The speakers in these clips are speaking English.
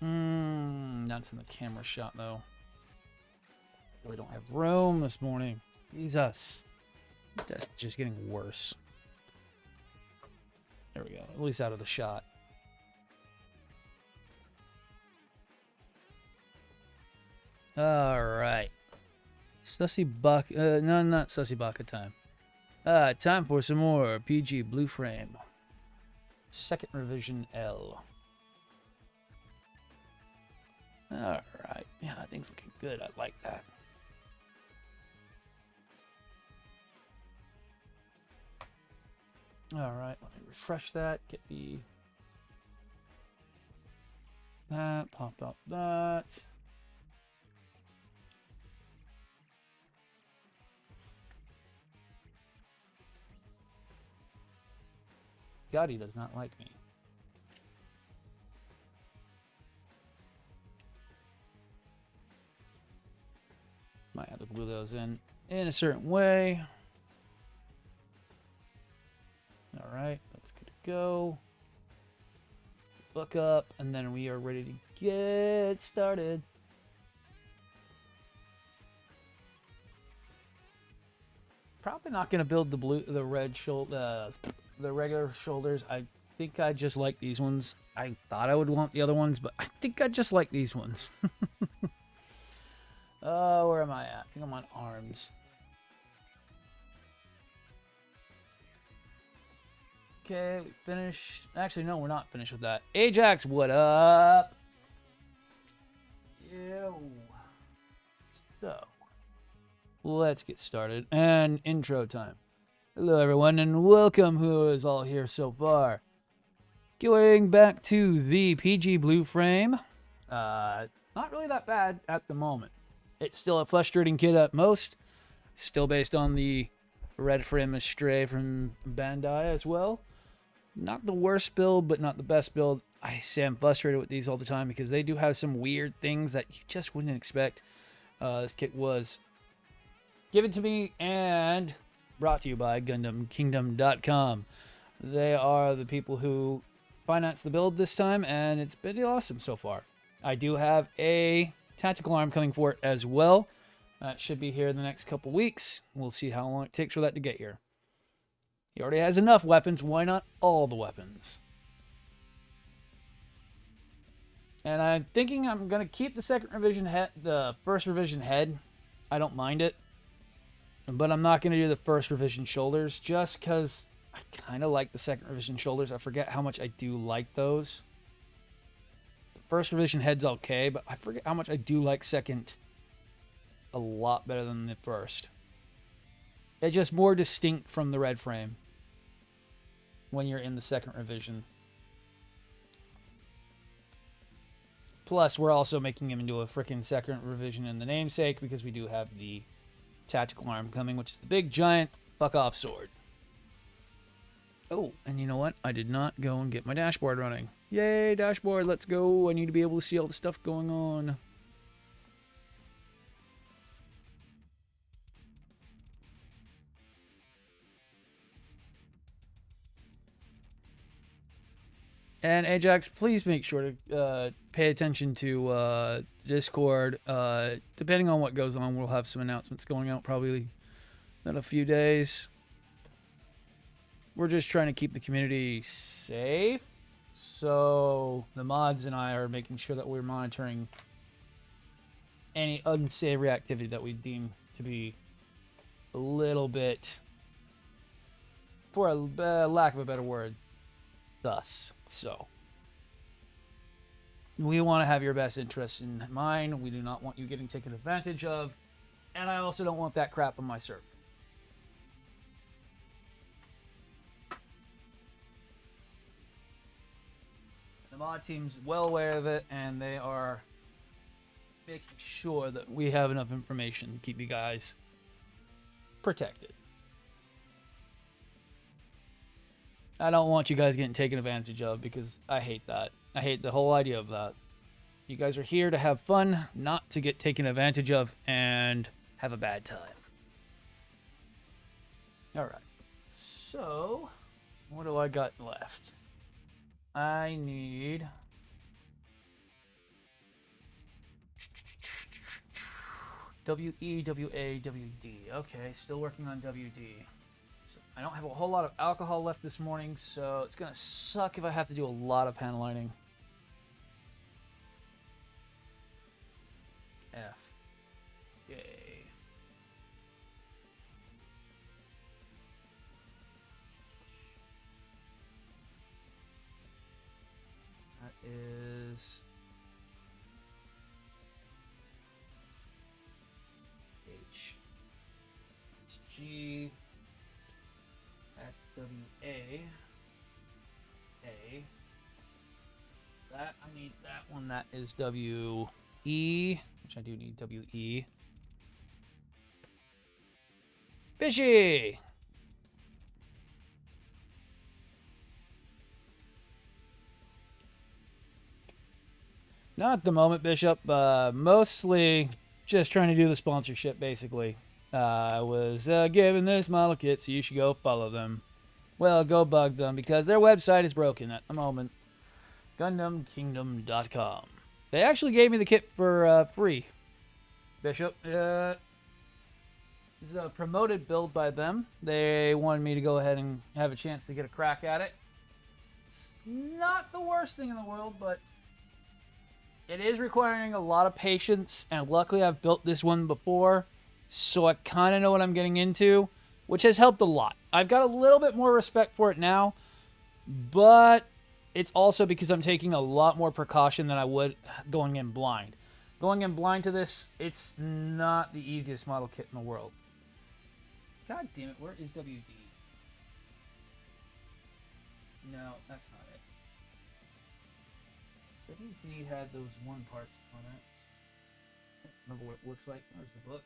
That's in the camera shot, though. Really don't have room this morning. Jesus. That's just getting worse. There we go. At least out of the shot. Alright. Sussy Baka. No, not Sussy Baka time. Time for some more PG Blue Frame. Second revision L. Alright. Yeah, that thing's looking good. I like that. Alright, let me refresh that. Get the... that. Pop out that. God, he does not like me. Might have to glue those in a certain way. All right, that's good to go. Book up, and then we are ready to get started. Probably not going to build the red shoulder, the regular shoulders. I think I just like these ones. I thought I would want the other ones, but I think I just like these ones. Where am I at? I think I'm on arms. Okay, we finished. Actually, no, we're not finished with that. Ajax, what up? Yo. So, let's get started. And intro time. Hello, everyone, and welcome who is all here so far. Going back to the PG Blue Frame. Not really that bad at the moment. It's still a frustrating kit at most. Still based on the red frame Astray from Bandai as well. Not the worst build, but not the best build. I say I'm frustrated with these all the time because they do have some weird things that you just wouldn't expect. This kit was given to me and brought to you by GundamKingdom.com. They are the people who financed the build this time, and it's been awesome so far. I do have a tactical arm coming for it as well. That should be here in the next couple weeks. We'll see how long it takes for that to get here. He already has enough weapons. Why not all the weapons? And I'm thinking I'm going to keep the second revision head, the first revision head. I don't mind it. But I'm not going to do the first revision shoulders just because I kind of like the second revision shoulders. I forget how much I do like those. The first revision head's okay, but I forget how much I do like second a lot better than the first. It's just more distinct from the red frame when you're in the second revision. Plus, we're also making him into a freaking second revision in the namesake because we do have the tactical arm coming, which is the big giant fuck-off sword. Oh, and you know what? I did not go and get my dashboard running. Yay, dashboard, let's go. I need to be able to see all the stuff going on. And Ajax, please make sure to pay attention to Discord. Depending on what goes on, we'll have some announcements going out probably in a few days. We're just trying to keep the community safe. So the mods and I are making sure that we're monitoring any unsavory activity that we deem to be a little bit, for a lack of a better word, sus. So, we want to have your best interests in mind. We do not want you getting taken advantage of. And I also don't want that crap on my server. The mod team's well aware of it, and they are making sure that we have enough information to keep you guys protected. I don't want you guys getting taken advantage of because I hate that. I hate the whole idea of that. You guys are here to have fun, not to get taken advantage of and have a bad time. Alright. So, what do I got left? I need WE, WA, WD. Okay, still working on WD. So I don't have a whole lot of alcohol left this morning, so it's gonna suck if I have to do a lot of panel lining. F. Yay. That is H. That's G. That's WA. A. That, I need that one. That is WE, which I do need WE. Fishy! Not at the moment, Bishop. Mostly just trying to do the sponsorship, basically. I was given this model kit, so you should go follow them. Well, go bug them, because their website is broken at the moment. GundamKingdom.com. They actually gave me the kit for free, Bishop. This is a promoted build by them. They wanted me to go ahead and have a chance to get a crack at it. It's not the worst thing in the world, but it is requiring a lot of patience, and luckily I've built this one before, so I kind of know what I'm getting into, which has helped a lot. I've got a little bit more respect for it now, but it's also because I'm taking a lot more precaution than I would going in blind. Going in blind to this, it's not the easiest model kit in the world. God damn it, where is WD? No, that's not it. WD had those one parts on it. I don't remember what it looks like. There's the book.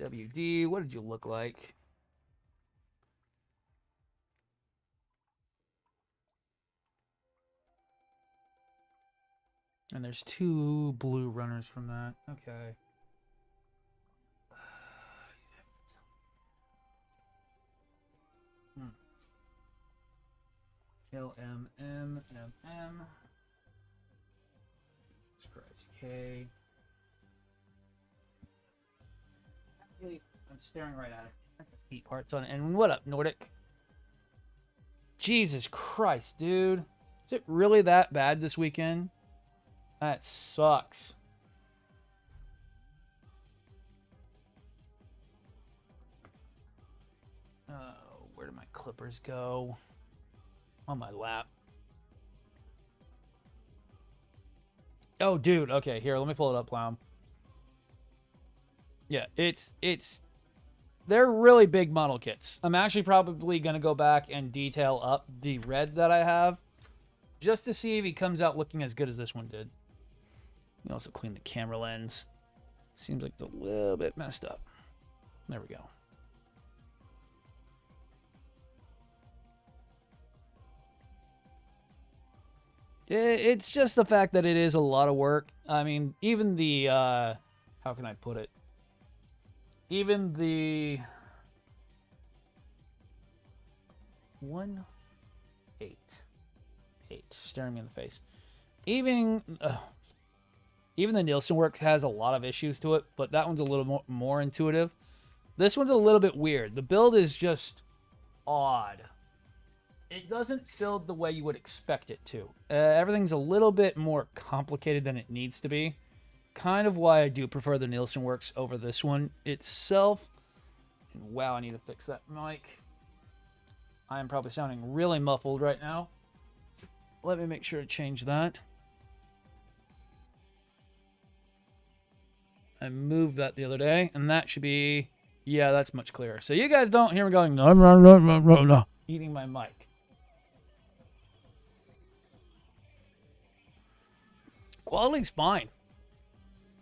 WD, what did you look like? And there's two blue runners from that. Okay. LMM. Christ, K. Really, I'm staring right at it. That's the feet parts on it. And what up, Nordic? Jesus Christ, dude. Is it really that bad this weekend? That sucks. Oh, where did my clippers go? On my lap. Oh, dude. Okay, here, let me pull it up, Plow. Yeah, they're really big model kits. I'm actually probably going to go back and detail up the red that I have just to see if he comes out looking as good as this one did. You also clean the camera lens. Seems like it's a little bit messed up. There we go. It's just the fact that it is a lot of work. I mean, even the, how can I put it? Even the 8 staring me in the face. Even the Nielsen work has a lot of issues to it, but that one's a little more intuitive. This one's a little bit weird. The build is just odd. It doesn't build the way you would expect it to. Everything's a little bit more complicated than it needs to be. Kind of why I do prefer the Nielsen Works over this one itself. And wow, I need to fix that mic. I am probably sounding really muffled right now. Let me make sure to change that. I moved that the other day, and that should be... Yeah, that's much clearer. So you guys don't hear me going, no, no, no, no, no, no, eating my mic. Quality's fine.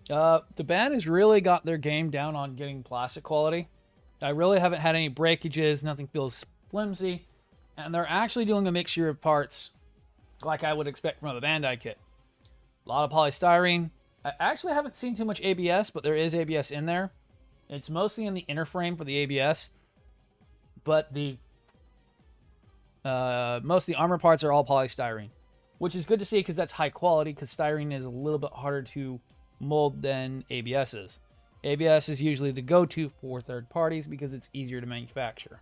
The band has really got their game down on getting plastic quality. I really haven't had any breakages. Nothing feels flimsy. And they're actually doing a mixture of parts like I would expect from a Bandai kit. A lot of polystyrene. I actually haven't seen too much ABS, but there is ABS in there. It's mostly in the inner frame for the ABS. But the most of the armor parts are all polystyrene. Which is good to see because that's high quality, because styrene is a little bit harder to mold than ABS's. ABS is usually the go-to for third parties because it's easier to manufacture.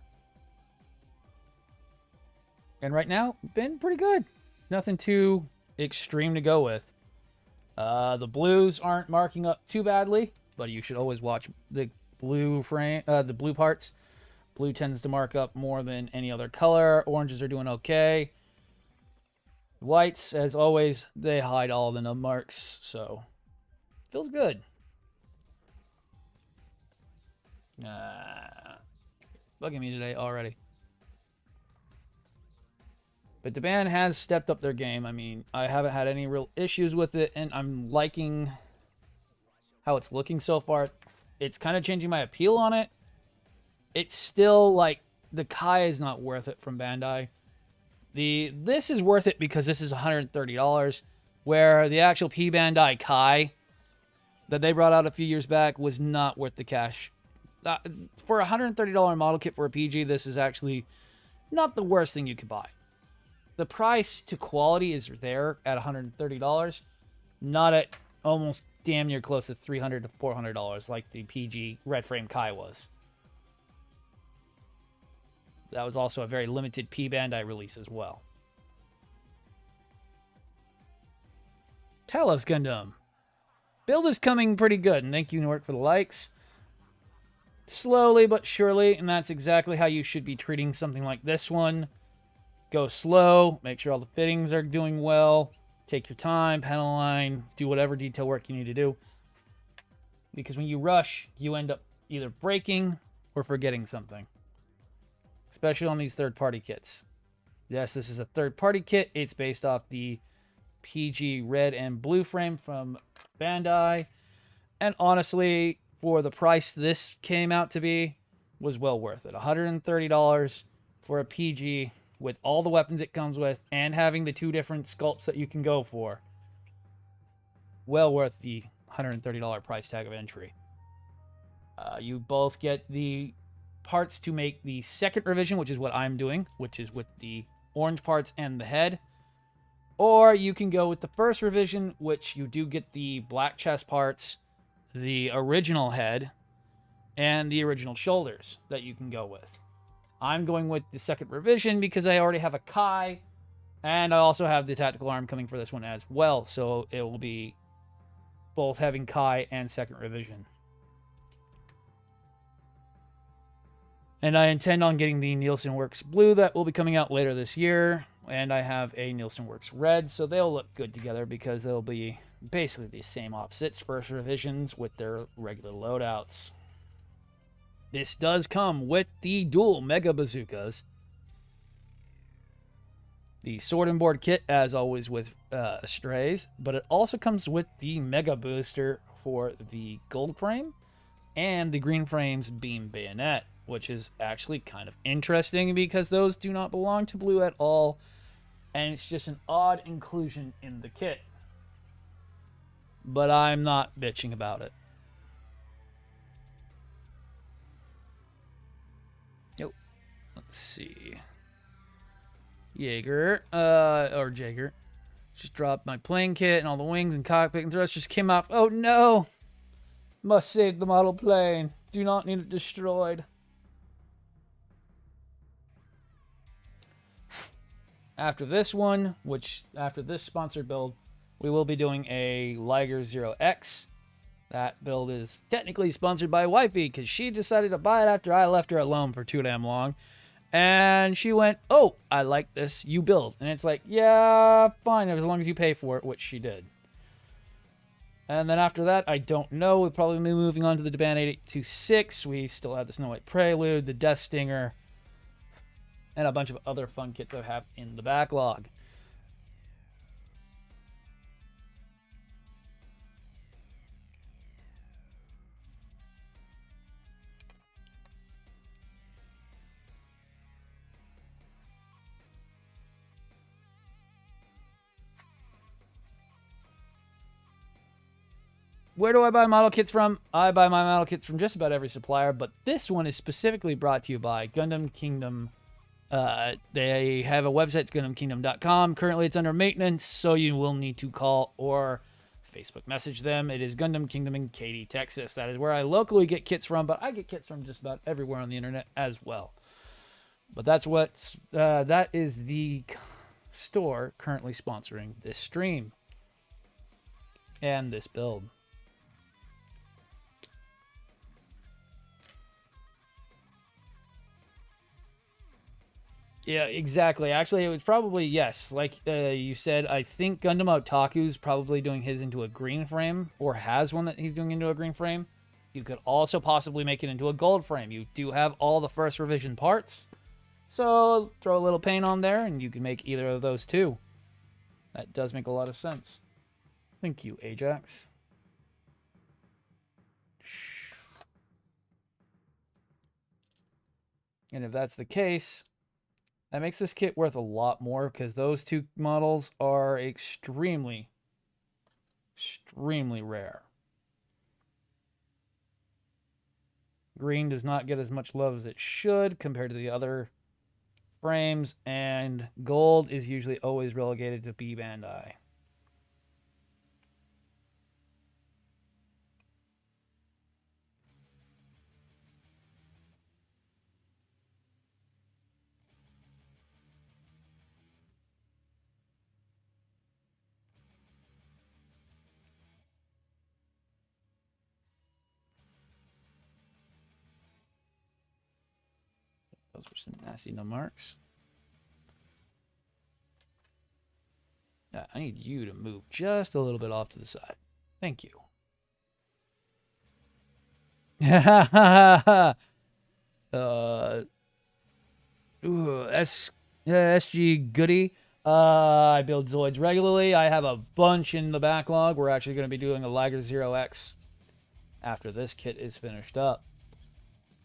And right now, been pretty good. Nothing too extreme to go with. The blues aren't marking up too badly, but you should always watch the blue frame, the blue parts. Blue tends to mark up more than any other color. Oranges are doing okay. Whites, as always, they hide all the nub marks, so feels good. Bugging me today already. But the band has stepped up their game. I mean, I haven't had any real issues with it, and I'm liking how it's looking so far. It's kind of changing my appeal on it. It's still like the Kai is not worth it from Bandai. This is worth it because this is $130, where the actual P Bandai Kai that they brought out a few years back was not worth the cash. For a $130 model kit for a PG, this is actually not the worst thing you could buy. The price to quality is there at $130, not at almost damn near close to $300 to $400 like the PG Red Frame Kai was. That was also a very limited P Bandai release as well. Talos Gundam. Build is coming pretty good, and thank you, Nort, for the likes. Slowly but surely, and that's exactly how you should be treating something like this one. Go slow, make sure all the fittings are doing well, take your time, panel line, do whatever detail work you need to do. Because when you rush, you end up either breaking or forgetting something. Especially on these third-party kits. Yes, this is a third-party kit. It's based off the PG red and blue frame from Bandai. And honestly, for the price this came out to be, was well worth it. $130 for a PG with all the weapons it comes with and having the two different sculpts that you can go for. Well worth the $130 price tag of entry. You both get the parts to make the second revision, which is what I'm doing, which is with the orange parts and the head. Or you can go with the first revision, which you do get the black chest parts, the original head, and the original shoulders that you can go with. I'm going with the second revision because I already have a Kai, and I also have the tactical arm coming for this one as well, so it will be both having Kai and second revision. And I intend on getting the Nielsen Works Blue that will be coming out later this year, and I have a Nielsen Works Red, so they'll look good together because they'll be basically the same opposites, first revisions with their regular loadouts. This does come with the dual Mega Bazookas. The sword and board kit, as always with Strays, but it also comes with the Mega Booster for the gold frame and the green frame's beam bayonet, which is actually kind of interesting because those do not belong to blue at all, and it's just an odd inclusion in the kit. But I'm not bitching about it. Let's see. Jaeger, or Jaeger. Just dropped my plane kit and all the wings and cockpit and thrust just came off. Oh no! Must save the model plane. Do not need it destroyed. After this one, after this sponsored build, we will be doing a Liger 0X. That build is technically sponsored by Wifey because she decided to buy it after I left her alone for too damn long. And she went, oh, I like this, you build. And it's like, yeah, fine, as long as you pay for it, which she did. And then after that, I don't know. We'll probably be moving on to the Deband 8826. We still have the Snow White Prelude, the Death Stinger, and a bunch of other fun kits that I have in the backlog. Where do I buy model kits from? I buy my model kits from just about every supplier, but this one is specifically brought to you by Gundam Kingdom. They have a website, it's GundamKingdom.com. Currently, it's under maintenance, so you will need to call or Facebook message them. It is Gundam Kingdom in Katy, Texas. That is where I locally get kits from, but I get kits from just about everywhere on the internet as well. But that is the store currently sponsoring this stream and this build. Yeah, exactly. Actually, it was probably, yes. Like you said, I think Gundam Otaku's probably doing his into a green frame, or has one that he's doing into a green frame. You could also possibly make it into a gold frame. You do have all the first revision parts. So throw a little paint on there, and you can make either of those too. That does make a lot of sense. Thank you, Ajax. And if that's the case, that makes this kit worth a lot more, because those two models are extremely rare. Green does not get as much love as it should compared to the other frames, and gold is usually always relegated to B Bandai. Those were some nasty no marks. I need you to move just a little bit off to the side. Thank you. SG Goody. I build Zoids regularly. I have a bunch in the backlog. We're actually going to be doing a Liger 0X after this kit is finished up.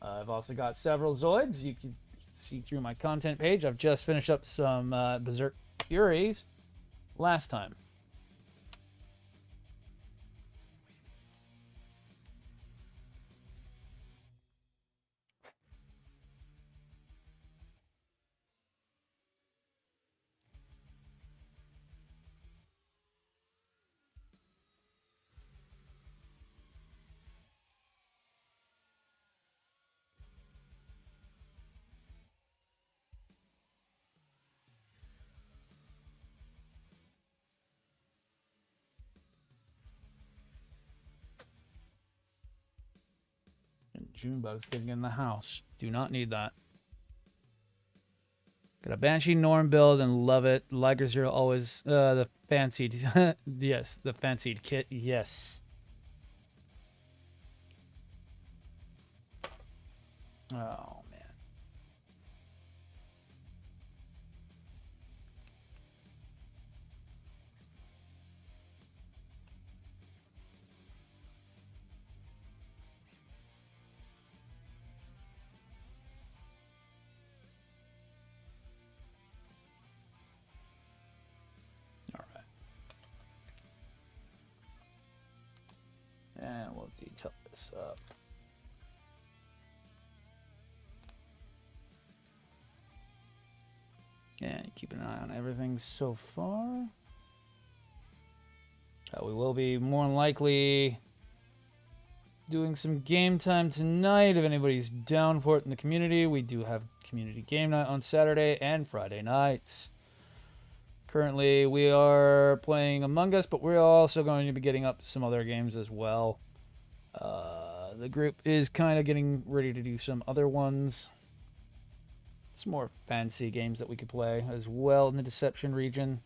I've also got several Zoids. You can see through my content page. I've just finished up some Berserk Furies last time. Junebug is getting in the house. Do not need that. Got a Banshee Norm build and love it. Liger Zero always the fancied. Yes, the fancied kit. Yes. Oh man. And we'll detail this up. And keep an eye on everything so far. We will be more than likely doing some game time tonight. If anybody's down for it in the community, we do have community game night on Saturday and Friday nights. Currently, we are playing Among Us, but we're also going to be getting up some other games as well. The group is kind of getting ready to do some other ones. Some more fancy games that we could play as well in the Deception region.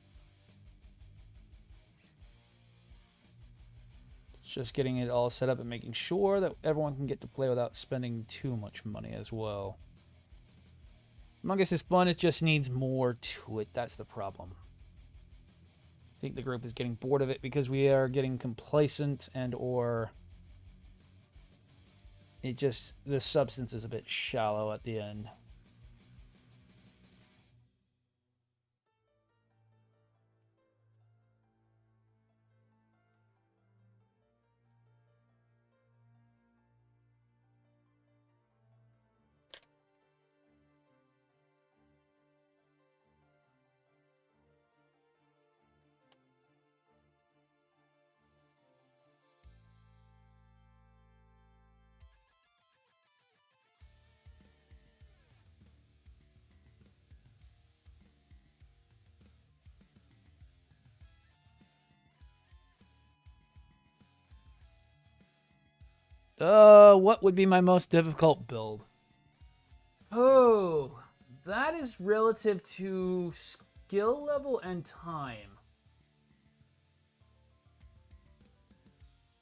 It's just getting it all set up and making sure that everyone can get to play without spending too much money as well. Among Us is fun, it just needs more to it. That's the problem. I think the group is getting bored of it because we are getting complacent and or the substance is a bit shallow at the end. What would be my most difficult build? Oh, that is relative to skill level and time.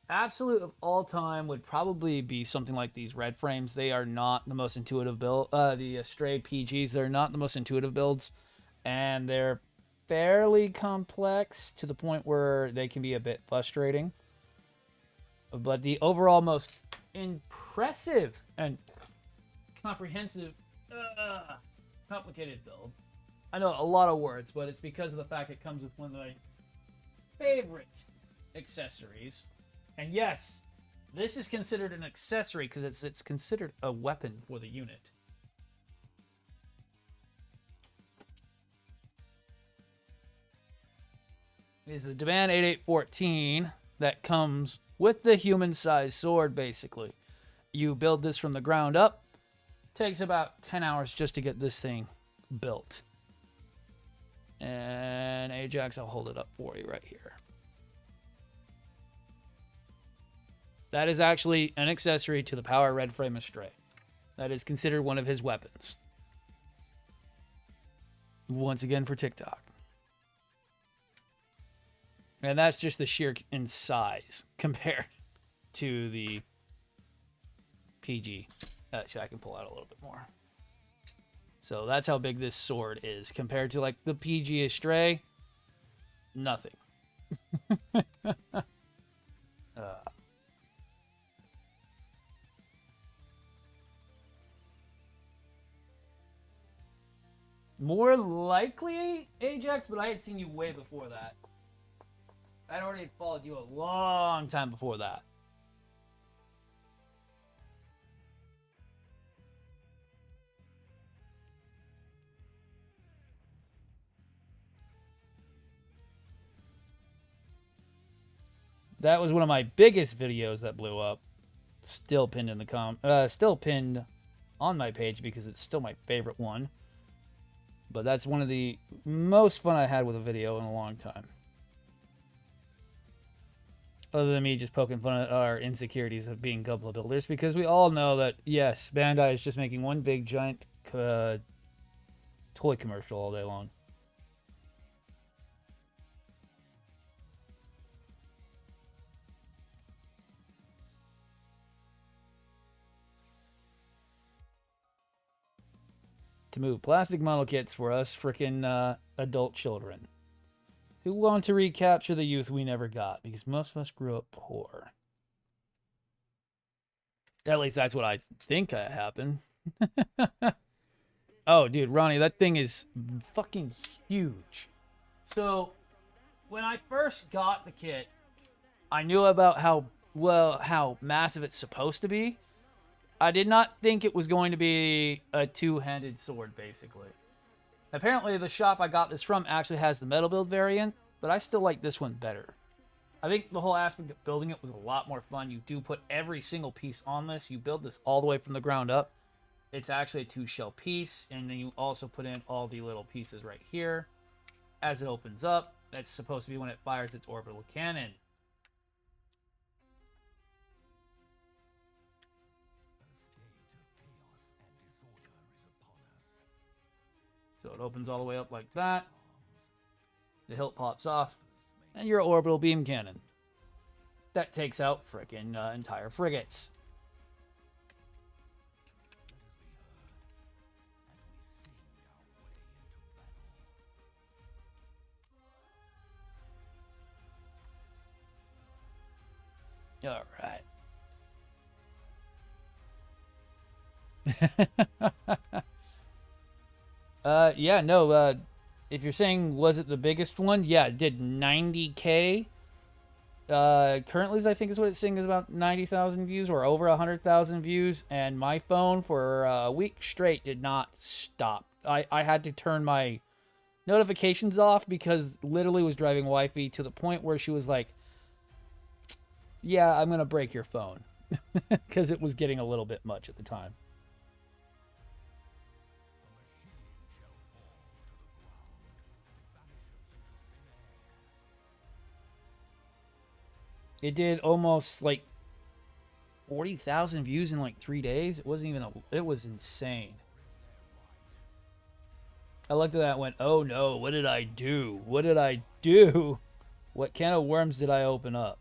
Absolute of all time would probably be something like these red frames. They are not the most intuitive build. The Stray PGs, they're not the most intuitive builds, and they're fairly complex to the point where they can be a bit frustrating. But the overall most impressive and comprehensive, complicated build. I know a lot of words, but it's because of the fact it comes with one of my favorite accessories. And yes, this is considered an accessory because it's considered a weapon for the unit. It is the Demand 8814 that comes with the human-sized sword, basically. You build this from the ground up. Takes about 10 hours just to get this thing built. And Ajax, I'll hold it up for you right here. That is actually an accessory to the Power Red Frame of Stray. That is considered one of his weapons. Once again for TikTok. And that's just the sheer in size compared to the PG. Actually, I can pull out a little bit more. So that's how big this sword is. Compared to like the PG Stray, nothing. More likely Ajax, but I had seen you way before that. I'd already followed you a long time before that. That was one of my biggest videos that blew up. Still pinned in the still pinned on my page because it's still my favorite one. But that's one of the most fun I had with a video in a long time. Other than me just poking fun at our insecurities of being Gubla builders, because we all know that, yes, Bandai is just making one big giant toy commercial all day long. To move plastic model kits for us frickin' adult children who want to recapture the youth we never got, because most of us grew up poor. At least that's what I think happened. Oh, dude, Ronnie, that thing is fucking huge. So, when I first got the kit, I knew about how massive it's supposed to be. I did not think it was going to be a two-handed sword, basically. Apparently, the shop I got this from actually has the metal build variant, but I still like this one better. I think the whole aspect of building it was a lot more fun. You do put every single piece on this. You build this all the way from the ground up. It's actually a two-shell piece, and then you also put in all the little pieces right here. As it opens up, that's supposed to be when it fires its orbital cannon. So it opens all the way up like that. The hilt pops off, and your orbital beam cannon. That takes out frickin' entire frigates. All right. Yeah, no, if you're saying, was it the biggest one? Yeah, it did 90K. Currently, I think is what it's saying, is about 90,000 views or over 100,000 views. And my phone for a week straight did not stop. I had to turn my notifications off because literally was driving wifey to the point where she was like, yeah, I'm going to break your phone. Because it was getting a little bit much at the time. It did almost like 40,000 views in like 3 days. It wasn't even it was insane. I looked at that and went, oh no, what did I do? What did I do? What can of worms did I open up?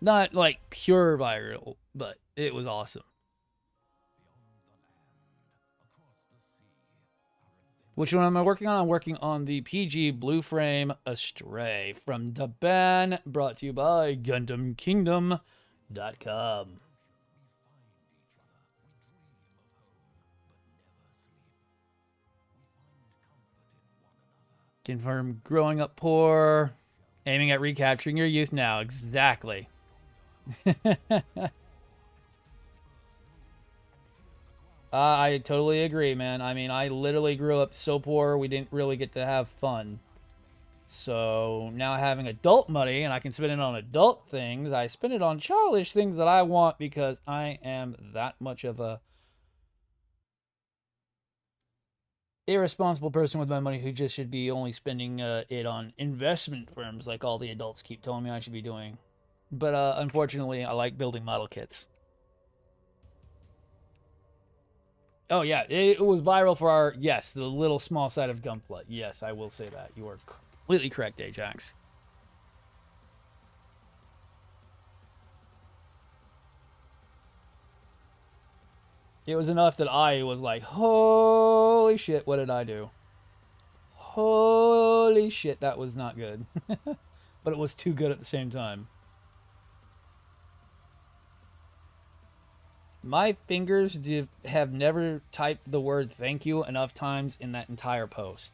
Not like pure viral, but it was awesome. Which one am I working on? I'm working on the PG Blue Frame Astray from Japan, brought to you by GundamKingdom.com. Confirm growing up poor, aiming at recapturing your youth now. Exactly. I totally agree, man. I mean, I literally grew up so poor, we didn't really get to have fun. So now having adult money and I can spend it on adult things, I spend it on childish things that I want because I am that much of a irresponsible person with my money who just should be only spending it on investment firms like all the adults keep telling me I should be doing. But unfortunately, I like building model kits. Oh, yeah, it was viral for our, yes, the little small side of Gunpla. Yes, I will say that. You are completely correct, Ajax. It was enough that I was like, holy shit, what did I do? Holy shit, that was not good. But it was too good at the same time. My fingers have never typed the word thank you enough times in that entire post.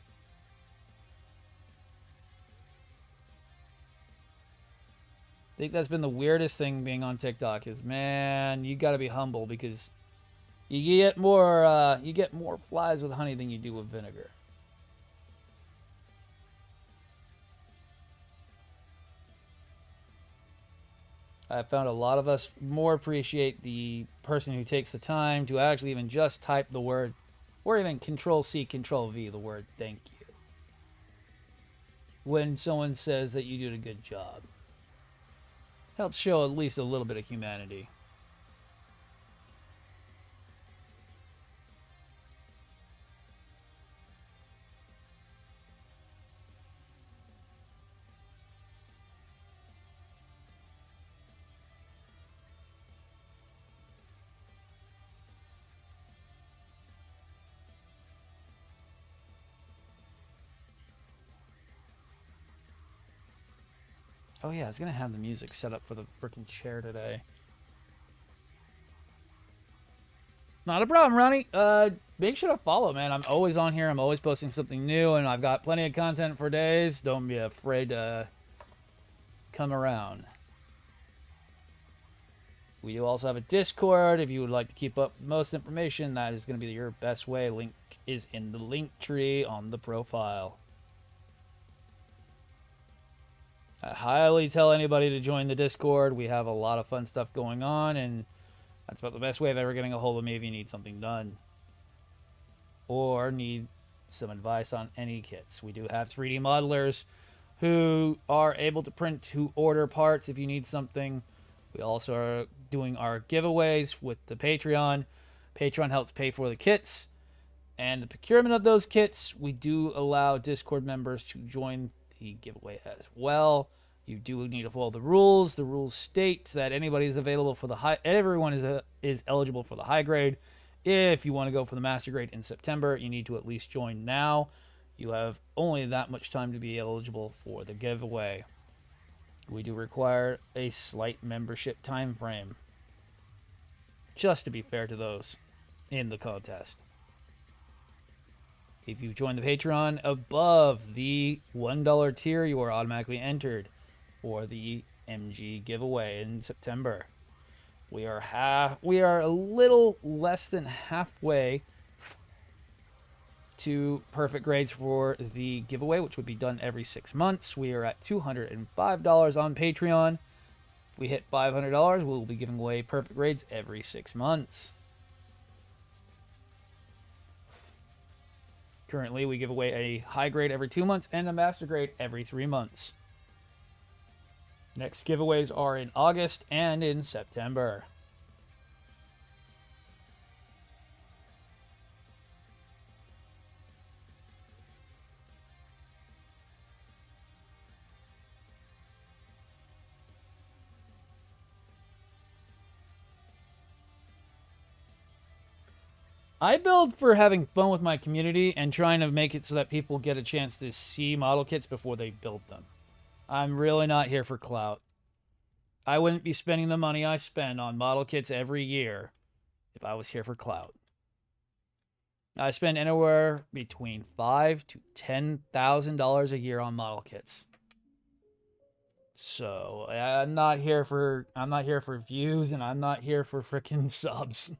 I think that's been the weirdest thing being on TikTok is, man, you got to be humble because you get more flies with honey than you do with vinegar. I found a lot of us more appreciate the person who takes the time to actually even just type the word, or even Control-C, Control-V, the word thank you. When someone says that you did a good job. Helps show at least a little bit of humanity. Oh yeah, I was gonna have the music set up for the freaking chair today. Not a problem, Ronnie. Make sure to follow, man. I'm always on here. I'm always posting something new, and I've got plenty of content for days. Don't be afraid to come around. We do also have a Discord. If you would like to keep up with most information, that is going to be your best way. Link is in the link tree on the profile. I highly tell anybody to join the Discord. We have a lot of fun stuff going on, and that's about the best way of ever getting a hold of me if you need something done. Or need some advice on any kits. We do have 3D modelers who are able to print to order parts if you need something. We also are doing our giveaways with the Patreon. Patreon helps pay for the kits. And the procurement of those kits, we do allow Discord members to join the giveaway as well. You do need to follow the rules. The rules state that anybody is available for the high. Everyone is eligible for the high grade. If you want to go for the master grade in September, you need to at least join now. You have only that much time to be eligible for the giveaway. We do require a slight membership time frame, just to be fair to those in the contest. If you join the Patreon above the $1 tier, you are automatically entered for the MG giveaway in September. We are a little less than halfway to perfect grades for the giveaway, which would be done every 6 months. We are at $205 on Patreon. If we hit $500, we'll be giving away perfect grades every 6 months. Currently, we give away a high grade every 2 months and a master grade every 3 months. Next giveaways are in August and in September. I build for having fun with my community and trying to make it so that people get a chance to see model kits before they build them. I'm really not here for clout. I wouldn't be spending the money I spend on model kits every year if I was here for clout. I spend anywhere between $5,000 to $10,000 a year on model kits. So I'm not here for views, and I'm not here for freaking subs.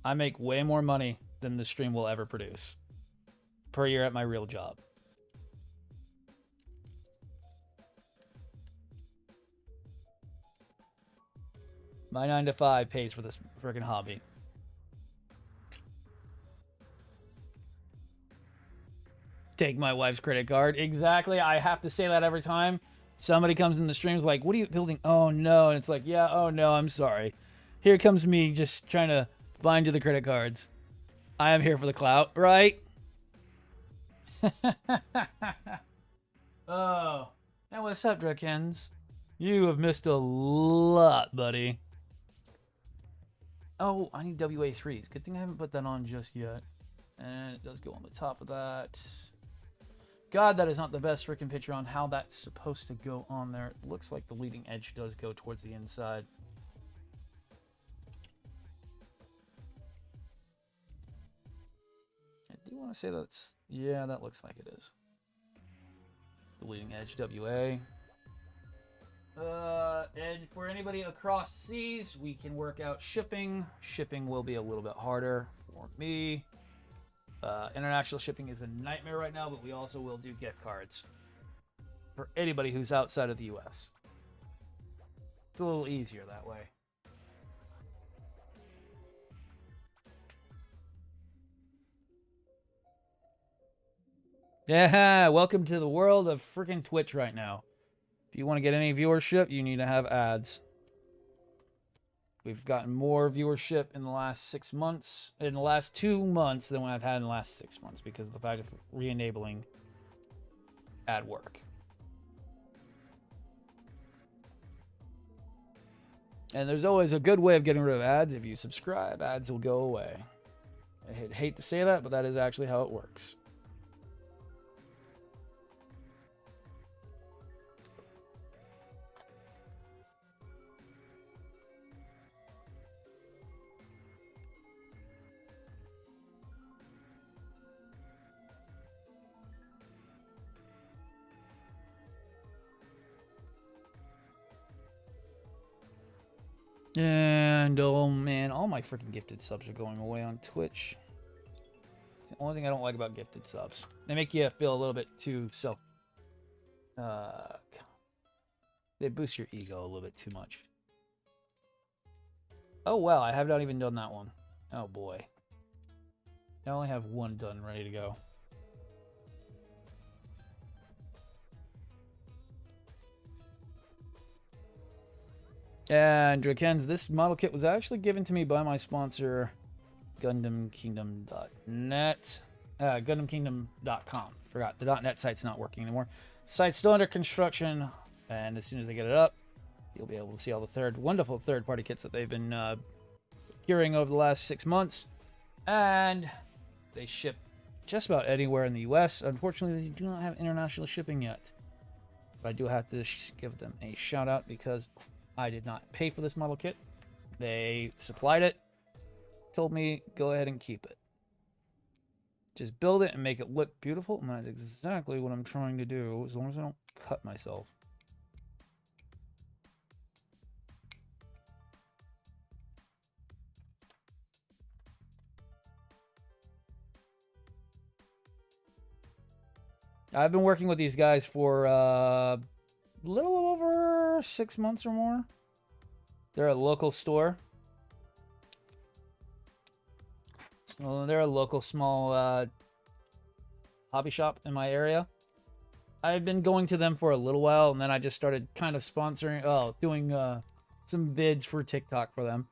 I make way more money than the stream will ever produce per year at my real job. My 9 to 5 pays for this freaking hobby. Take my wife's credit card. Exactly. I have to say that every time somebody comes in the streams like, what are you building? Oh, no. And it's like, yeah, oh, no, I'm sorry. Here comes me just trying to find you the credit cards. I am here for the clout, right? Oh. And what's up, Drakens? You have missed a lot, buddy. Oh, I need WA3s. Good thing I haven't put that on just yet. And it does go on the top of that. God, that is not the best freaking picture on how that's supposed to go on there. It looks like the leading edge does go towards the inside. I do want to say that's... Yeah, that looks like it is. The leading edge WA. And for anybody across seas, we can work out shipping. Shipping will be a little bit harder for me. International shipping is a nightmare right now, but we also will do gift cards for anybody who's outside of the US. It's a little easier that way. Yeah, welcome to the world of freaking Twitch right now. If you want to get any viewership, you need to have ads. We've gotten more viewership in the last 6 months, in the last 2 months than what I've had in the last 6 months because of the fact of re-enabling ad work. And there's always a good way of getting rid of ads. If you subscribe, ads will go away. I hate to say that, but that is actually how it works. And oh man, all my freaking gifted subs are going away on Twitch. It's the only thing I don't like about gifted subs. They make you feel a little bit too they boost your ego a little bit too much. Oh wow, I have not even done that one. Oh boy. I only have one done, ready to go. And Drakens, this model kit was actually given to me by my sponsor, GundamKingdom.net. GundamKingdom.com. Forgot, the .net site's not working anymore. The site's still under construction, and as soon as they get it up, you'll be able to see all the wonderful third-party kits that they've been procuring over the last 6 months. And they ship just about anywhere in the US. Unfortunately, they do not have international shipping yet. But I do have to give them a shout-out because I did not pay for this model kit. They supplied it, told me go ahead and keep it. Just build it and make it look beautiful, and that's exactly what I'm trying to do, as long as I don't cut myself. I've been working with these guys for a little over 6 months or more. They're a local store. So they're a local small hobby shop in my area. I've been going to them for a little while, and then I just started kind of sponsoring, doing some vids for TikTok for them.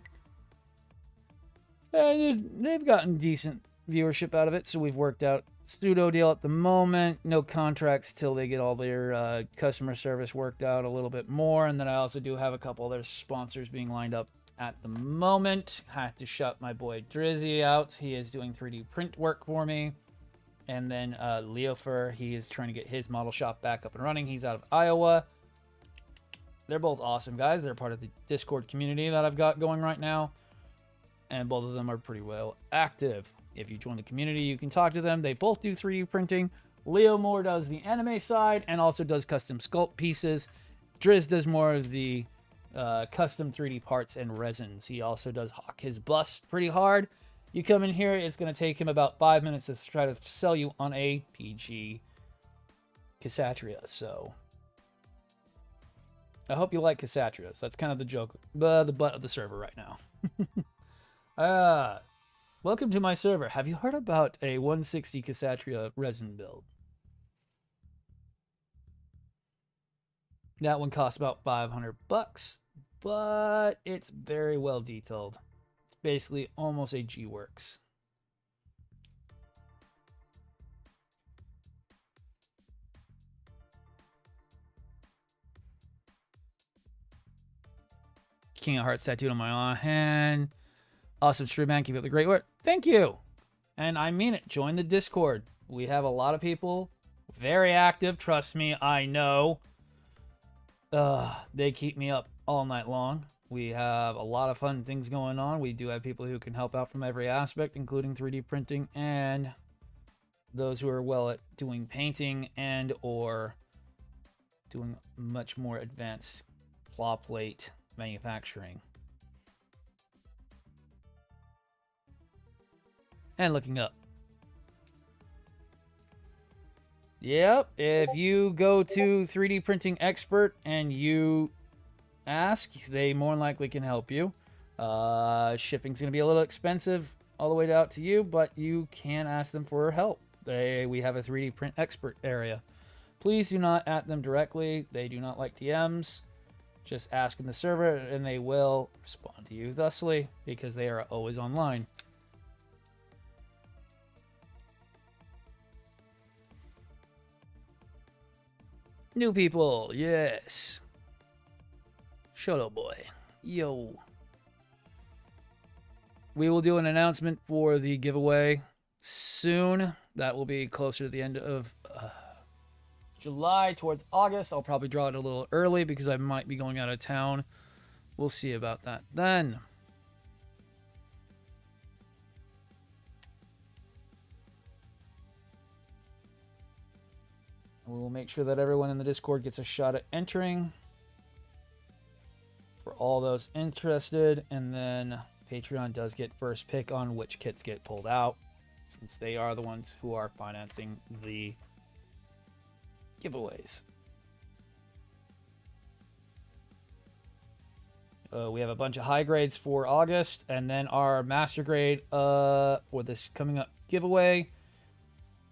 And they've gotten decent viewership out of it, so we've worked out pseudo deal at the moment. No contracts till they get all their customer service worked out a little bit more. And then I also do have a couple of their sponsors being lined up at the moment. Had to shout my boy Drizzy out. He is doing 3D print work for me. And then Leofur, he is trying to get his model shop back up and running. He's out of Iowa. They're both awesome guys. They're part of the Discord community that I've got going right now. And both of them are pretty well active. If you join the community, you can talk to them. They both do 3D printing. Leo more does the anime side and also does custom sculpt pieces. Driz does more of the custom 3D parts and resins. He also does hawk his bust pretty hard. You come in here, it's going to take him about 5 minutes to try to sell you on a PG Cassatria. So I hope you like Cassatrias. That's kind of the joke, the butt of the server right now. Welcome to my server. Have you heard about a 160 Cassatria resin build? That one costs about $500, but it's very well detailed. It's basically almost a G-Works. King of Hearts tattooed on my hand. Awesome stream, man. Keep up the great work. Thank you. And I mean it. Join the Discord. We have a lot of people. Very active. Trust me, I know. They keep me up all night long. We have a lot of fun things going on. We do have people who can help out from every aspect, including 3D printing and those who are well at doing painting and or doing much more advanced claw plate manufacturing. And looking up. Yep, if you go to 3D Printing Expert and you ask, they more than likely can help you. Shipping's going to be a little expensive all the way out to you, but you can ask them for help. We have a 3D Print Expert area. Please do not at them directly. They do not like DMs. Just ask in the server and they will respond to you thusly because they are always online. New people, yes. Shoto boy. Yo. We will do an announcement for the giveaway soon. That will be closer to the end of July towards August. I'll probably draw it a little early because I might be going out of town. We'll see about that then. We'll make sure that everyone in the Discord gets a shot at entering for all those interested. And then Patreon does get first pick on which kits get pulled out, since they are the ones who are financing the giveaways. We have a bunch of high grades for August, and then our master grade for this coming up giveaway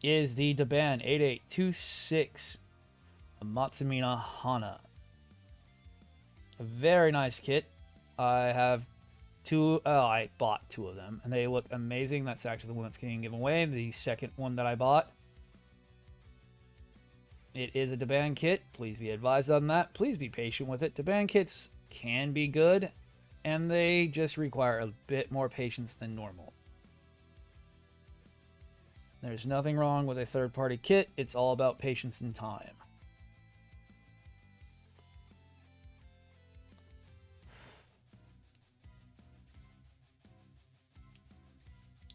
is the Daban 8826 Matsumina Hana. A very nice kit. I have two. I bought two of them, and they look amazing. That's actually the one that's getting given away. The second one that I bought. It is a Daban kit. Please be advised on that. Please be patient with it. Daban kits can be good, and they just require a bit more patience than normal. There's nothing wrong with a third-party kit. It's all about patience and time.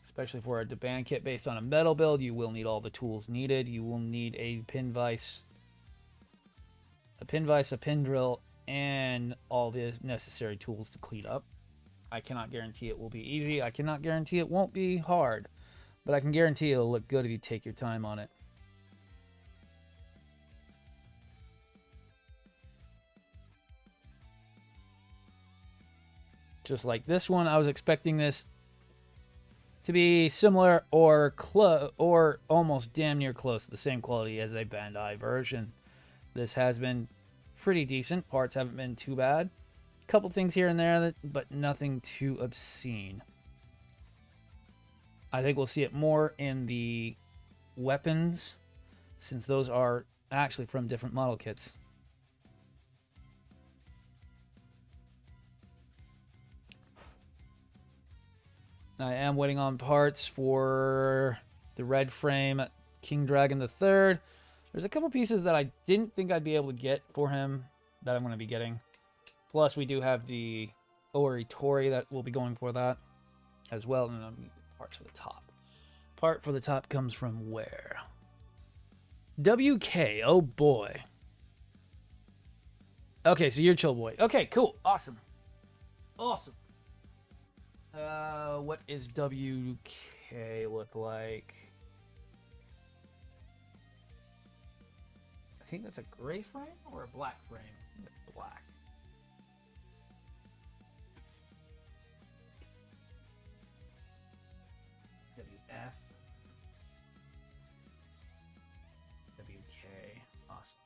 Especially for a Daban kit based on a metal build, you will need all the tools needed. You will need a pin vise, a pin drill, and all the necessary tools to clean up. I cannot guarantee it will be easy. I cannot guarantee it won't be hard. But I can guarantee it'll look good if you take your time on it. Just like this one, I was expecting this to be similar or almost damn near close to the same quality as a Bandai version. This has been pretty decent. Parts haven't been too bad. A couple things here and there, but nothing too obscene. I think we'll see it more in the weapons, since those are actually from different model kits. I am waiting on parts for the red frame King Dragon III. There's a couple pieces that I didn't think I'd be able to get for him that I'm going to be getting. Plus, we do have the Ori Tori that will be going for that as well. And parts for the top. Part for the top comes from where? WK. Oh, boy. Okay, so you're Chill Boy. Okay, cool. Awesome. Awesome. What is WK look like? I think that's a gray frame or a black frame. I think it's black. WF. WK. Awesome.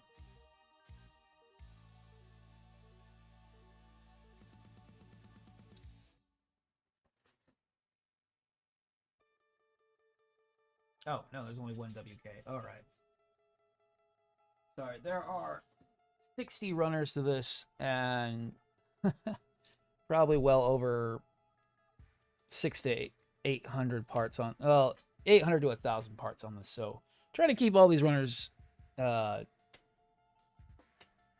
Oh, no, there's only one WK. All right. Sorry, there are 60 runners to this, and probably well over 600 to 800 parts on, well, 800 to 1,000 parts on this. So trying to keep all these runners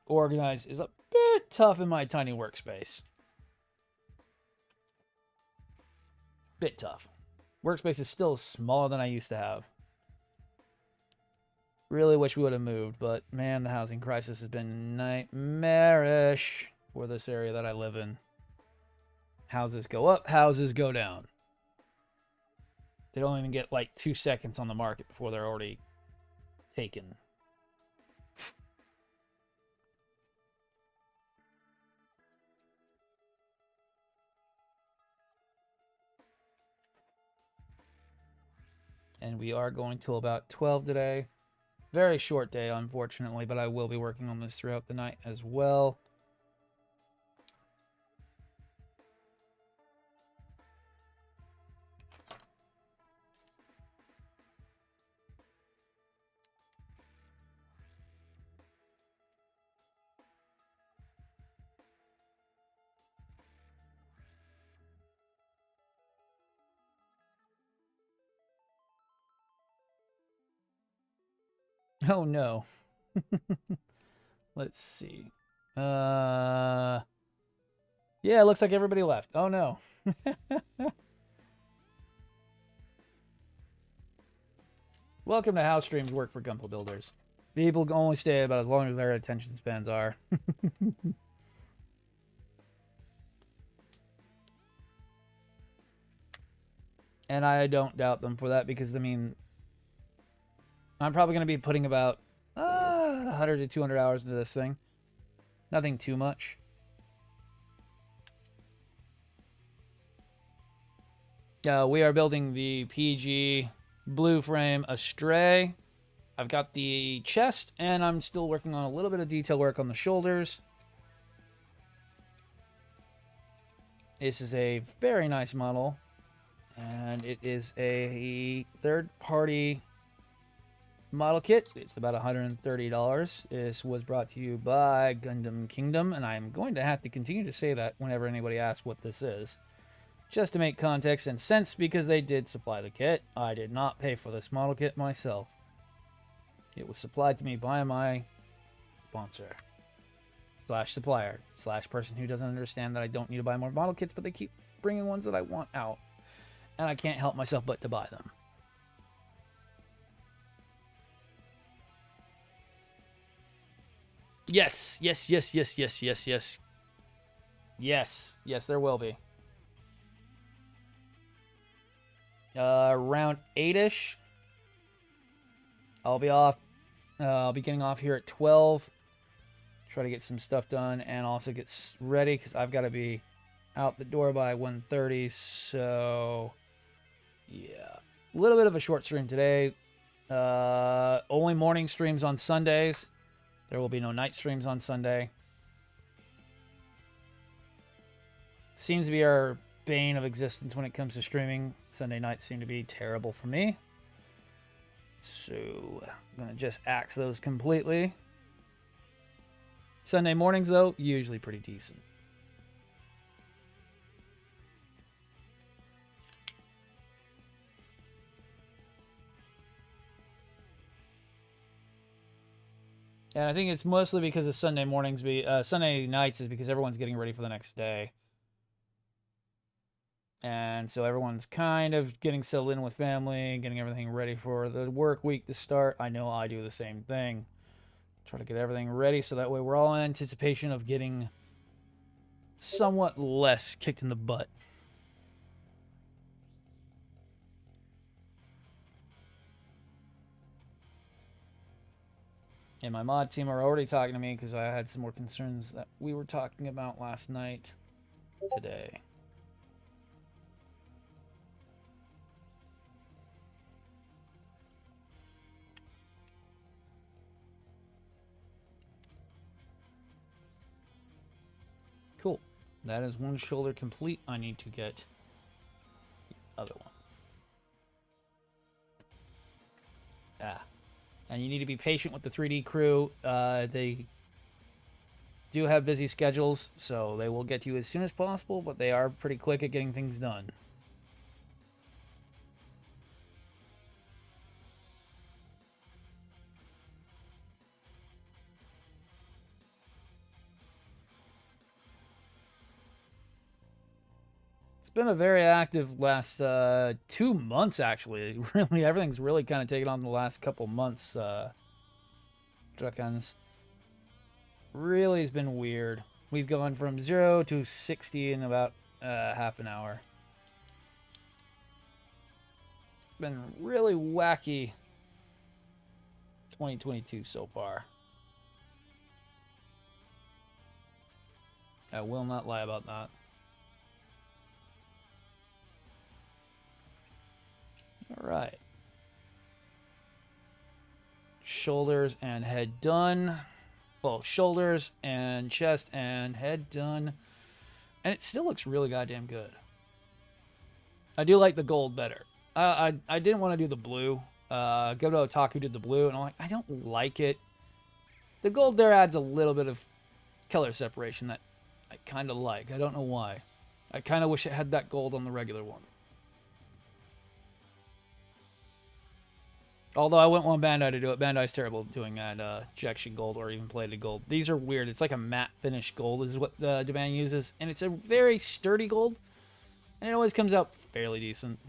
organized is a bit tough in my tiny workspace. Bit tough. Workspace is still smaller than I used to have. Really wish we would have moved, but man, the housing crisis has been nightmarish for this area that I live in. Houses go up, houses go down. They don't even get like 2 seconds on the market before they're already taken. And we are going till about 12 today. Very short day, unfortunately, but I will be working on this throughout the night as well. Oh no. Let's see. Yeah, it looks like everybody left. Oh no. Welcome to how streams work for Gunpla builders. People only stay about as long as their attention spans are. And I don't doubt them for that, because, I mean, I'm probably going to be putting about 100 to 200 hours into this thing. Nothing too much. We are building the PG blue frame Astray. I've got the chest, and I'm still working on a little bit of detail work on the shoulders. This is a very nice model, and it is a third-party model kit. It's about $130. This was brought to you by Gundam Kingdom, and I'm going to have to continue to say that whenever anybody asks what this is, just to make context and sense, because they did supply the kit. I did not pay for this model kit myself. It was supplied to me by my sponsor slash supplier slash person who doesn't understand that I don't need to buy more model kits, but they keep bringing ones that I want out, and I can't help myself but to buy them. Yes, yes, yes, yes, yes, yes, yes. Yes, yes, there will be. Around 8-ish. I'll be off. I'll be getting off here at 12. Try to get some stuff done and also get ready, because I've got to be out the door by 1:30. So Yeah. A little bit of a short stream today. Only morning streams on Sundays. There will be no night streams on Sunday. Seems to be our bane of existence when it comes to streaming. Sunday nights seem to be terrible for me. So, I'm going to just axe those completely. Sunday mornings, though, usually pretty decent. And I think it's mostly because of Sunday mornings. Sunday nights is because everyone's getting ready for the next day. And so everyone's kind of getting settled in with family, getting everything ready for the work week to start. I know I do the same thing. Try to get everything ready so that way we're all in anticipation of getting somewhat less kicked in the butt. And my mod team are already talking to me because I had some more concerns that we were talking about last night today. Cool. That is one shoulder complete. I need to get the other one. And you need to be patient with the 3D crew. They do have busy schedules, so they will get to you as soon as possible, but they are pretty quick at getting things done. It's been a very active last 2 months, actually. Really, everything's really kind of taken on the last couple months. Druckens. Really has been weird. We've gone from 0 to 60 in about half an hour. Been really wacky 2022 so far. I will not lie about that. All right. Shoulders and head done. Well, shoulders and chest and head done. And it still looks really goddamn good. I do like the gold better. I didn't want to do the blue. Go to Otaku did the blue, and I'm like, I don't like it. The gold there adds a little bit of color separation that I kind of like. I don't know why. I kind of wish it had that gold on the regular one. Although I wouldn't want Bandai to do it. Bandai's terrible at doing that injection gold or even plated gold. These are weird. It's like a matte finish gold is what Japan uses. And it's a very sturdy gold. And it always comes out fairly decent.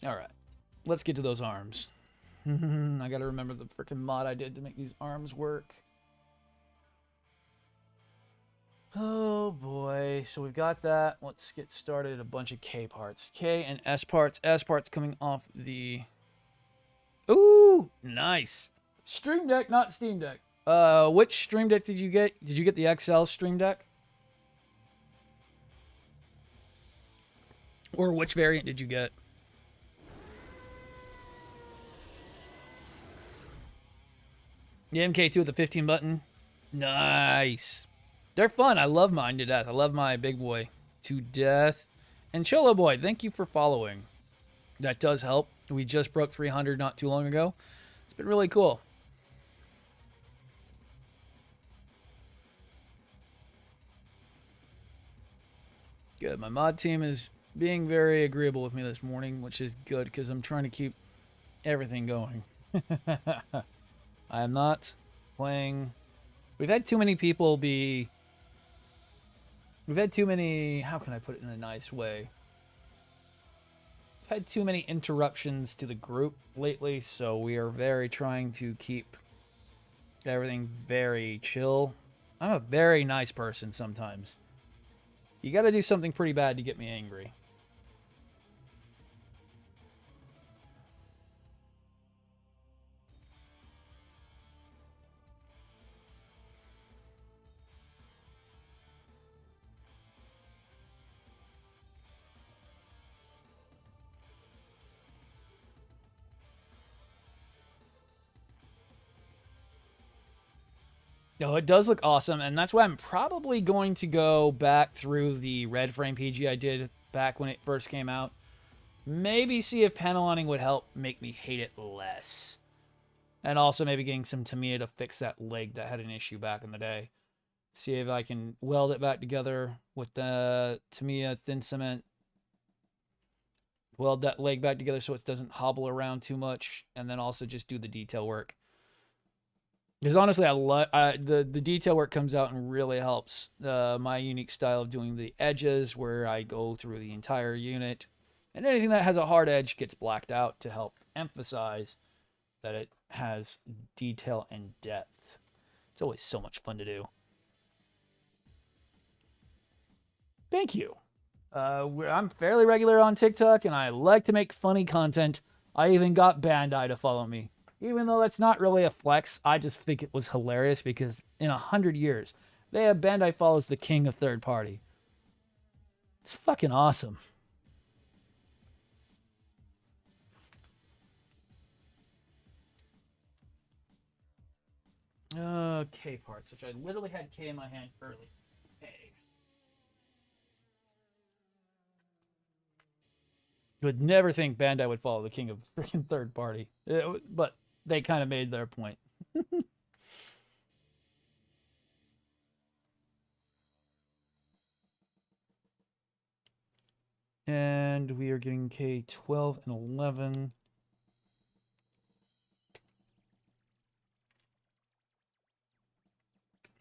Alright. Let's get to those arms. I gotta remember the freaking mod I did to make these arms work. Oh boy, so we've got that. Let's get started. A bunch of K parts. K and S parts. S parts coming off the... Ooh, nice. Stream Deck, not Steam Deck. Which Stream Deck did you get? Did you get the XL Stream Deck? Or which variant did you get? The MK2 with the 15 button. Nice. They're fun. I love mine to death. I love my big boy to death. And Cholo Boy, thank you for following. That does help. We just broke 300 not too long ago. It's been really cool. Good. My mod team is being very agreeable with me this morning, which is good because I'm trying to keep everything going. I am not playing... We've had too many people be... We've had too many... How can I put it in a nice way? We've had too many interruptions to the group lately, so we are very trying to keep everything very chill. I'm a very nice person sometimes. You gotta do something pretty bad to get me angry. No, it does look awesome, and that's why I'm probably going to go back through the red frame PG I did back when it first came out. Maybe see if panel lining would help make me hate it less. And also maybe getting some Tamiya to fix that leg that had an issue back in the day. See if I can weld it back together with the Tamiya thin cement. Weld that leg back together so it doesn't hobble around too much. And then also just do the detail work. Because honestly, the detail work comes out and really helps my unique style of doing the edges, where I go through the entire unit, and anything that has a hard edge gets blacked out to help emphasize that it has detail and depth. It's always so much fun to do. Thank you. I'm fairly regular on TikTok, and I like to make funny content. I even got Bandai to follow me. Even though that's not really a flex, I just think it was hilarious because in 100 years, they have Bandai follows the king of third party. It's fucking awesome. K parts, which I literally had K in my hand early. K. Would never think Bandai would follow the king of freaking third party. But they kind of made their point. And we are getting K12 and 11.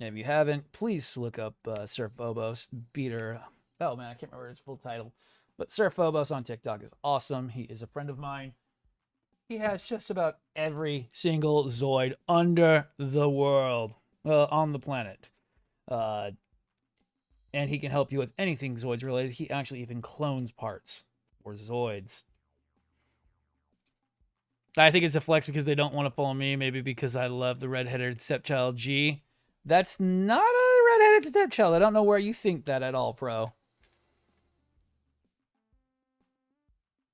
And if you haven't, please look up Surf Phobos beater. Oh man, I can't remember his full title. But Surf Phobos on TikTok is awesome. He is a friend of mine. He has just about every single Zoid under the world, on the planet. And he can help you with anything Zoids related. He actually even clones parts for Zoids. I think it's a flex because they don't want to follow me. Maybe because I love the redheaded stepchild G. That's not a redheaded stepchild. I don't know where you think that at all, pro.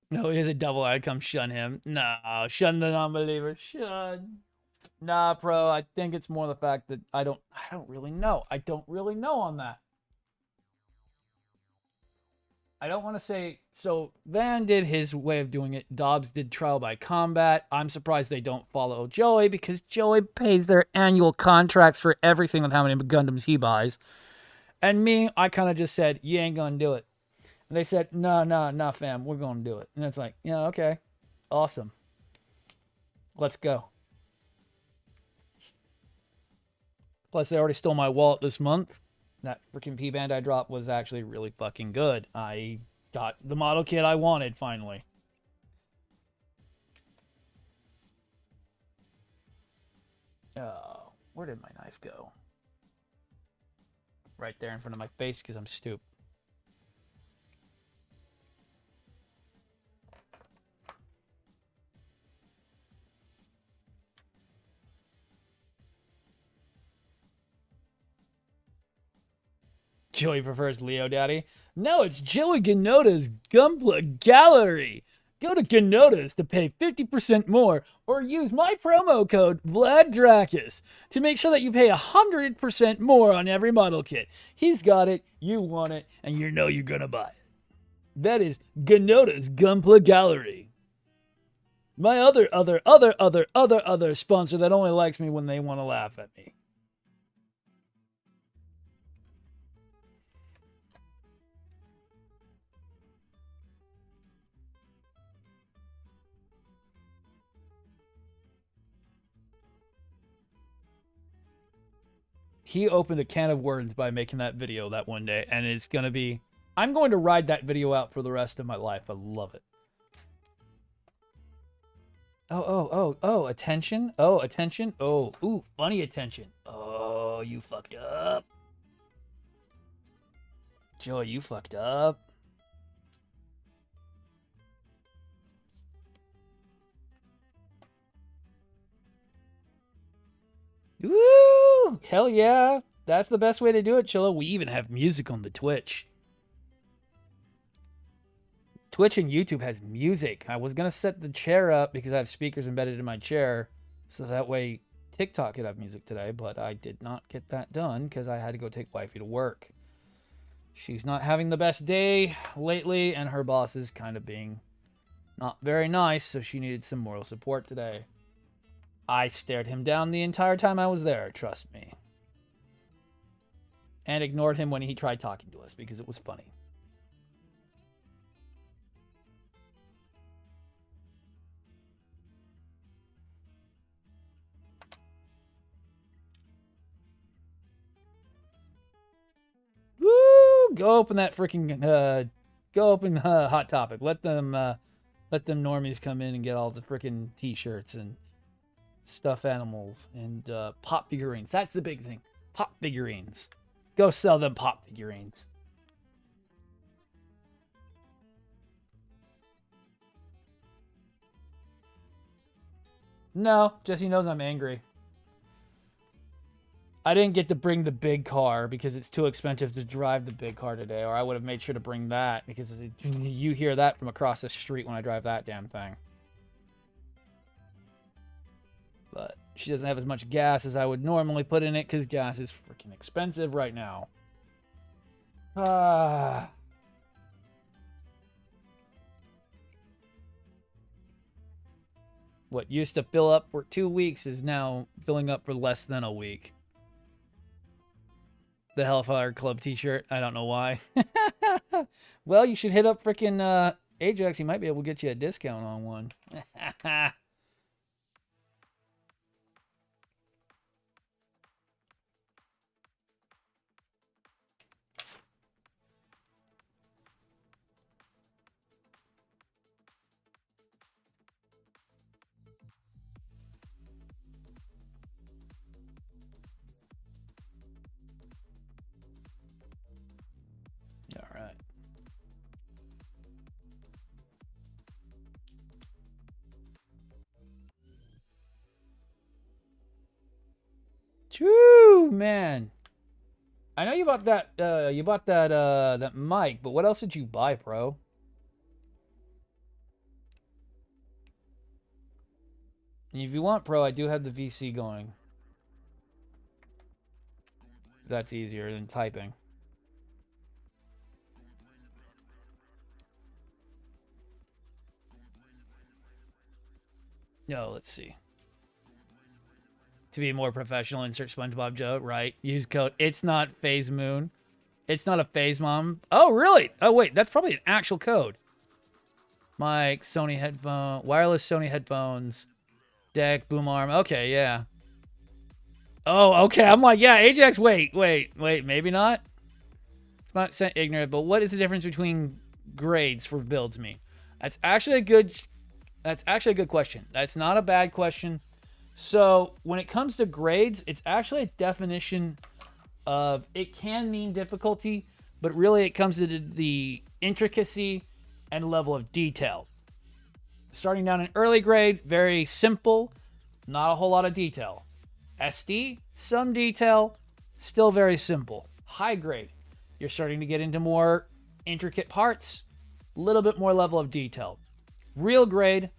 No, he has a double eye. Come shun him. No, shun the non-believer. Shun. Nah, pro. I think it's more the fact that I don't really know. I don't really know on that. I don't want to say, so Van did his way of doing it. Dobbs did trial by combat. I'm surprised they don't follow Joey because Joey pays their annual contracts for everything with how many Gundams he buys. And me, I kind of just said, you ain't going to do it. And they said, no, fam, we're going to do it. And it's like, yeah, okay, awesome. Let's go. Plus, they already stole my wallet this month. That freaking P Bandai drop was actually really fucking good. I got the model kit I wanted, finally. Oh, where did my knife go? Right there in front of my face because I'm stupid. Joey prefers Leo Daddy. No, it's Joey Ganoda's Gunpla Gallery. Go to Ganoda's to pay 50% more or use my promo code Vladracus to make sure that you pay 100% more on every model kit. He's got it, you want it, and you know you're going to buy it. That is Ganoda's Gunpla Gallery. My other sponsor that only likes me when they want to laugh at me. He opened a can of worms by making that video that one day, and it's going to be... I'm going to ride that video out for the rest of my life. I love it. Oh, attention? Oh, attention? Oh, ooh, funny attention. Oh, you fucked up. Joey, you fucked up. Woo! Hell yeah. That's the best way to do it, Chilla. We even have music on the Twitch. Twitch and YouTube has music. I was going to set the chair up because I have speakers embedded in my chair. So that way TikTok could have music today, but I did not get that done because I had to go take wifey to work. She's not having the best day lately, and her boss is kind of being not very nice, so she needed some moral support today. I stared him down the entire time I was there, trust me. And ignored him when he tried talking to us because it was funny. Woo! Go open that freaking go open Hot Topic. Let them normies come in and get all the freaking t-shirts and stuffed animals and pop figurines. That's the big thing. Pop figurines. Go sell them pop figurines. No, Jesse knows I'm angry. I didn't get to bring the big car because it's too expensive to drive the big car today, or I would have made sure to bring that because you hear that from across the street when I drive that damn thing. But she doesn't have as much gas as I would normally put in it because gas is freaking expensive right now. What used to fill up for 2 weeks is now filling up for less than a week. The Hellfire Club t-shirt. I don't know why. Well, you should hit up freaking Ajax. He might be able to get you a discount on one. All right. True, man. I know you bought that that mic, but what else did you buy, bro? If you want pro, I do have the VC going. That's easier than typing. No, let's see. To be more professional, insert SpongeBob Joe, right? Use code. It's not Phase Moon. It's not a Phase Mom. Oh, really? Oh, wait. That's probably an actual code. Mic, Sony headphone, wireless Sony headphones, deck, boom arm. Okay, yeah. Oh, okay. I'm like, yeah, Ajax. Wait. Maybe not. It's not sent ignorant, but what is the difference between grades for builds me? That's actually a good question. That's not a bad question. So when it comes to grades, it's actually a definition of, it can mean difficulty, but really it comes to the intricacy and level of detail. Starting down in early grade, very simple, not a whole lot of detail. SD, some detail, still very simple. High grade, you're starting to get into more intricate parts, a little bit more level of detail. Real grade,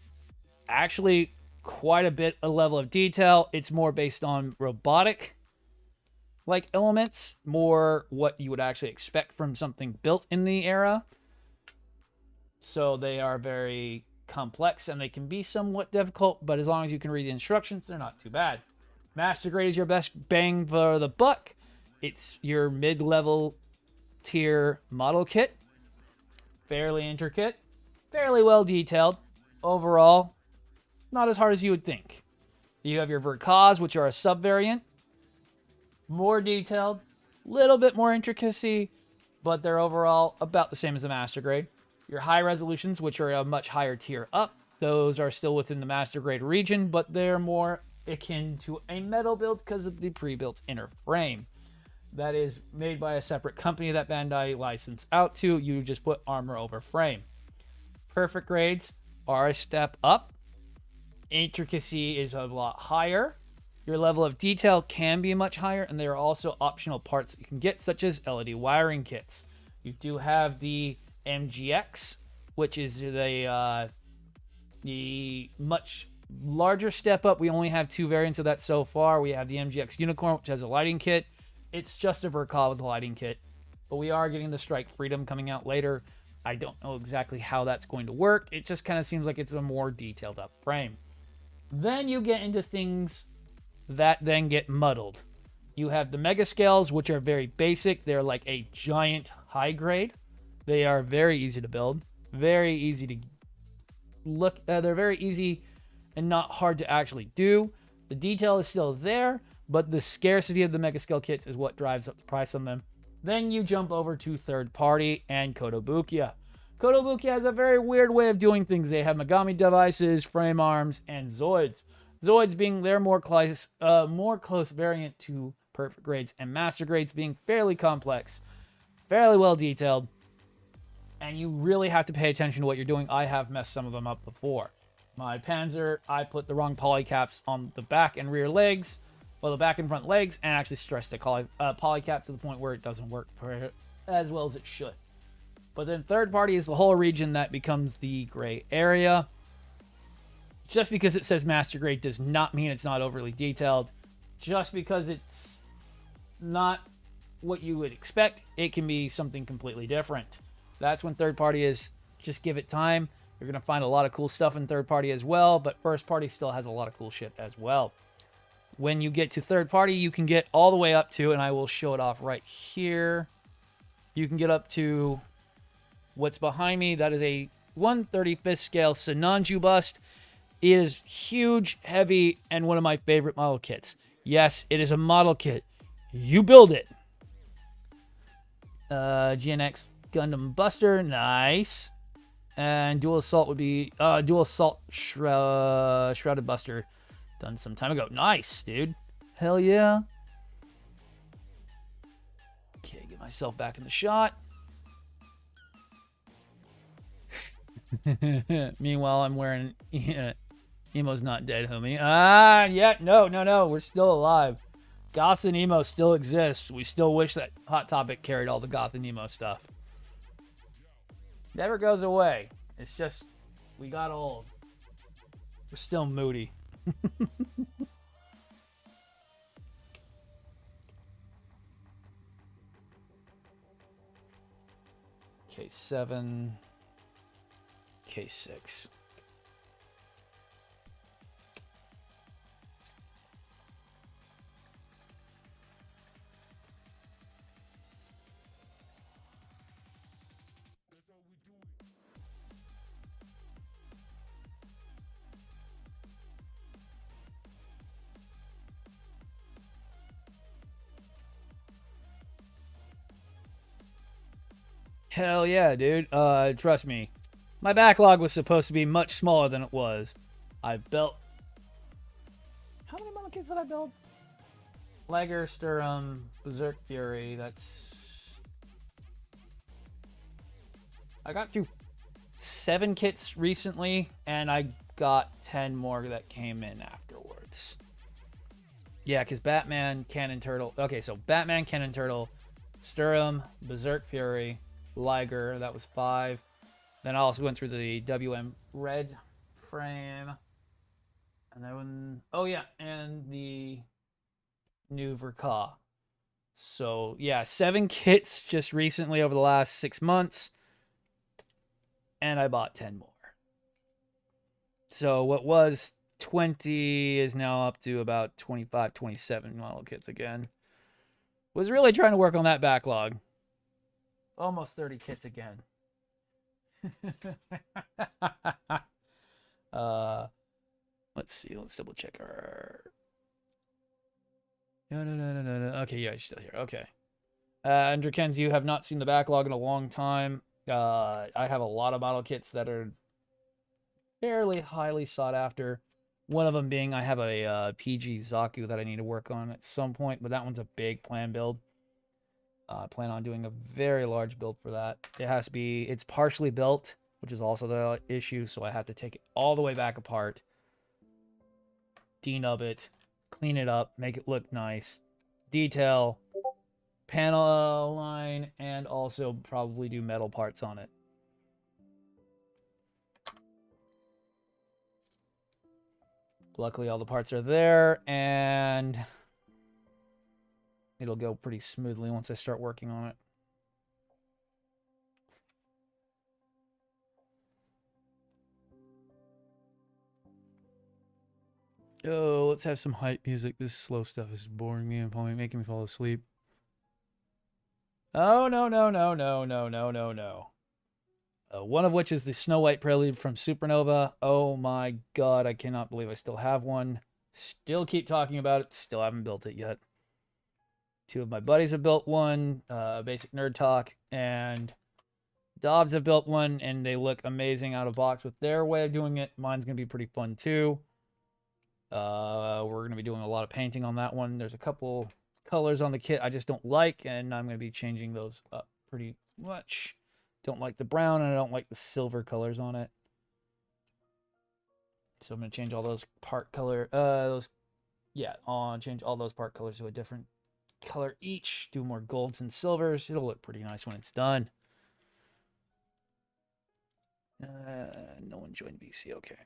actually quite a bit of level of detail. It's more based on robotic like elements, more what you would actually expect from something built in the era. So they are very complex and they can be somewhat difficult, but as long as you can read the instructions, they're not too bad. Master grade is your best bang for the buck. It's your mid-level tier model kit. Fairly intricate, fairly well detailed. Overall, not as hard as you would think. You have your Verkaz, which are a sub-variant. More detailed, little bit more intricacy, but they're overall about the same as the Master Grade. Your high resolutions, which are a much higher tier up, those are still within the Master Grade region, but they're more akin to a metal build because of the pre-built inner frame. That is made by a separate company that Bandai licensed out to. You just put armor over frame. Perfect grades are a step up. Intricacy is a lot higher. Your level of detail can be much higher, and there are also optional parts that you can get, such as LED wiring kits. You do have the MGX, which is the much Larger step up, we only have 2 variants of that so far. We have the MGX Unicorn, which has a lighting kit. It's just a Verkaw with a lighting kit. But we are getting the Strike Freedom coming out later. I don't know exactly how that's going to work. It just kind of seems like it's a more detailed up frame. Then you get into things that then get muddled. You have the Mega Scales, which are very basic. They're like a giant high grade. They are very easy to build. Very easy to look. They're very easy and not hard to actually do. The detail is still there, but the scarcity of the Mega Scale kits is what drives up the price on them. Then you jump over to third party and Kotobukiya. Kotobukiya has a very weird way of doing things. They have Megami devices, frame arms, and Zoids. Zoids being their more close variant to perfect grades, and master grades being fairly complex, fairly well detailed, and you really have to pay attention to what you're doing. I have messed some of them up before. My Panzer, I put the wrong polycaps on the back and rear legs, well, the back and front legs, and actually stressed the polycap to the point where it doesn't work as well as it should. But then third party is the whole region that becomes the gray area. Just because it says master grade does not mean it's not overly detailed. Just because it's not what you would expect, it can be something completely different. That's when third party is. Just give it time. You're going to find a lot of cool stuff in third party as well, but first party still has a lot of cool shit as well. When you get to third party, you can get all the way up to, and I will show it off right here. You can get up to what's behind me. That is a 1/35th scale Sinanju bust. It is huge, heavy, and one of my favorite model kits. Yes, it is a model kit. You build it. GNX Gundam Buster, nice. And Dual Assault would be Dual Assault Shrouded Buster, done some time ago. Nice, dude. Hell yeah. Okay, get myself back in the shot. Meanwhile, I'm wearing Emo's not dead, homie. Yeah, no. We're still alive. Goth and Emo still exist. We still wish that Hot Topic carried all the Goth and Emo stuff. Never goes away. It's just, we got old. We're still moody. K7. K6. Hell yeah, dude. Trust me. My backlog was supposed to be much smaller than it was. I built... How many model kits did I build? Lager, Sturm, Berserk Fury, that's... I got through 7 kits recently, and I got 10 more that came in afterwards. Yeah, because Batman, Cannon Turtle... Okay, so Batman, Cannon Turtle, Sturm, Berserk Fury, Liger, that was 5. Then I also went through the WM Red frame. And then, oh yeah, and the new Verkaw. So yeah, 7 kits just recently over the last 6 months. And I bought 10 more. So what was 20 is now up to about 25, 27 model kits again. Was really trying to work on that backlog. Almost 30 kits again. Let's see. Let's double check our... No. Okay, yeah, she's still here. Okay. Andrew Kenz, you have not seen the backlog in a long time. I have a lot of model kits that are fairly highly sought after. One of them being I have a PG Zaku that I need to work on at some point, but that one's a big plan build. I plan on doing a very large build for that. It has to be, it's partially built, which is also the issue, so I have to take it all the way back apart, denub it, clean it up, make it look nice, detail, panel line, and also probably do metal parts on it. Luckily, all the parts are there, and it'll go pretty smoothly once I start working on it. Oh, let's have some hype music. This slow stuff is boring me and probably making me fall asleep. Oh, no, no, no, no, no, no, no, no. One of which is the Snow White Prelude from Supernova. Oh my god, I cannot believe I still have one. Still keep talking about it. Still haven't built it yet. Two of my buddies have built one, Basic Nerd Talk, and Dobbs have built one, and they look amazing out of box with their way of doing it. Mine's going to be pretty fun too. We're going to be doing a lot of painting on that one. There's a couple colors on the kit I just don't like, and I'm going to be changing those up pretty much. Don't like the brown, and I don't like the silver colors on it. So I'm going to change all those part color, change all those part colors to a different color each. Do more golds and silvers. It'll look pretty nice when it's done. No one joined BC. Okay.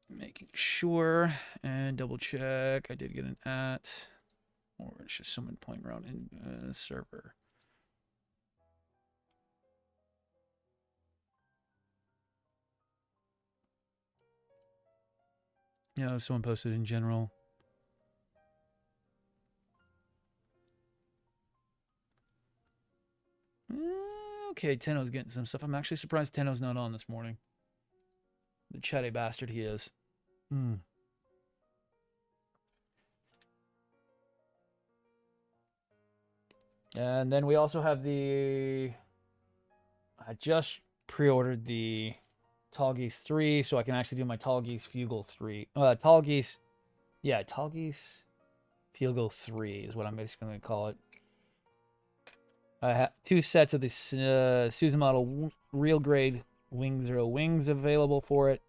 Making sure and double check. I did get an @ or it's just someone playing around in the server. Yeah, someone posted in general. Okay, Tenno's getting some stuff. I'm actually surprised Tenno's not on this morning. The chatty bastard he is. And then we also have I just pre-ordered the Tall Geese 3, so I can actually do my Tall Geese Fugal 3. Tall Geese Fugal 3 is what I'm basically going to call it. I have 2 sets of the Susan Model real grade Wing Zero wings available for it,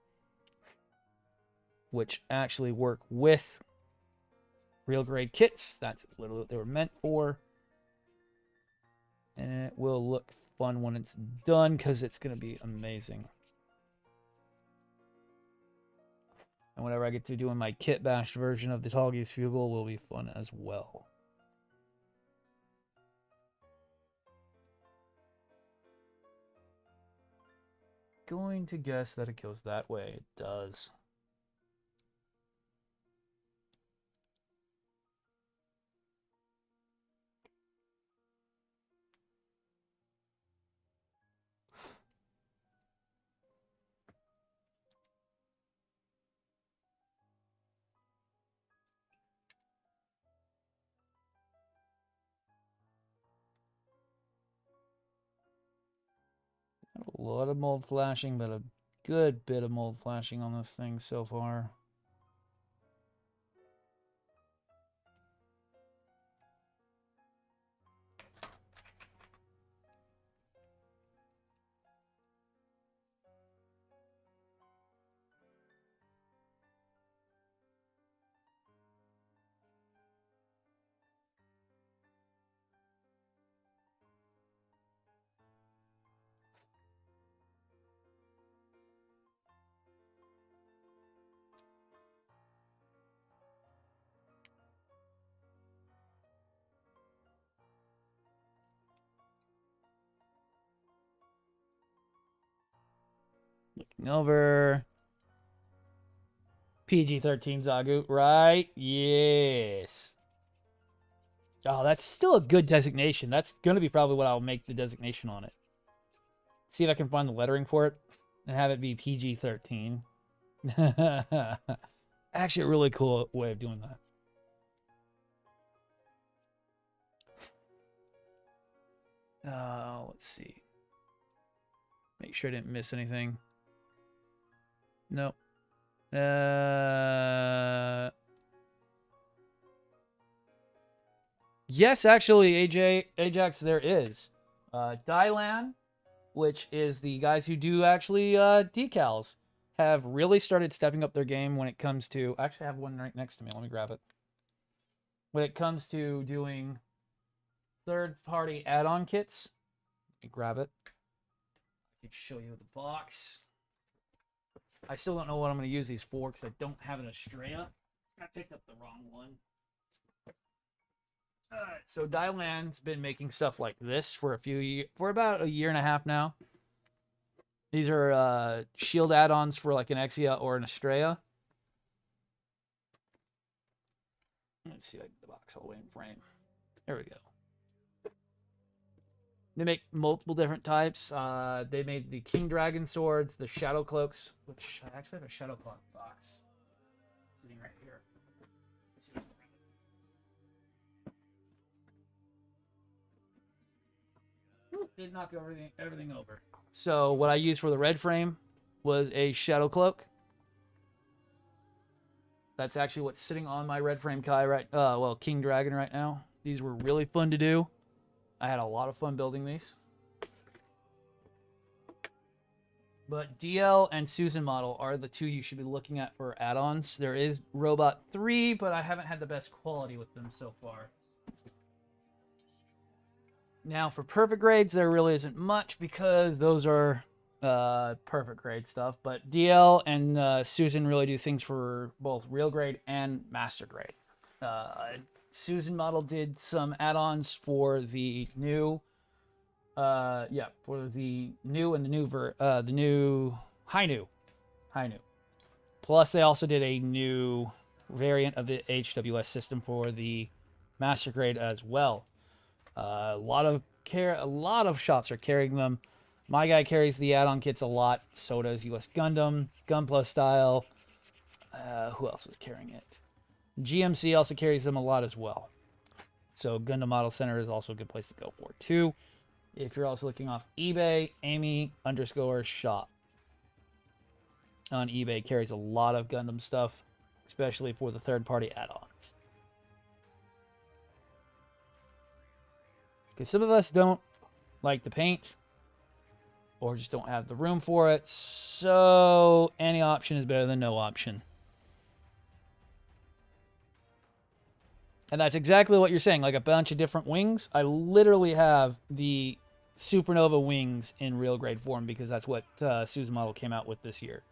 which actually work with real grade kits. That's literally what they were meant for. And it will look fun when it's done because it's going to be amazing. And whenever I get to doing my kit bashed version of the Tall Geese Fugal will be fun as well. Going to guess that it goes that way. It does. A lot of mold flashing, but a good bit of mold flashing on this thing so far. Looking over. PG-13 Zagu, right? Yes. Oh, that's still a good designation. That's going to be probably what I'll make the designation on it. See if I can find the lettering for it and have it be PG-13. Actually, a really cool way of doing that. Let's see. Make sure I didn't miss anything. Nope. Yes, actually, Ajax, there is. Dylan, which is the guys who do actually decals, have really started stepping up their game when it comes to... Actually, I have one right next to me. Let me grab it. When it comes to doing third-party add-on kits, let me grab it. I can show you the box. I still don't know what I'm going to use these for because I don't have an Estrella. I picked up the wrong one. Alright, so Dylan's been making stuff like this for about a year and a half now. These are shield add-ons for like an Exia or an Estrella. Let's see if I can get the box all the way in frame. There we go. They make multiple different types. They made the King Dragon swords, the Shadow Cloaks, which I actually have a Shadow Cloak box sitting right here. Did knock everything over. So what I used for the red frame was a Shadow Cloak. That's actually what's sitting on my red frame Kai King Dragon right now. These were really fun to do. I had a lot of fun building these. But DL and Susan model are the two you should be looking at for add-ons. There is Robot 3, but I haven't had the best quality with them so far. Now, for perfect grades, there really isn't much because those are perfect grade stuff. But DL and Susan really do things for both real grade and master grade. Susan model did some add-ons for the new, for the new and the new high new. Plus, they also did a new variant of the HWS system for the master grade as well. A lot of shops are carrying them. My guy carries the add-on kits a lot. So does US Gundam, Gunpla Style. Who else was carrying it? GMC also carries them a lot as well. So Gundam Model Center is also a good place to go for too. If you're also looking off eBay, Amy_shop on eBay carries a lot of Gundam stuff, especially for the third-party add-ons. Because some of us don't like the paint or just don't have the room for it. So any option is better than no option. And that's exactly what you're saying. Like a bunch of different wings. I literally have the Supernova wings in real grade form because that's what Susan model came out with this year.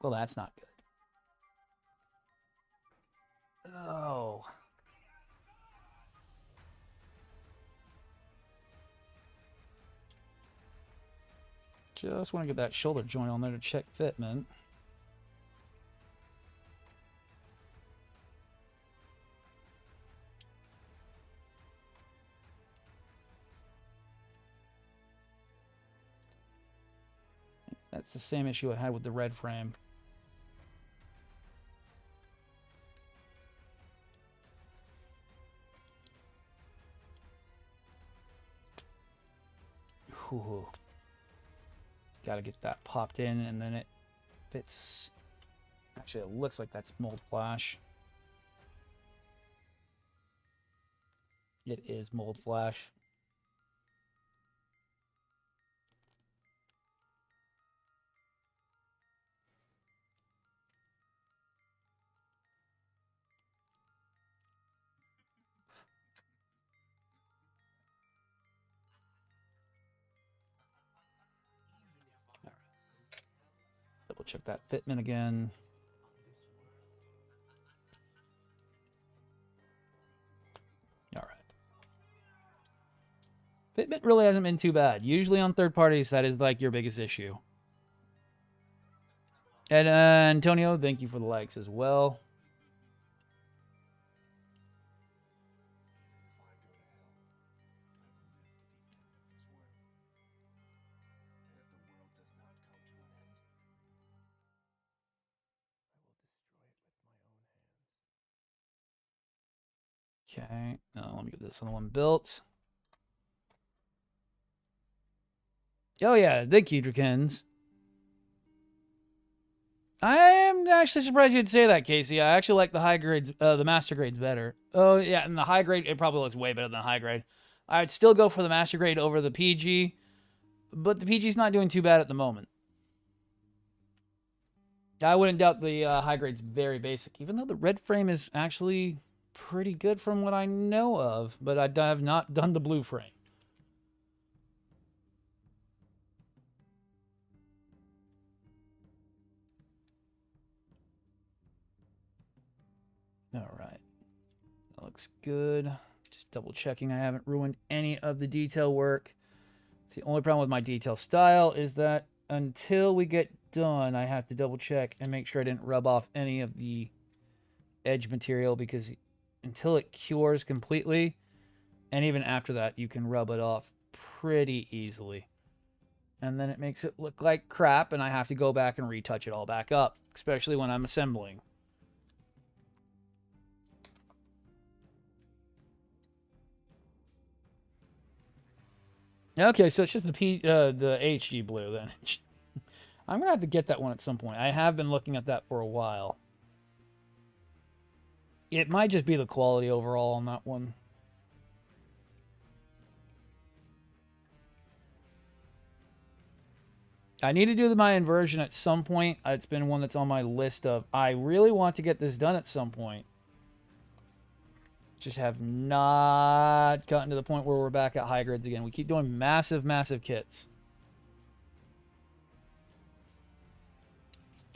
Well, that's not good. Oh. Just want to get that shoulder joint on there to check fitment. That's the same issue I had with the red frame. Ooh. Got to get that popped in, and then it fits. Actually, it looks like that's mold flash. It is mold flash. Double check that fitment again. All right. Fitment really hasn't been too bad. Usually on third parties, that is like your biggest issue. And Antonio, thank you for the likes as well. Okay, now let me get this other one built. Oh yeah, thank you, Drakens. I am actually surprised you'd say that, Casey. I actually like the high grades, the master grades better. Oh yeah, and the high grade, it probably looks way better than the high grade. I'd still go for the Master Grade over the PG, but the PG's not doing too bad at the moment. I wouldn't doubt the high grade's very basic, even though the red frame is actually pretty good from what I know of, but I have not done the blue frame. All right. That looks good. Just double checking I haven't ruined any of the detail work. The only problem with my detail style is that until we get done, I have to double check and make sure I didn't rub off any of the edge material, because until it cures completely, and even after that, you can rub it off pretty easily. And then it makes it look like crap, and I have to go back and retouch it all back up, especially when I'm assembling. Okay, so it's just the HG blue then. I'm gonna have to get that one at some point. I have been looking at that for a while. It might just be the quality overall on that one. I need to do my inversion at some point. It's been one that's on my list of, I really want to get this done at some point. Just have not gotten to the point where we're back at high grades again. We keep doing massive, massive kits.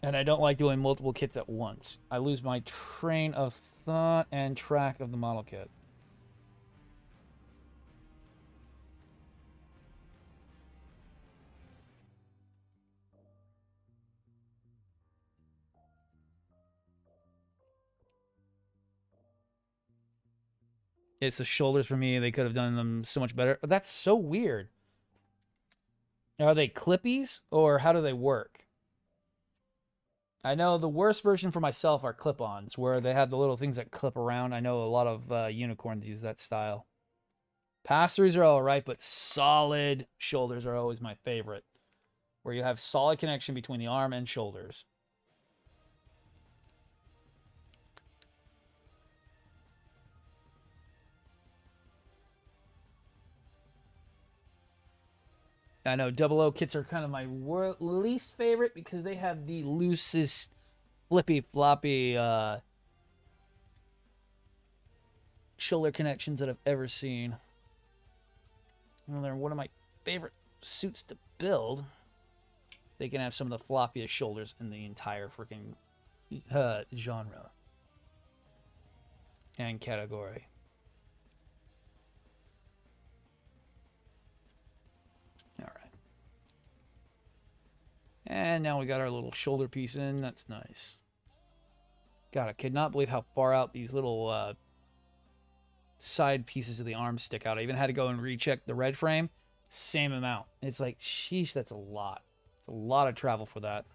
And I don't like doing multiple kits at once. I lose my train of thought and track of the model kit. It's the shoulders for me. They could have done them so much better. That's so weird. Are they clippies, or how do they work? I know the worst version for myself are clip-ons, where they have the little things that clip around. I know a lot of unicorns use that style. Pass-throughs are all right, but solid shoulders are always my favorite, where you have solid connection between the arm and shoulders. I know double O kits are kind of my least favorite because they have the loosest flippy floppy shoulder connections that I've ever seen. Well, they're one of my favorite suits to build. They can have some of the floppiest shoulders in the entire freaking genre and category. And now we got our little shoulder piece in. That's nice. God, I could not believe how far out these little side pieces of the arm stick out. I even had to go and recheck the red frame. Same amount. It's like, sheesh, that's a lot. It's a lot of travel for that.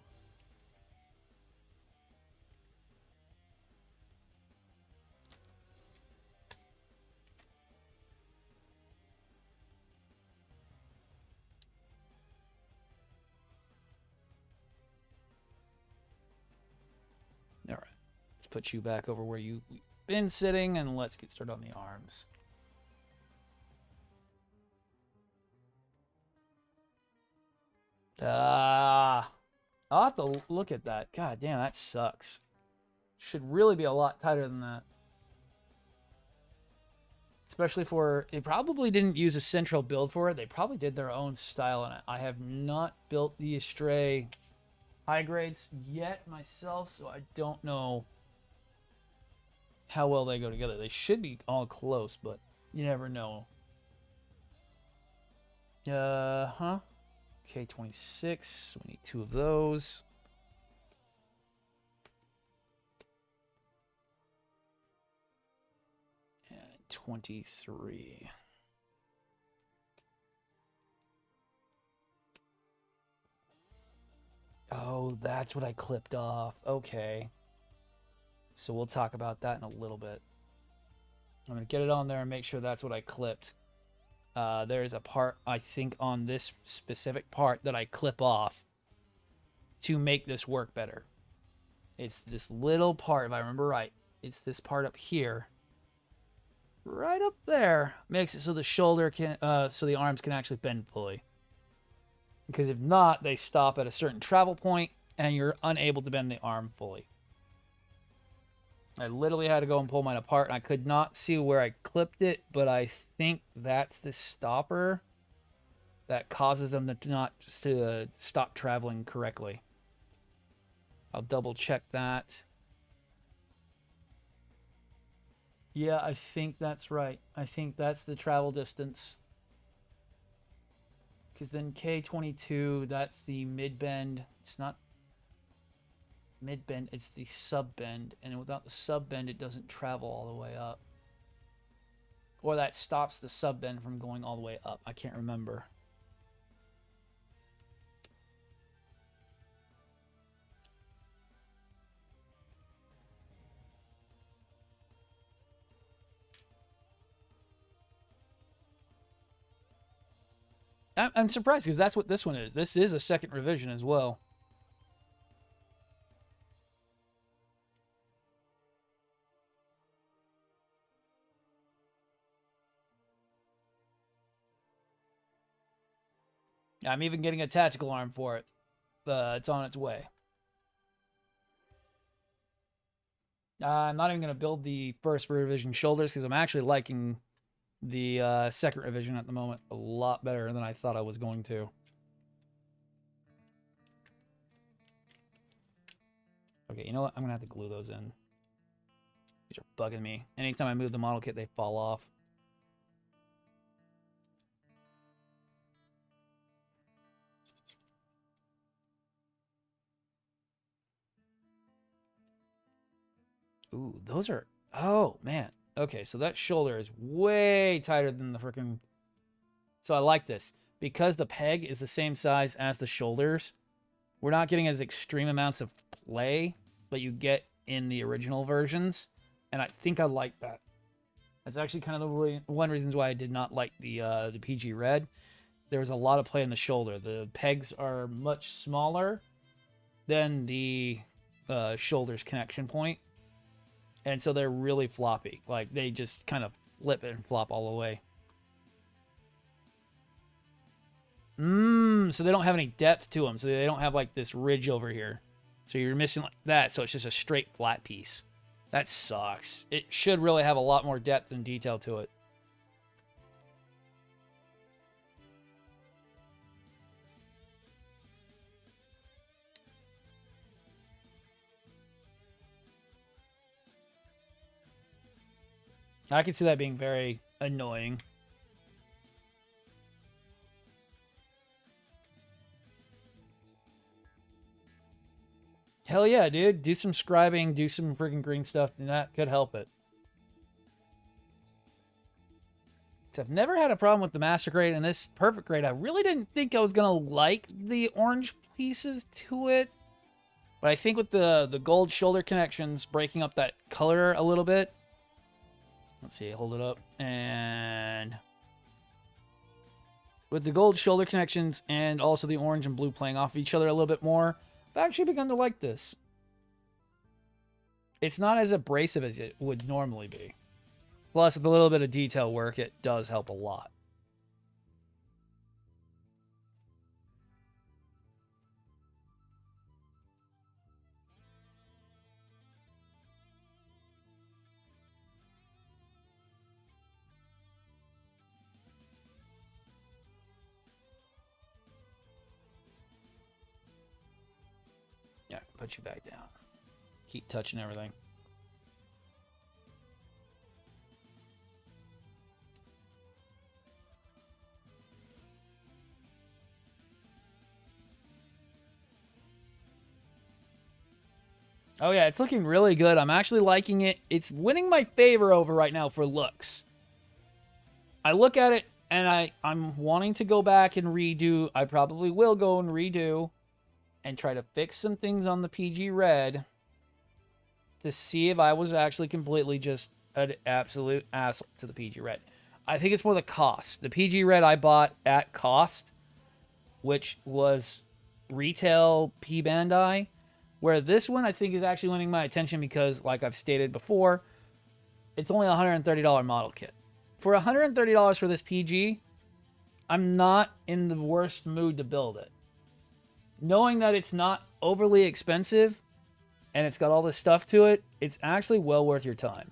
All right. Let's put you back over where you've been sitting, and let's get started on the arms. I'll have to look at that. God damn, that sucks. Should really be a lot tighter than that. Especially for, they probably didn't use a central build for it. They probably did their own style on it. I have not built the Astray high grades yet myself, so I don't know how well they go together. They should be all close, but you never know. K26, we need 2 of those. And 23. Oh, that's what I clipped off. Okay. So we'll talk about that in a little bit. I'm going to get it on there and make sure that's what I clipped. There's a part, I think, on this specific part that I clip off to make this work better. It's this little part, if I remember right. It's this part up here right up there makes it so the shoulder can, so the arms can actually bend fully. Because if not, they stop at a certain travel point and you're unable to bend the arm fully. I literally had to go and pull mine apart, and I could not see where I clipped it, but I think that's the stopper that causes them to not just to stop traveling correctly. I'll double check that. Yeah, I think that's right. I think that's the travel distance. Because then K22, that's the mid-bend. It's not mid-bend, it's the sub-bend. And without the sub-bend, it doesn't travel all the way up. Or that stops the sub-bend from going all the way up. I can't remember. I'm surprised because that's what this one is. This is a second revision as well. I'm even getting a tactical arm for it. It's on its way. I'm not even going to build the first revision shoulders because I'm actually liking the second revision at the moment a lot better than I thought I was going to. Okay, you know what? I'm going to have to glue those in. These are bugging me. Anytime I move the model kit, they fall off. Ooh, those are... Oh, man. Okay, so that shoulder is way tighter than the freaking... So I like this. Because the peg is the same size as the shoulders, we're not getting as extreme amounts of play that you get in the original versions. And I think I like that. That's actually kind of the one reasons why I did not like the PG Red. There was a lot of play in the shoulder. The pegs are much smaller than the shoulders connection point. And so they're really floppy. Like, they just kind of flip and flop all the way. So they don't have any depth to them. So they don't have, like, this ridge over here. So you're missing like that. So it's just a straight flat piece. That sucks. It should really have a lot more depth and detail to it. I can see that being very annoying. Hell yeah, dude. Do some scribing, do some freaking green stuff, and that could help it. I've never had a problem with the Master Grade and this Perfect Grade. I really didn't think I was going to like the orange pieces to it. But I think with the gold shoulder connections breaking up that color a little bit. Let's see, hold it up. And with the gold shoulder connections and also the orange and blue playing off each other a little bit more, I've actually begun to like this. It's not as abrasive as it would normally be. Plus, with a little bit of detail work, it does help a lot. Yeah, put you back down. Keep touching everything. Oh yeah, it's looking really good. I'm actually liking it. It's winning my favor over right now for looks. I look at it and I'm wanting to go back and redo. I probably will go and redo and try to fix some things on the PG Red to see if I was actually completely just an absolute asshole to the PG Red. I think it's more the cost. The PG Red I bought at cost, which was retail P Bandai, where this one I think is actually winning my attention because, like I've stated before, it's only a $130 model kit. For $130 for this PG, I'm not in the worst mood to build it. Knowing that it's not overly expensive and it's got all this stuff to it, it's actually well worth your time.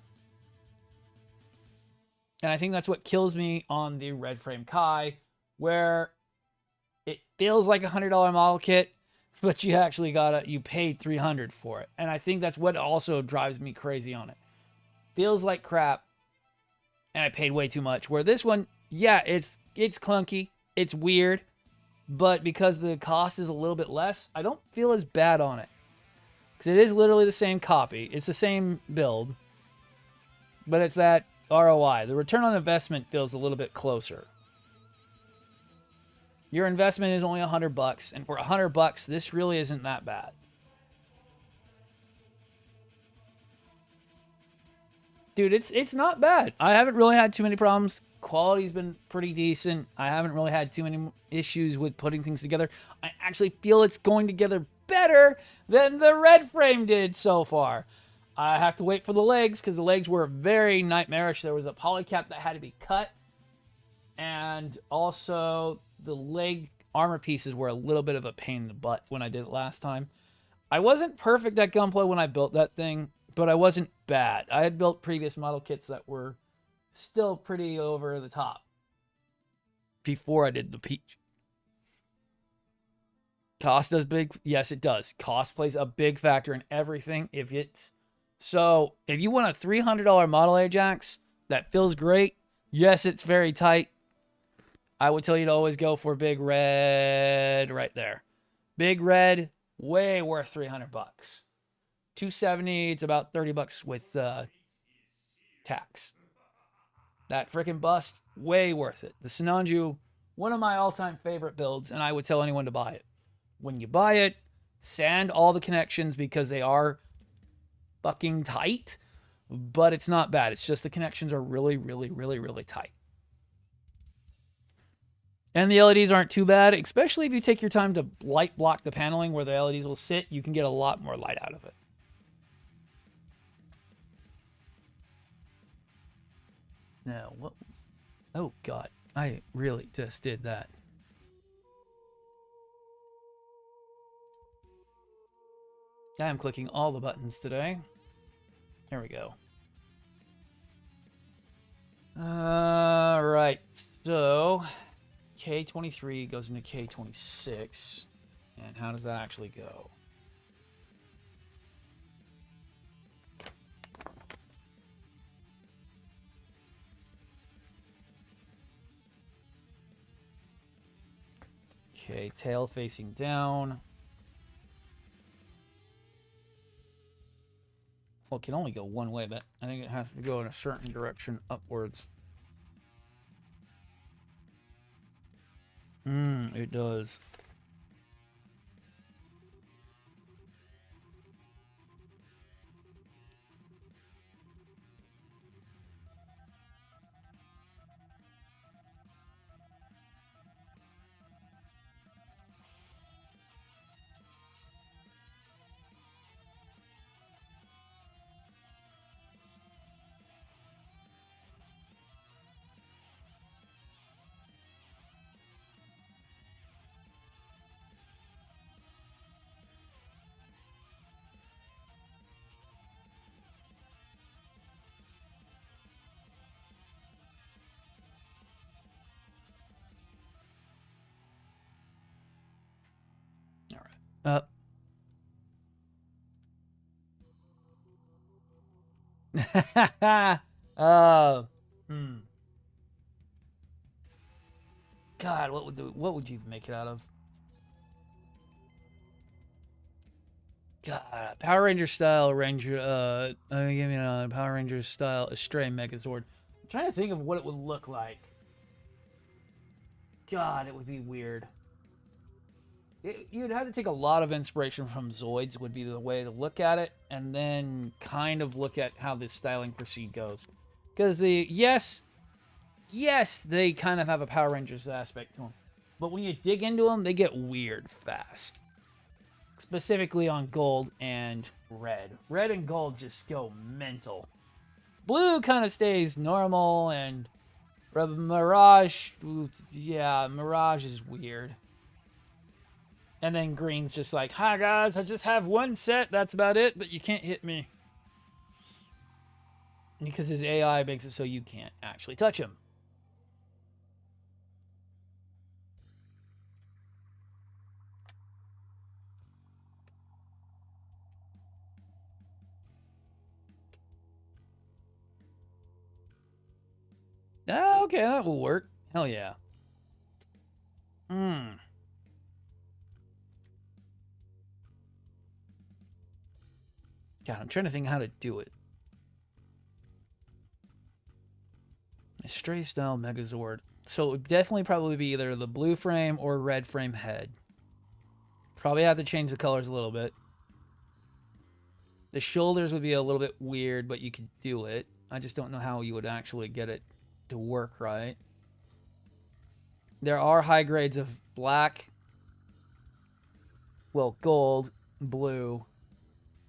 And I think that's what kills me on the Red Frame Kai, where it feels like a $100 model kit, but you actually you paid $300 for it. And I think that's what also drives me crazy on it. Feels like crap, and I paid way too much. Where this one, yeah, it's clunky, it's weird, but because the cost is a little bit less, I don't feel as bad on it. Because it is literally the same copy. It's the same build, but it's that ROI. The return on investment feels a little bit closer. Your investment is only $100, and for $100, this really isn't that bad. Dude, it's not bad. I haven't really had too many problems. Quality's been pretty decent. I haven't really had too many issues with putting things together. I actually feel it's going together better than the Red Frame did so far. I have to wait for the legs because the legs were very nightmarish. There was a polycap that had to be cut, and also the leg armor pieces were a little bit of a pain in the butt when I did it last time. I wasn't perfect at gunplay when I built that thing, but I wasn't bad. I had built previous model kits that were still pretty over the top before I did the Peach. Cost does big. Yes, it does. Cost plays a big factor in everything. If you want a $300 model Ajax that feels great, yes, it's very tight. I would tell you to always go for Big Red right there. Big Red, way worth $300. 270, it's about $30 with tax. That freaking bust, way worth it. The Sinanju, one of my all-time favorite builds, and I would tell anyone to buy it. When you buy it, sand all the connections because they are fucking tight, but it's not bad. It's just the connections are really, really, really, really tight. And the LEDs aren't too bad, especially if you take your time to light block the paneling where the LEDs will sit. You can get a lot more light out of it. Now, what? Oh, God. I really just did that. I am clicking all the buttons today. There we go. Alright, so K23 goes into K26. And how does that actually go? Okay, tail facing down. Well, it can only go one way, but I think it has to go in a certain direction upwards. It does. All right. God, what would you make it out of? God, Power Ranger style Ranger. Give me a Power Ranger style Astray Megazord. I'm trying to think of what it would look like. God, it would be weird. You'd have to take a lot of inspiration from Zoids would be the way to look at it, and then kind of look at how this styling proceed goes. Because yes, they kind of have a Power Rangers aspect to them. But when you dig into them, they get weird fast. Specifically on gold and red. Red and gold just go mental. Blue kind of stays normal, and Mirage, yeah, Mirage is weird. And then green's just like, hi guys, I just have one set, that's about it, but you can't hit me. Because his AI makes it so you can't actually touch him. Ah, okay, that will work. Hell yeah. God, I'm trying to think how to do it. A stray style Megazord. So it would definitely probably be either the blue frame or red frame head. Probably have to change the colors a little bit. The shoulders would be a little bit weird, but you could do it. I just don't know how you would actually get it to work right. There are high grades of black, well, gold, blue,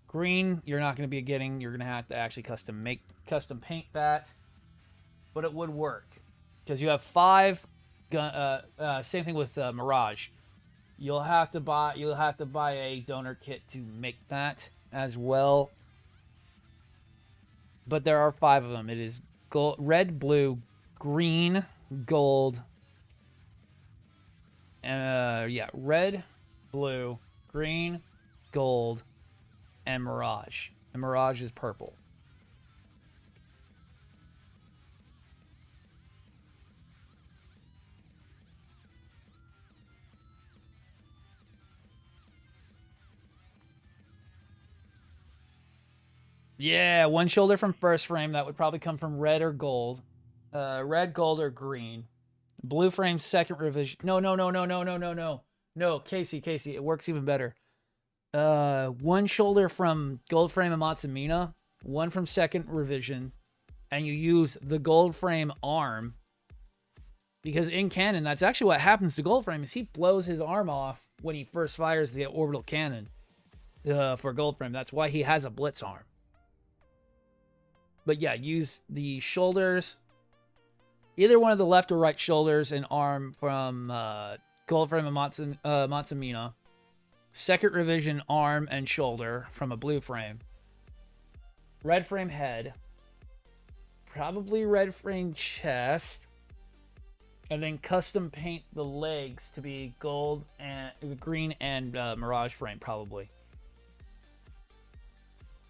green. You're not going to be getting. You're going to have to actually custom paint that, but it would work because you have 5. Same thing with Mirage. You'll have to buy a donor kit to make that as well. But there are 5 of them. It is gold, red, blue, green, gold. Red, blue, green, gold, and Mirage. And Mirage is purple. Yeah, one shoulder from first frame. That would probably come from red or gold. Red, gold, or green. Blue frame, second revision. No. No, Casey, it works even better. One shoulder from gold frame and Matsamina, one from second revision, and you use the gold frame arm. Because in canon, that's actually what happens to gold frame, is he blows his arm off when he first fires the orbital cannon for gold frame. That's why he has a blitz arm. But yeah, use the shoulders, either one of the left or right shoulders and arm from gold frame and Matsamina. Second revision arm and shoulder from a blue frame. Red frame head. Probably red frame chest. And then custom paint the legs to be gold and green and Mirage frame, probably.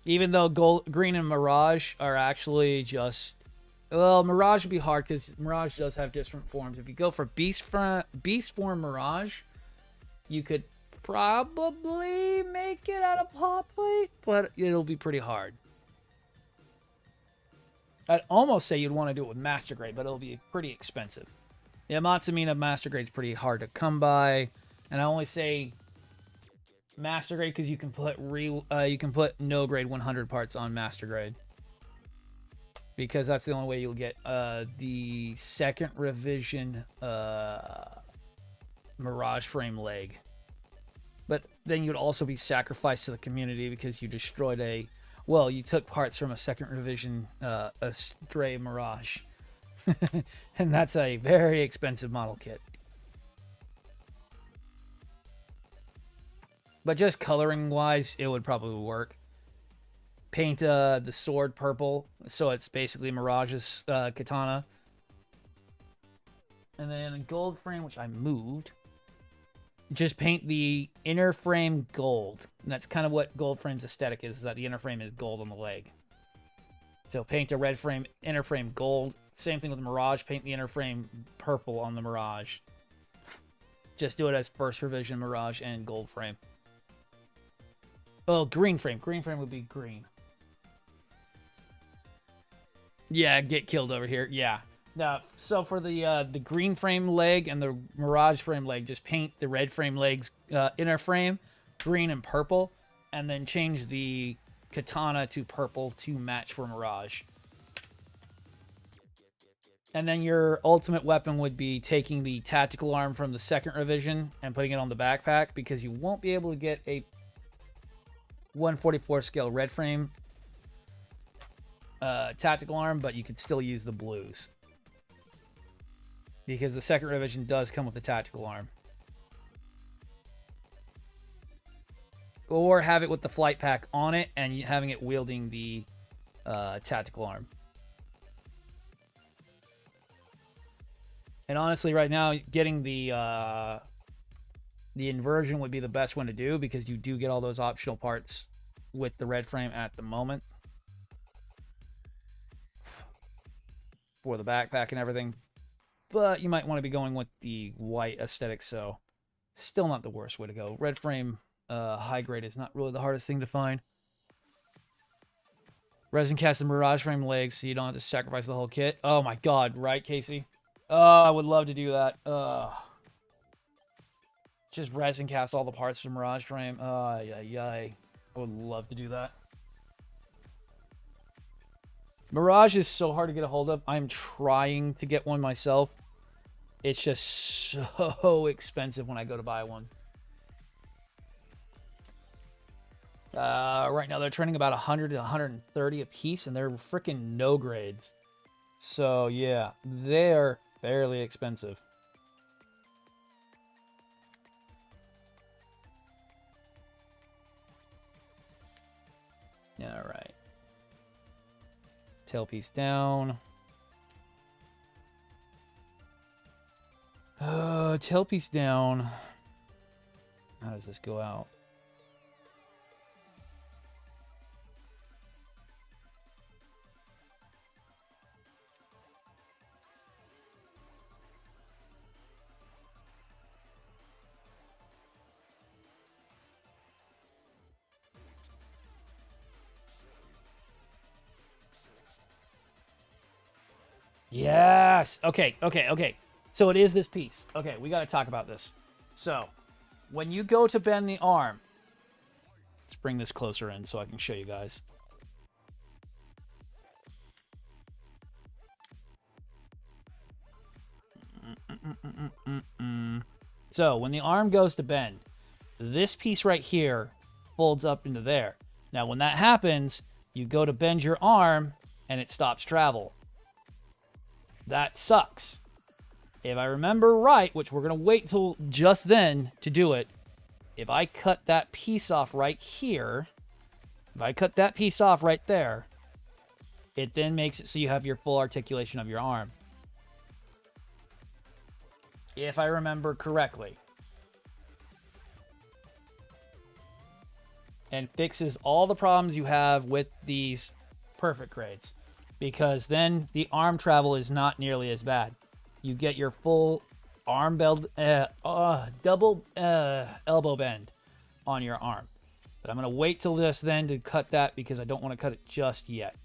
Even though green and Mirage are actually just... Well, Mirage would be hard because Mirage does have different forms. If you go for Beast Form Mirage, you could probably make it out of hot plate, but it'll be pretty hard. I'd almost say you'd want to do it with Master Grade, but it'll be pretty expensive. Yeah, Matsamina Master Grade's pretty hard to come by, and I only say Master Grade because you can put no grade 100 parts on Master Grade, because that's the only way you'll get the second revision Mirage frame leg. But then you'd also be sacrificed to the community because you destroyed you took parts from a second revision a stray Mirage. And that's a very expensive model kit. But just coloring wise, it would probably work. Paint the sword purple, so it's basically Mirage's katana. And then a gold frame, which I moved. Just paint the inner frame gold. And that's kind of what gold frame's aesthetic is that the inner frame is gold on the leg. So paint a red frame, inner frame gold. Same thing with Mirage. Paint the inner frame purple on the Mirage. Just do it as first revision Mirage and gold frame. Oh, green frame. Green frame would be green. Yeah, get killed over here. Yeah. So for the green frame leg and the Mirage frame leg, just paint the red frame legs inner frame green and purple, and then change the katana to purple to match for Mirage. And then your ultimate weapon would be taking the tactical arm from the second revision and putting it on the backpack, because you won't be able to get a 144 scale red frame tactical arm, but you could still use the blues. Because the second revision does come with the tactical arm. Or have it with the flight pack on it and having it wielding the tactical arm. And honestly, right now, getting the inversion would be the best one to do because you do get all those optional parts with the red frame at the moment. For the backpack and everything. But you might want to be going with the white aesthetic, so still not the worst way to go. Red frame high grade is not really the hardest thing to find. Resin cast the Mirage frame legs so you don't have to sacrifice the whole kit. Oh my god, right, Casey? Oh, I would love to do that. Just resin cast all the parts from Mirage frame. I would love to do that. Mirage is so hard to get a hold of. I'm trying to get one myself. It's just so expensive when I go to buy one. Right now they're trending about 100 to 130 a piece, and they're freaking no grades. So yeah, they're fairly expensive. All right. Tailpiece down. Tailpiece down. How does this go out? Yes. Okay. So it is this piece. Okay, we got to talk about this. So, when you go to bend the arm, let's bring this closer in so I can show you guys. So, when the arm goes to bend, this piece right here folds up into there. Now, when that happens, you go to bend your arm, and it stops travel. That sucks. If I remember right, which we're going to wait till just then to do it, if I cut that piece off right here, if I cut that piece off right there, it then makes it so you have your full articulation of your arm. If I remember correctly. And fixes all the problems you have with these perfect grades. Because then the arm travel is not nearly as bad. You get your full arm bend, double elbow bend on your arm. But I'm going to wait till just then to cut that because I don't want to cut it just yet.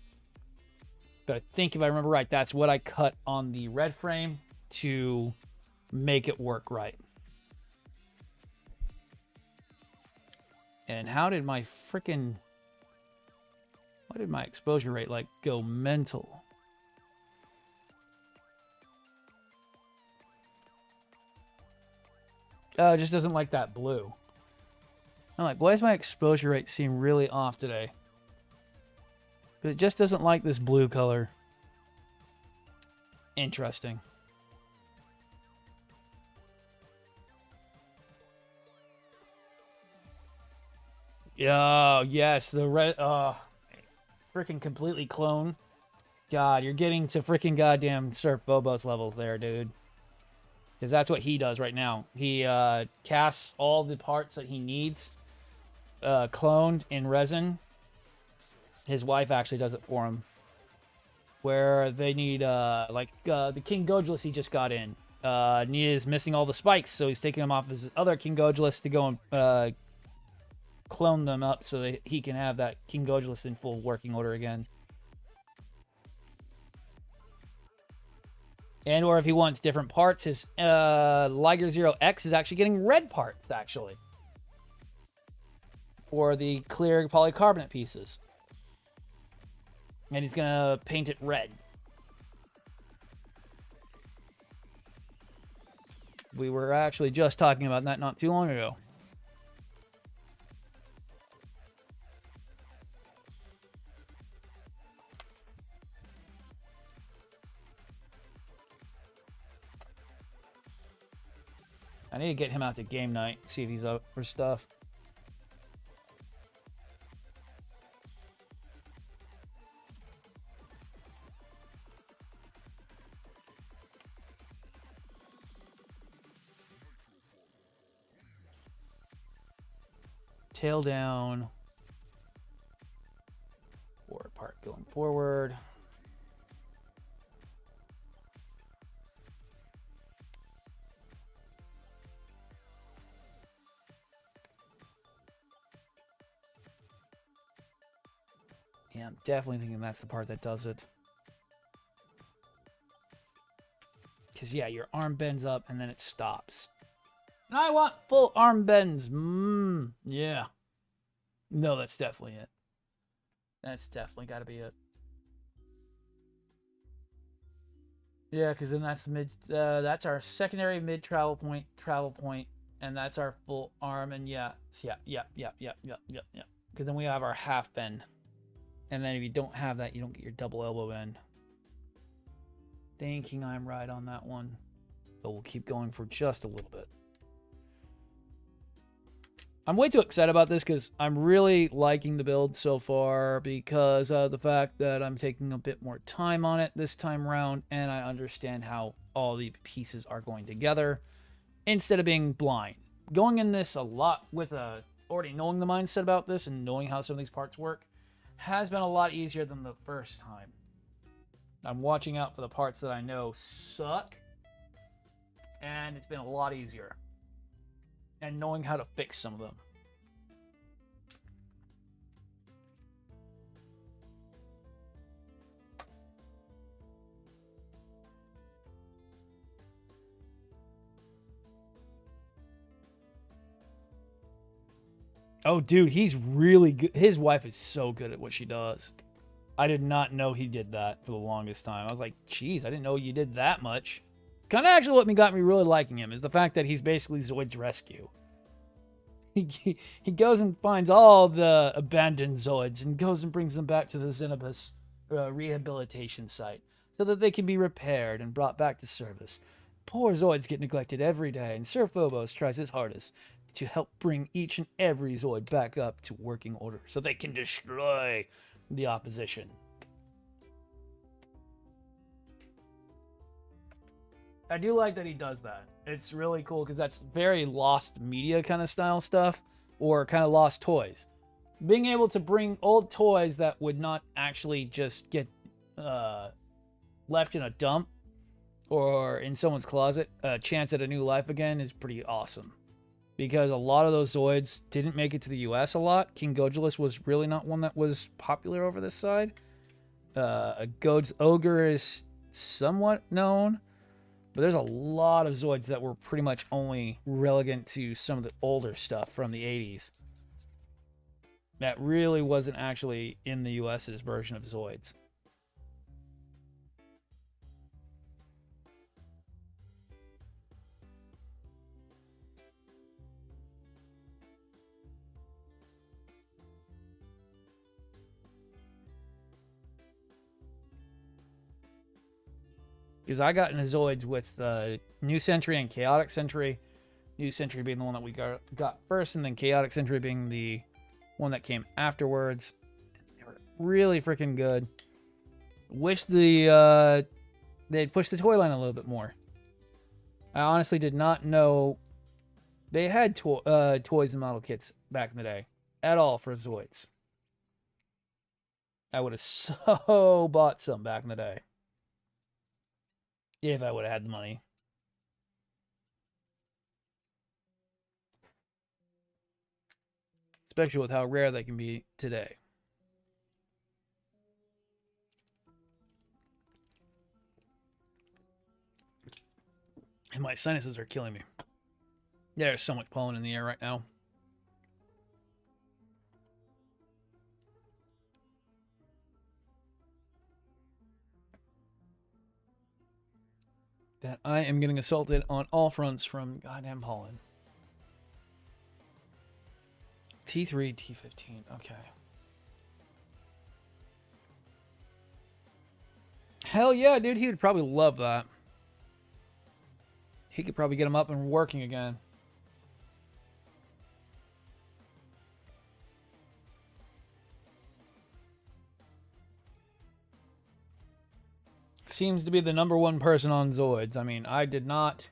But I think if I remember right, that's what I cut on the red frame to make it work right. And how did my freaking... Why did my exposure rate, like, go mental? Oh, it just doesn't like that blue. I'm like, why does my exposure rate seem really off today? But it just doesn't like this blue color. Interesting. Oh, yes, the red... freaking completely clone. God, you're getting to freaking goddamn Surf Phobos levels there, dude. Because that's what he does right now. He casts all the parts that he needs cloned in resin. His wife actually does it for him. Where they need, the King Gojulus he just got in. Is missing all the spikes, so he's taking them off his other King Gojulus to go and clone them up so that he can have that King Gojulus in full working order again. And or if he wants different parts, his Liger Zero X is actually getting red parts, actually. For the clear polycarbonate pieces. And he's going to paint it red. We were actually just talking about that not too long ago. I need to get him out to game night, see if he's up for stuff. Tail down. Forward part going forward. Yeah, I'm definitely thinking that's the part that does it. Because, yeah, your arm bends up and then it stops. And I want full arm bends. Yeah. No, that's definitely it. That's definitely got to be it. Yeah, because then that's mid. That's our secondary mid travel point, and that's our full arm. And yeah. Because then we have our half bend. And then if you don't have that, you don't get your double elbow bend. Thinking I'm right on that one. But we'll keep going for just a little bit. I'm way too excited about this because I'm really liking the build so far because of the fact that I'm taking a bit more time on it this time around, and I understand how all the pieces are going together instead of being blind. Going in this a lot with already knowing the mindset about this and knowing how some of these parts work has been a lot easier than the first time. I'm watching out for the parts that I know suck, and it's been a lot easier. And knowing how to fix some of them. Oh, dude, he's really good. His wife is so good at what she does. I did not know he did that for the longest time. I was like, geez, I didn't know you did that much. Kind of actually what got me really liking him is the fact that he's basically Zoid's rescue. He goes and finds all the abandoned Zoids and goes and brings them back to the Xenobus rehabilitation site so that they can be repaired and brought back to service. Poor Zoids get neglected every day, and Sir Phobos tries his hardest to help bring each and every Zoid back up to working order so they can destroy the opposition. I do like that he does that. It's really cool because that's very Lost Media kind of style stuff, or kind of Lost Toys. Being able to bring old toys that would not actually just get left in a dump or in someone's closet a chance at a new life again is pretty awesome. Because a lot of those Zoids didn't make it to the US a lot. King Gogulus was really not one that was popular over this side. God's Ogre is somewhat known. But there's a lot of Zoids that were pretty much only relevant to some of the older stuff from the 80s. That really wasn't actually in the US's version of Zoids. Because I got into Zoids with New Century and Chaotic Century. New Century being the one that we got first, and then Chaotic Century being the one that came afterwards. They were really freaking good. Wish they'd pushed the toy line a little bit more. I honestly did not know they had toys and model kits back in the day at all for Zoids. I would have so bought some back in the day. If I would have had the money. Especially with how rare they can be today. And my sinuses are killing me. There's so much pollen in the air right now. That I am getting assaulted on all fronts from goddamn pollen. T3, T15, okay. Hell yeah, dude, he would probably love that. He could probably get him up and working again. Seems to be the #1 person on Zoids. I mean, I did not...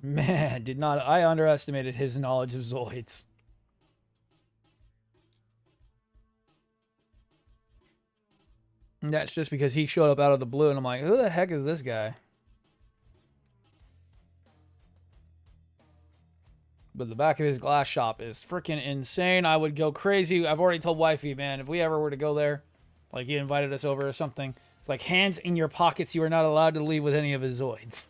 Man, did not... I underestimated his knowledge of Zoids. And that's just because he showed up out of the blue, and I'm like, who the heck is this guy? But the back of his glass shop is freaking insane. I would go crazy. I've already told Wifey, man, if we ever were to go there, like he invited us over or something, it's like hands in your pockets. You are not allowed to leave with any of his Zoids.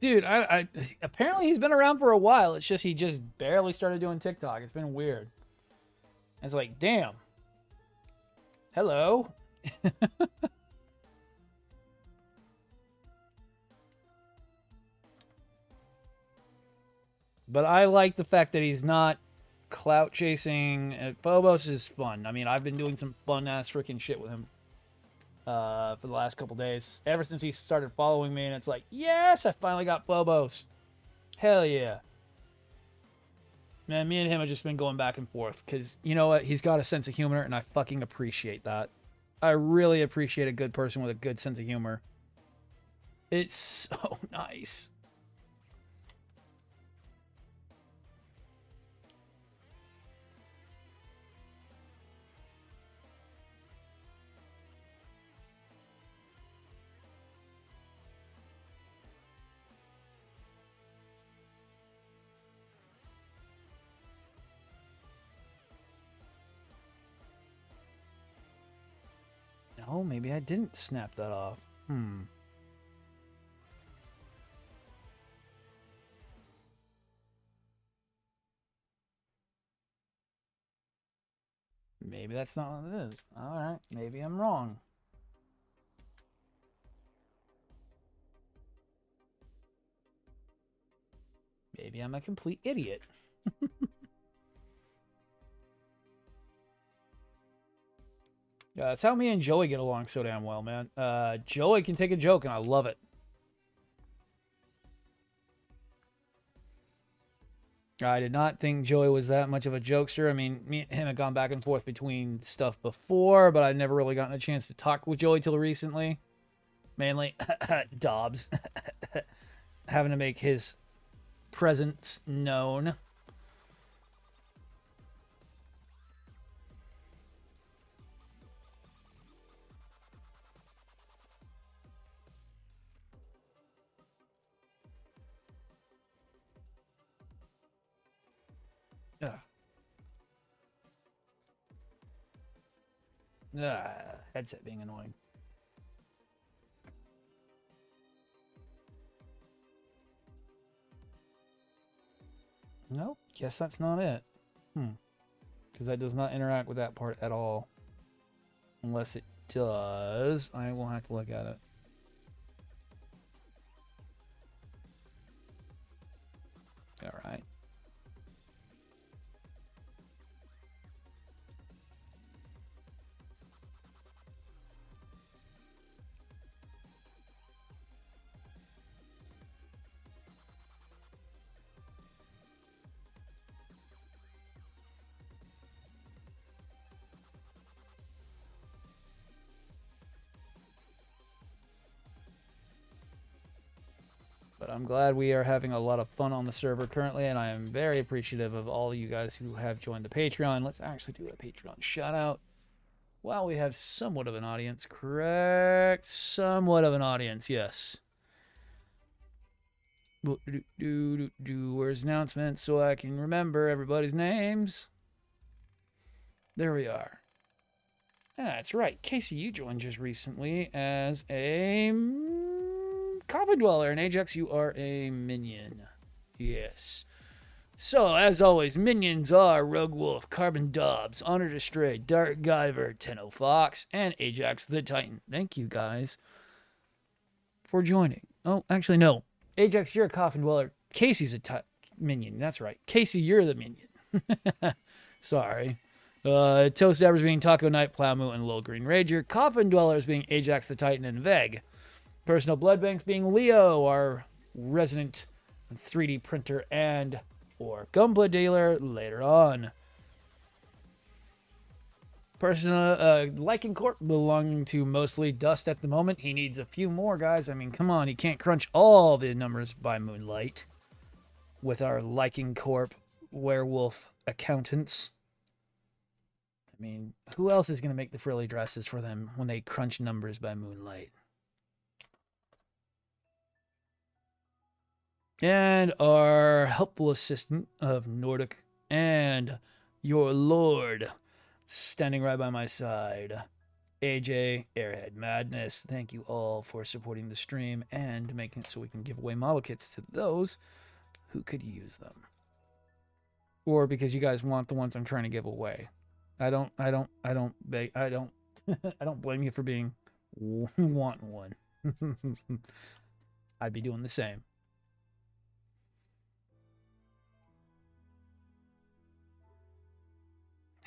Dude, I apparently he's been around for a while. It's just he just barely started doing TikTok. It's been weird. It's like, damn. Hello. But I like the fact that he's not clout chasing. Phobos is fun. I mean, I've been doing some fun ass freaking shit with him for the last couple days. Ever since he started following me, and it's like, yes, I finally got Phobos. Hell yeah. Man, me and him have just been going back and forth because, you know what? He's got a sense of humor, and I fucking appreciate that. I really appreciate a good person with a good sense of humor. It's so nice. Oh, maybe I didn't snap that off. Maybe that's not what it is. Alright, maybe I'm wrong. Maybe I'm a complete idiot. Yeah, that's how me and Joey get along so damn well, man. Joey can take a joke, and I love it. I did not think Joey was that much of a jokester. I mean, me and him had gone back and forth between stuff before, but I'd never really gotten a chance to talk with Joey till recently. Mainly, Dobbs. Having to make his presence known. Headset being annoying. Nope, guess that's not it. Because that does not interact with that part at all. Unless it does, I will have to look at it. All right. But I'm glad we are having a lot of fun on the server currently, and I am very appreciative of all of you guys who have joined the Patreon. Let's actually do a Patreon shout out while we have somewhat of an audience. Correct? Somewhat of an audience, yes. Where's announcements so I can remember everybody's names? There we are. That's right. Casey, you joined just recently as a Coffin Dweller. And Ajax, you are a minion. Yes. So, as always, minions are Rogue Wolf, Carbon Dobbs, Honored Astray, Dark Guyver, Tenno Fox, and Ajax the Titan. Thank you guys for joining. Oh, actually, no. Ajax, you're a Coffin Dweller. Casey's a minion. That's right. Casey, you're the minion. Sorry. Toe Stabbers being Taco Knight, Plowmoo, and Lil Green Rager. Coffin Dwellers being Ajax the Titan and Veg. Personal Blood Banks being Leo, our resident 3D printer and or Gunpla dealer later on. Personal Lycan Corp belonging to mostly Dust at the moment. He needs a few more guys. I mean, come on, he can't crunch all the numbers by moonlight with our Lycan Corp werewolf accountants. I mean, who else is going to make the frilly dresses for them when they crunch numbers by moonlight? And our helpful assistant of Nordic and your lord, standing right by my side, AJ Airhead Madness. Thank you all for supporting the stream and making it so we can give away model kits to those who could use them. Or because you guys want the ones I'm trying to give away. I don't blame you for being wanting one. I'd be doing the same.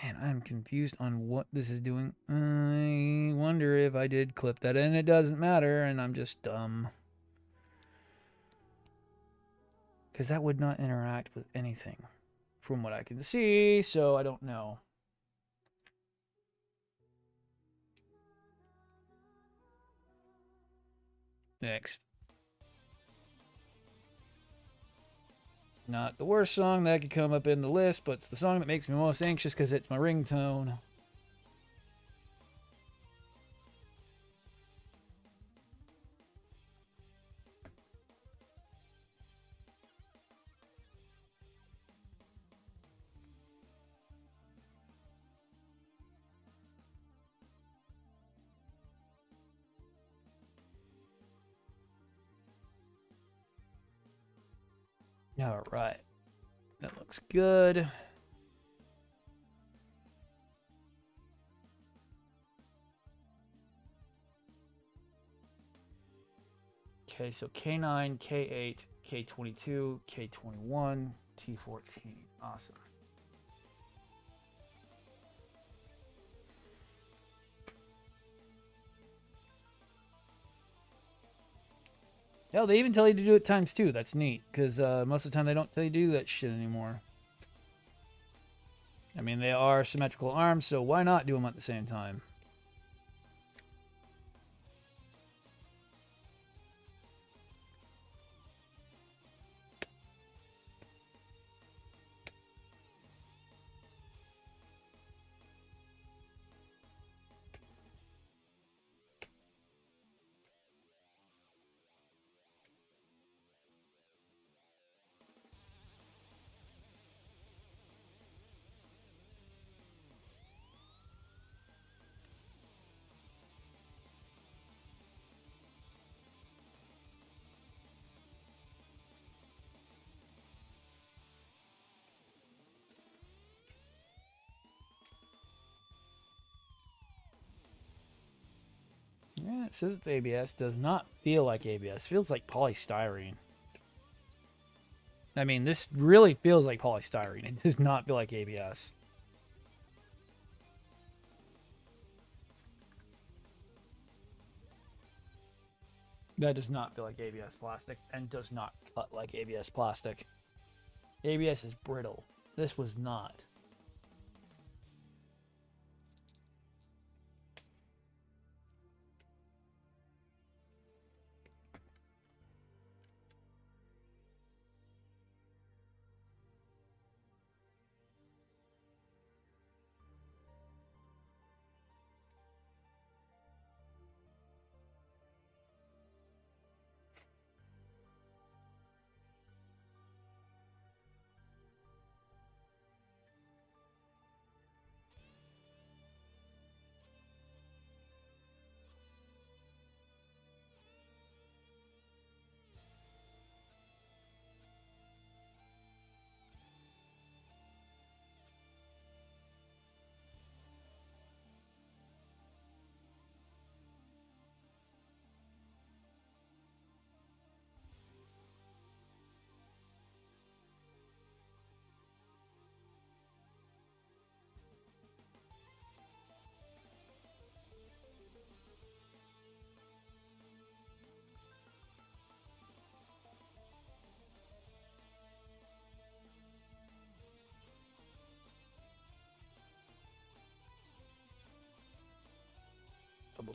Man, I'm confused on what this is doing. I wonder if I did clip that, and it doesn't matter, and I'm just dumb. Because that would not interact with anything from what I can see, so I don't know. Next. Not the worst song that could come up in the list, but it's the song that makes me most anxious because it's my ringtone. All right. That looks good. Okay, so K9, K8, K22, K21, T14. Awesome. Hell, they even tell you to do it times 2. That's neat, because most of the time they don't tell you to do that shit anymore. I mean, they are symmetrical arms, so why not do them at the same time? Yeah, it says it's ABS. Does not feel like ABS. Feels like polystyrene. I mean, this really feels like polystyrene. It does not feel like ABS. That does not feel like ABS plastic and does not cut like ABS plastic. ABS is brittle. This was not.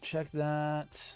double check that.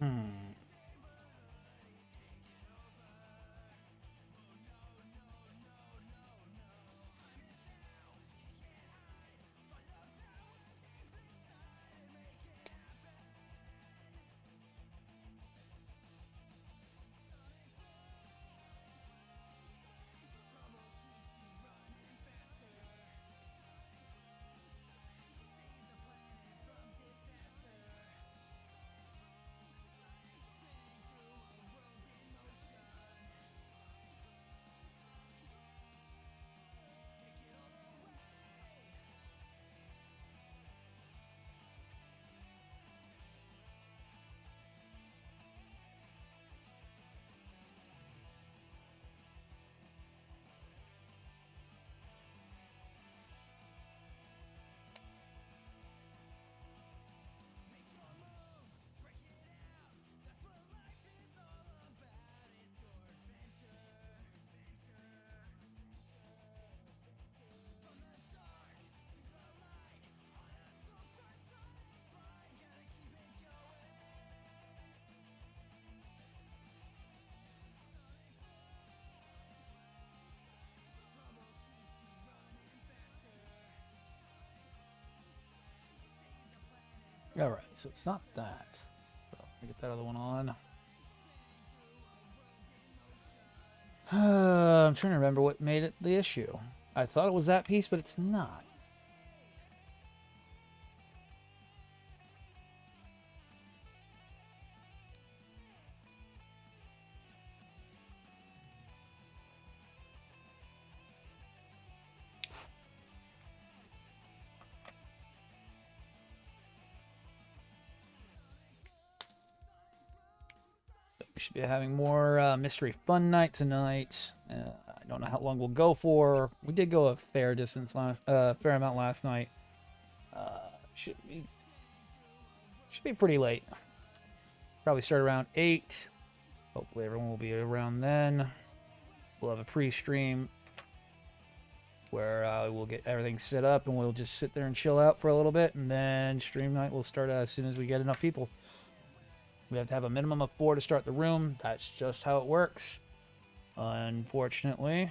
Hmm. All right, so it's not that. So let me get that other one on. I'm trying to remember what made it the issue. I thought it was that piece, but it's not. We should be having more mystery fun night tonight. I don't know how long we'll go for. We did go a fair distance fair amount last night. Should be pretty late. Probably start around 8. Hopefully everyone will be around then. We'll have a pre-stream where we'll get everything set up and we'll just sit there and chill out for a little bit, and then stream night will start as soon as we get enough people. We have to have a minimum of 4 to start the room. That's just how it works, unfortunately.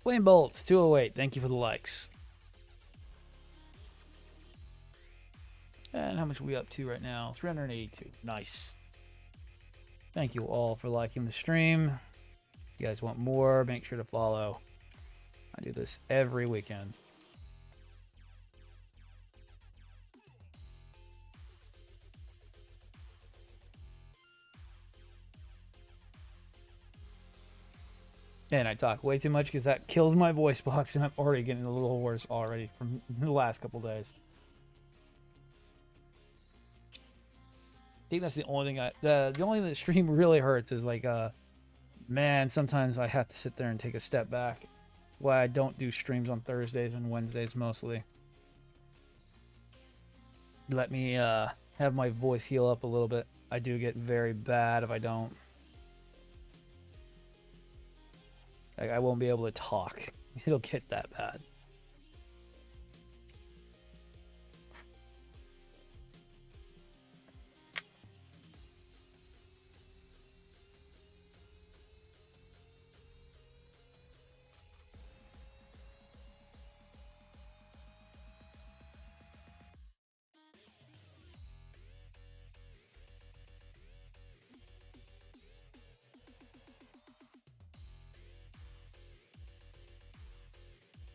Flame Bolts 208. Thank you for the likes. And how much are we up to right now? 382. Nice. Thank you all for liking the stream. If you guys want more, make sure to follow. I do this every weekend. And I talk way too much because that killed my voice box, and I'm already getting a little worse already from the last couple days. I think that's the only thing the only thing that stream really hurts is like man, sometimes I have to sit there and take a step back. Why I don't do streams on Thursdays and Wednesdays mostly. Let me have my voice heal up a little bit. I do get very bad if I don't. Like, I won't be able to talk. It'll get that bad.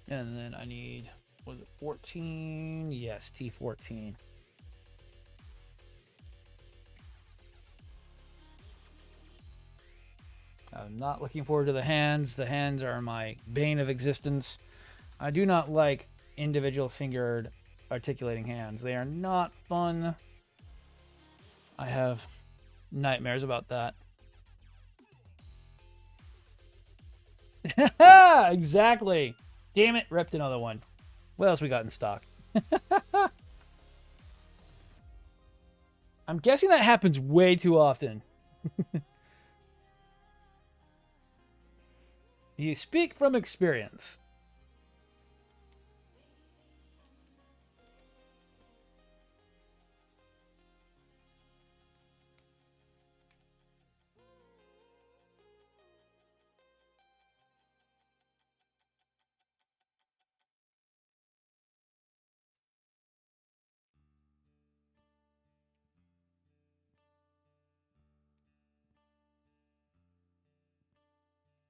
And then I need, was it 14? Yes, T14. I'm not looking forward to the hands. The hands are my bane of existence. I do not like individual fingered articulating hands. They are not fun. I have nightmares about that. Exactly. Damn it, repped another one. What else we got in stock? I'm guessing that happens way too often. You speak from experience.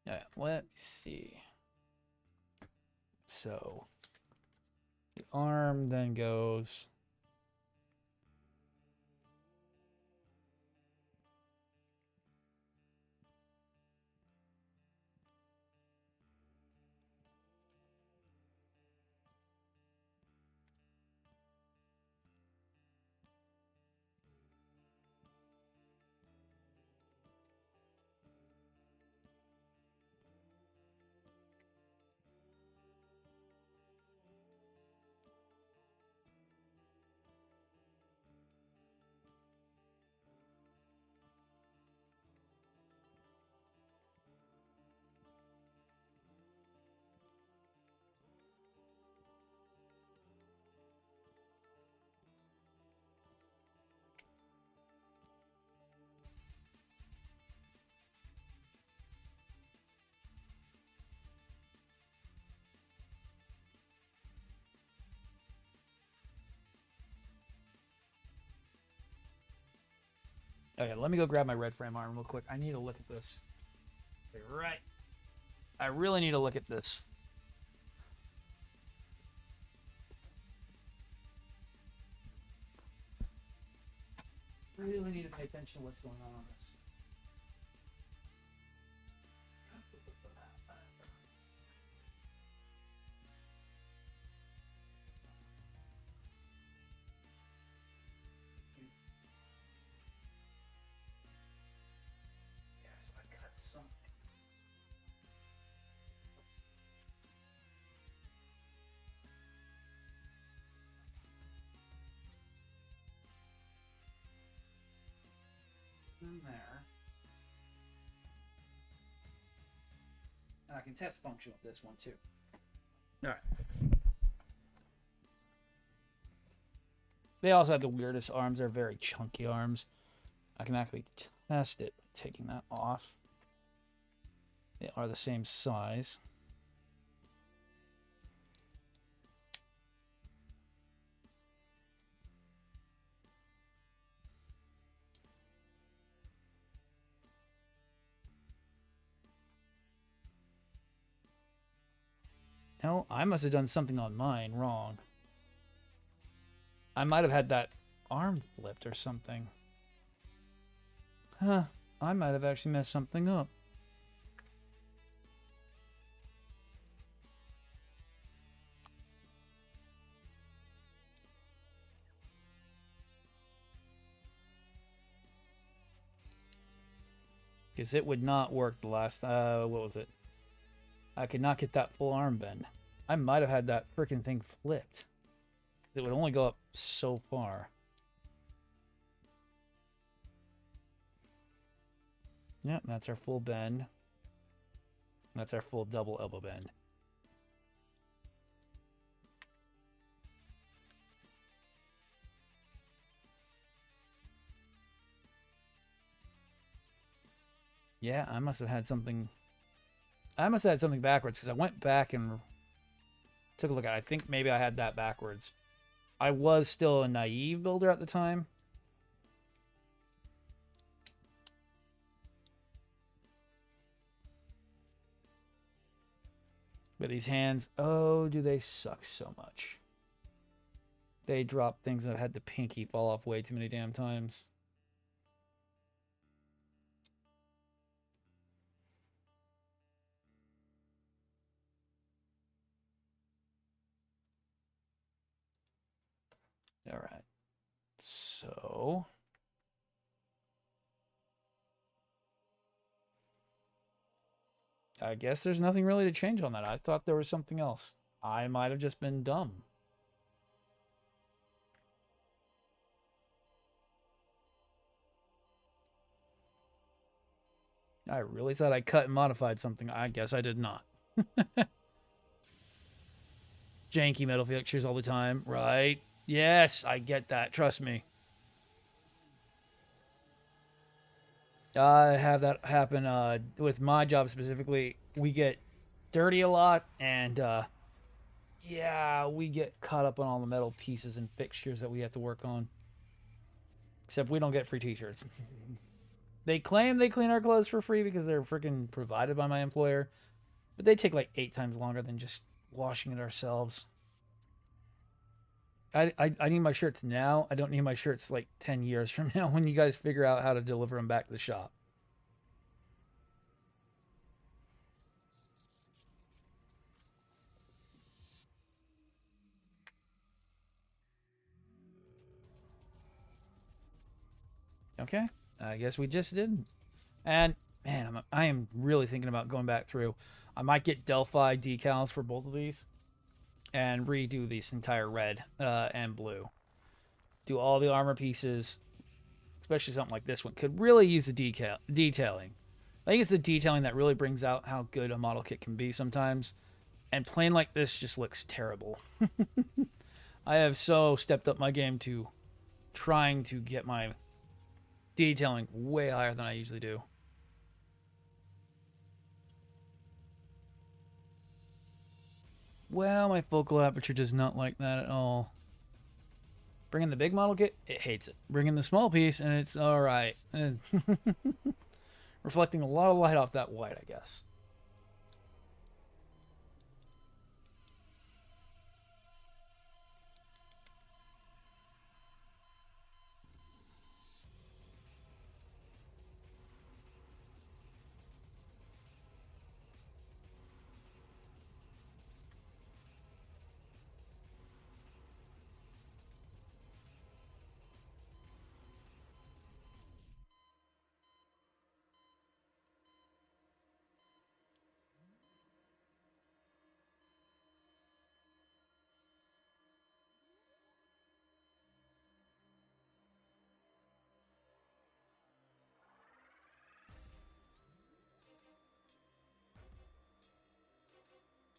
Yeah, let me see. So the arm then goes okay, let me go grab my red frame arm real quick. I need to look at this. Right. I really need to look at this. Really need to pay attention to what's going on this. Yeah, so I got something. In there. And I can test function with this one too. Alright. They also have the weirdest arms. They're very chunky arms. I can actually test it by taking that off. They are the same size. No, I must have done something on mine wrong. I might have had that arm flipped or something. Huh. I might have actually messed something up. Because it would not work the last... what was it? I could not get that full arm bend. I might have had that freaking thing flipped. It would only go up so far. Yep, that's our full bend. That's our full double elbow bend. Yeah, I must have had something... I must have had something backwards because I went back and took a look at it. I think maybe I had that backwards. I was still a naive builder at the time. But these hands, oh, do they suck so much. They drop things. I've had the pinky fall off way too many damn times. All right. So... I guess there's nothing really to change on that. I thought there was something else. I might have just been dumb. I really thought I cut and modified something. I guess I did not. Janky metal fixtures all the time, right? Yes, I get that. Trust me. I have that happen with my job specifically. We get dirty a lot, and yeah, we get caught up on all the metal pieces and fixtures that we have to work on. Except we don't get free t-shirts. They claim they clean our clothes for free because they're freaking provided by my employer, but they take like 8 times longer than just washing it ourselves. I need my shirts now. I don't need my shirts like 10 years from now when you guys figure out how to deliver them back to the shop. Okay, I guess we just didn't. And man, I am really thinking about going back through. I might get Delphi decals for both of these and redo this entire red and blue. Do all the armor pieces, especially something like this one, could really use the detailing. I think it's the detailing that really brings out how good a model kit can be sometimes. And plain like this just looks terrible. I have so stepped up my game to trying to get my detailing way higher than I usually do. Well, my focal aperture does not like that at all. Bring in the big model kit, it hates it. Bring in the small piece, and it's alright. Reflecting a lot of light off that white, I guess.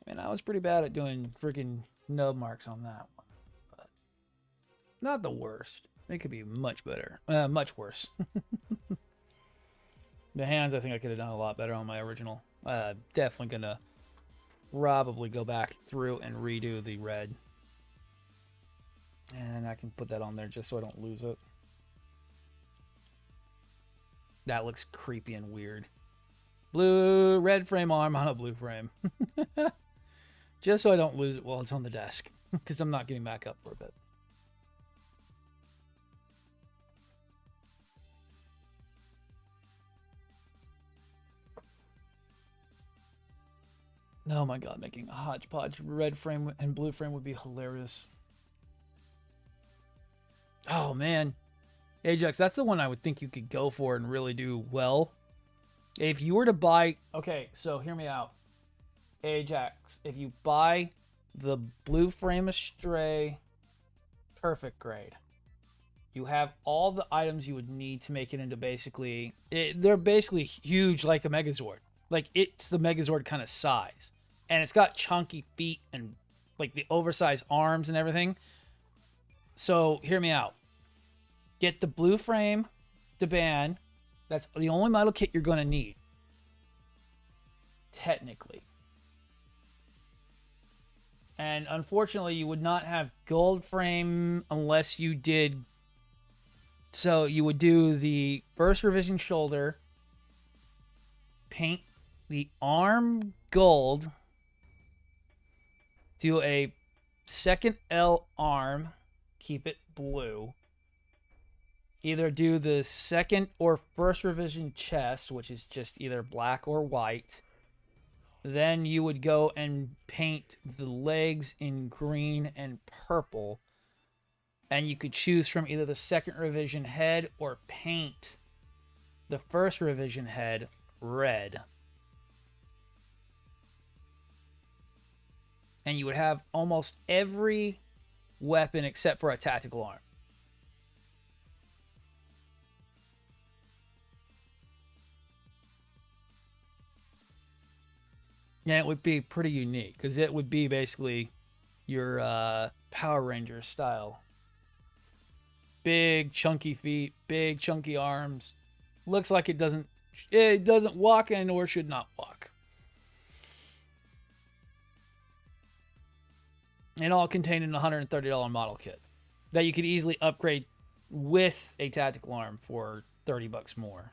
And I was pretty bad at doing freaking nub marks on that one. But not the worst. It could be much better. Much worse. The hands, I think I could have done a lot better on my original. Definitely gonna probably go back through and redo the red. And I can put that on there just so I don't lose it. That looks creepy and weird. Red frame arm on a blue frame. Just so I don't lose it while it's on the desk. Because I'm not getting back up for a bit. Oh my god, making a hodgepodge red frame and blue frame would be hilarious. Oh man. Ajax, that's the one I would think you could go for and really do well. If you were to buy... Okay, so hear me out. Ajax, if you buy the blue frame Astray perfect grade, you have all the items you would need to make it into basically... they're basically huge like a Megazord. Like, it's the Megazord kind of size. And it's got chunky feet and, like, the oversized arms and everything. So, hear me out. Get the blue frame, the band. That's the only model kit you're going to need. Technically. And, unfortunately, you would not have gold frame unless you did... So, you would do the first revision shoulder. Paint the arm gold. Do a second L arm, keep it blue. Either do the second or first revision chest, which is just either black or white. Then you would go and paint the legs in green and purple. And you could choose from either the second revision head or paint the first revision head red. And you would have almost every weapon except for a tactical arm. And it would be pretty unique, because it would be basically your Power Ranger style. Big, chunky feet, big, chunky arms. Looks like it doesn't walk and or should not walk. And all contained in a $130 model kit that you could easily upgrade with a tactical arm for $30 more.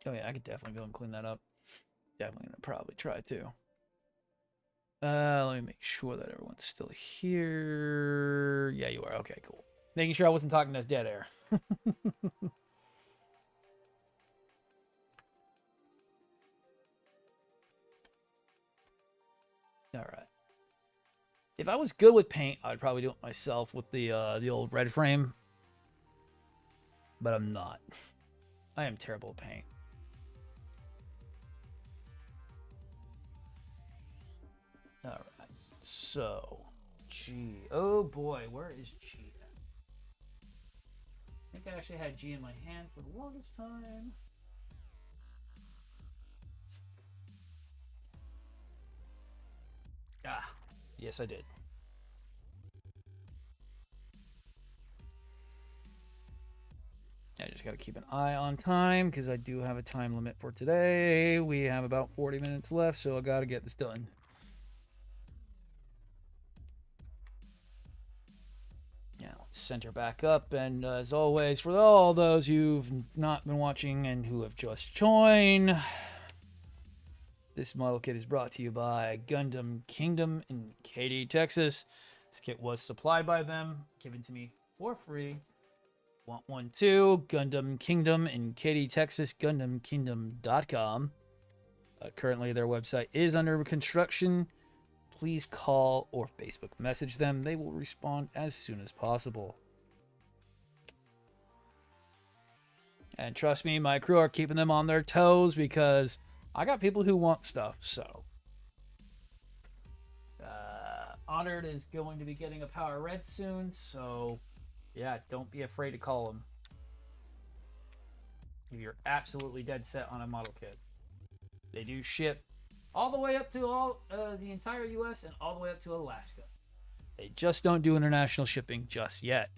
Oh yeah, I could definitely go and clean that up. Definitely gonna probably try to. Let me make sure that everyone's still here. Yeah, you are. Okay, cool. Making sure I wasn't talking to dead air. All right. If I was good with paint, I'd probably do it myself with the old red frame. But I'm not. I am terrible at paint. All right. So, G. Oh boy, where is G at? I think I actually had G in my hand for the longest time. Ah, yes, I did. I just got to keep an eye on time because I do have a time limit for today. We have about 40 minutes left, so I got to get this done. Yeah, let's center back up. And as always, for all those who've not been watching and who have just joined, this model kit is brought to you by Gundam Kingdom in Katy, Texas. This kit was supplied by them, given to me for free. 112 Gundam Kingdom in Katy, Texas, GundamKingdom.com. Currently, their website is under construction. Please call or Facebook message them. They will respond as soon as possible. And trust me, my crew are keeping them on their toes because I got people who want stuff, so. Honored is going to be getting a Power Red soon, so yeah, don't be afraid to call them if you're absolutely dead set on a model kit. They do ship all the way up to the entire US and all the way up to Alaska. They just don't do international shipping just yet.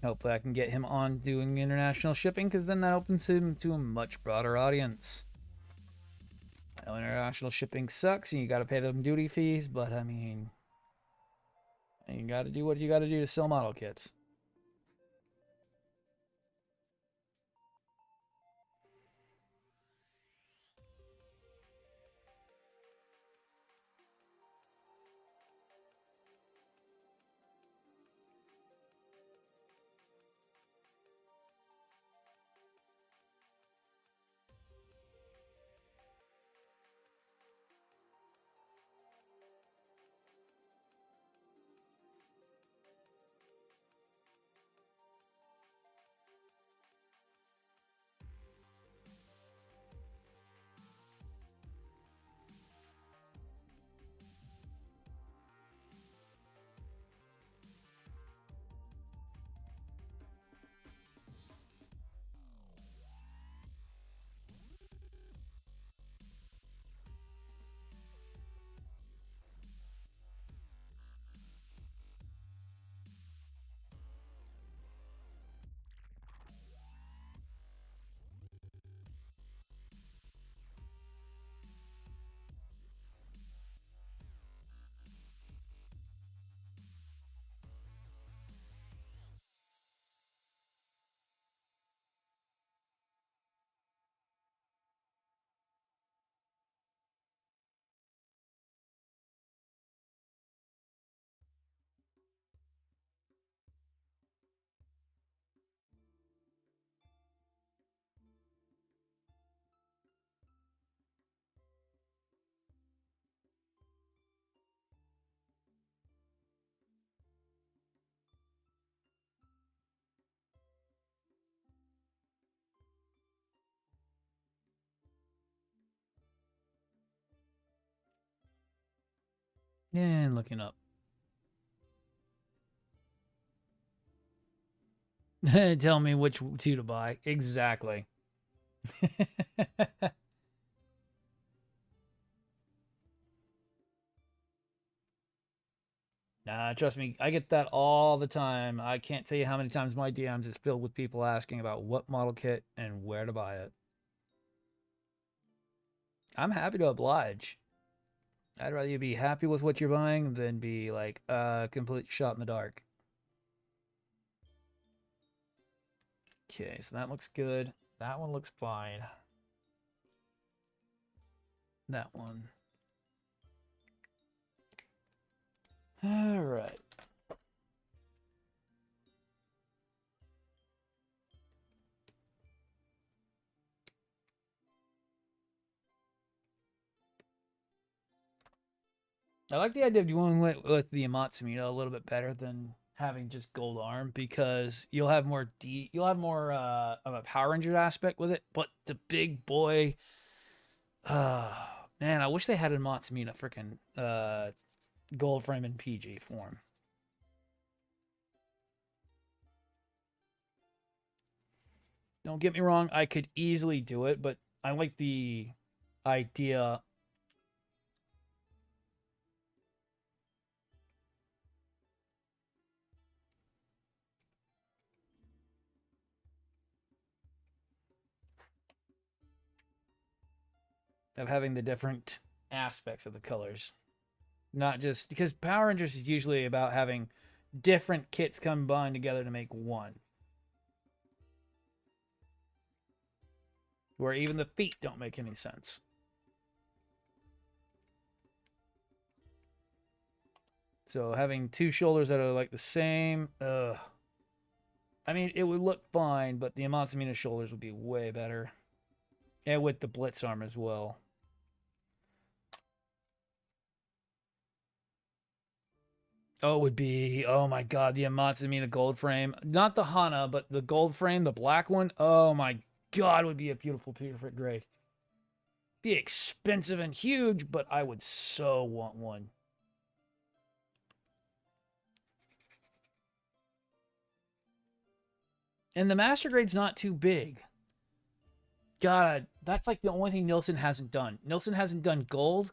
Hopefully I can get him on doing international shipping, because then that opens him to a much broader audience. I know international shipping sucks and you got to pay them duty fees, but I mean, you got to do what you got to do to sell model kits. And looking up. Tell me which two to buy. Exactly. Nah, trust me, I get that all the time. I can't tell you how many times my DMs is filled with people asking about what model kit and where to buy it. I'm happy to oblige. I'd rather you be happy with what you're buying than be like a complete shot in the dark. Okay, so that looks good. That one looks fine. That one. All right. I like the idea of doing with the Amatsumino a little bit better than having just gold arm, because you'll have more of a Power Ranger aspect with it. But the big boy, man, I wish they had a Amatsumino freaking gold frame in PG form. Don't get me wrong, I could easily do it, but I like the idea of having the different aspects of the colors. Not just because Power Rangers is usually about having different kits combined together to make one. Where even the feet don't make any sense. So having two shoulders that are like the same, I mean, it would look fine, but the Amatsumino shoulders would be way better. And with the Blitz arm as well. Oh, it would be, oh my god, the Amatsumino gold frame. Not the Hana, but the gold frame, the black one. Oh my god, it would be a beautiful perfect gray. Be expensive and huge, but I would so want one. And the master grade's not too big. God, that's like the only thing Nilsson hasn't done. Nilsson hasn't done gold.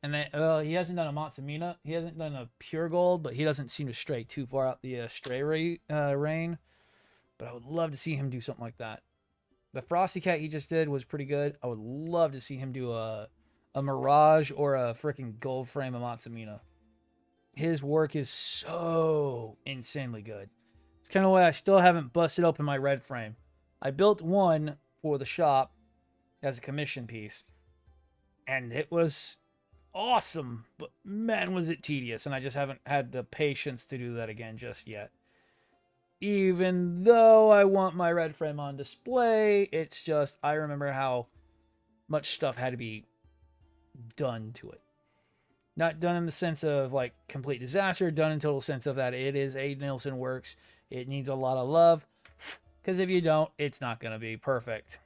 And then, well, he hasn't done a Matsamina. He hasn't done a pure gold, but he doesn't seem to stray too far out the rain. But I would love to see him do something like that. The Frosty Cat he just did was pretty good. I would love to see him do a Mirage or a freaking gold frame of Matsamina. His work is so insanely good. It's kind of why I still haven't busted open my red frame. I built one for the shop as a commission piece, and it was awesome, but man, was it tedious, and I just haven't had the patience to do that again just yet. Even though I want my red frame on display, it's just, I remember how much stuff had to be done to it. Not done in the sense of like complete disaster, done in total sense of that it is a Nielsen Works. It needs a lot of love, because if you don't, it's not going to be perfect.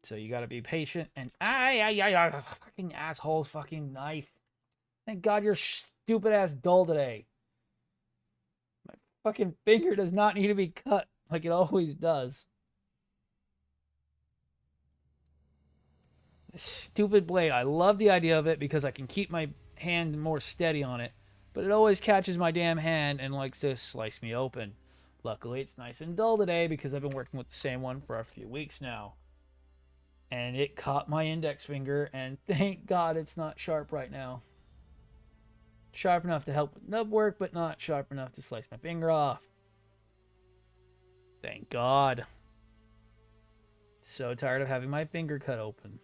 So you got to be patient. And fucking asshole, fucking knife. Thank God you're stupid ass dull today. My fucking finger does not need to be cut like it always does. This stupid blade. I love the idea of it because I can keep my hand more steady on it, but it always catches my damn hand and likes to slice me open. Luckily, it's nice and dull today because I've been working with the same one for a few weeks now. And it caught my index finger, and thank God it's not sharp right now. Sharp enough to help with nub work, but not sharp enough to slice my finger off. Thank God. So tired of having my finger cut open.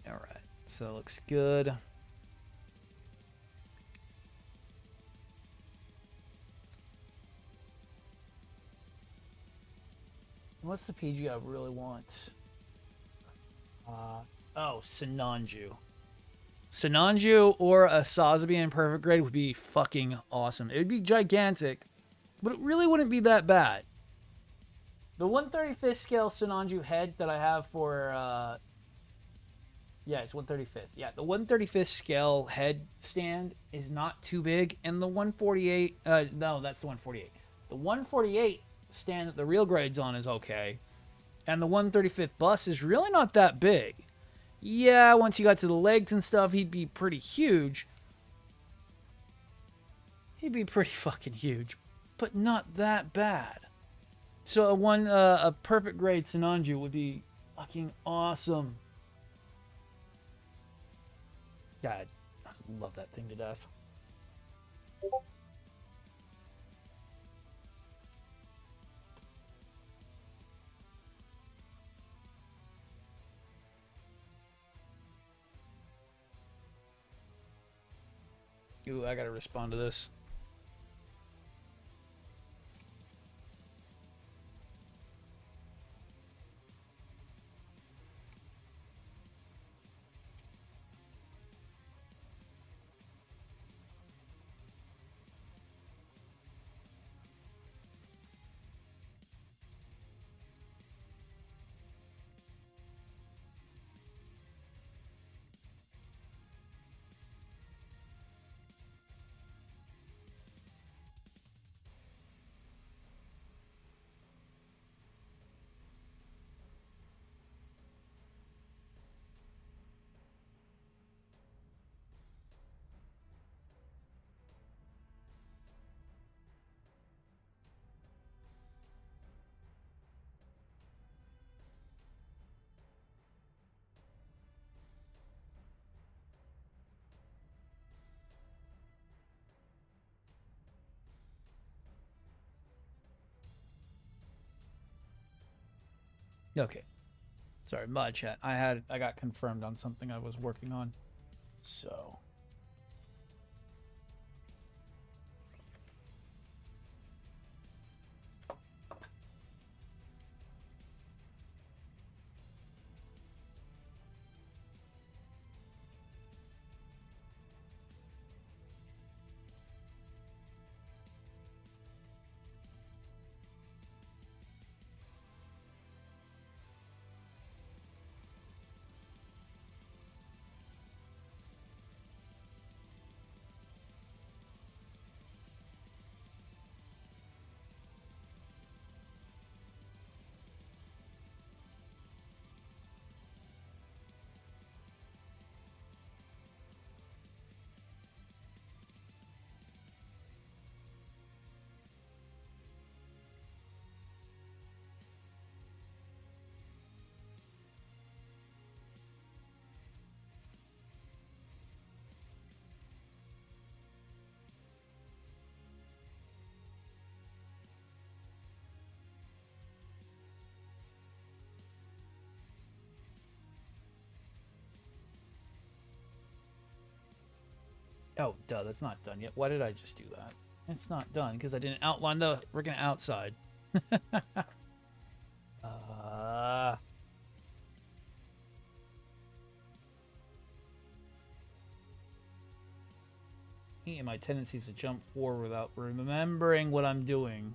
Alright, so it looks good. What's the PG I really want? Oh, Sinanju. Sinanju or a Sotheby in perfect grade would be fucking awesome. It would be gigantic, but it really wouldn't be that bad. The 1/35th scale Sinanju head that I have for, yeah, it's 1/35th. Yeah, the 1/35th scale head stand is not too big, and the 148, no, that's the 148. The 148 stand that the real grade's on is okay, and the 1/35th bus is really not that big. Yeah, once you got to the legs and stuff, he'd be pretty huge. He'd be pretty fucking huge, but not that bad. So a perfect grade Sinanju would be fucking awesome. God, I love that thing to death. Ooh, I gotta respond to this. Okay. Sorry, mod chat. I got confirmed on something I was working on. So. Oh, duh, that's not done yet. Why did I just do that? It's not done because I didn't outline the freaking outside. uh, my tendencies to jump forward without remembering what I'm doing.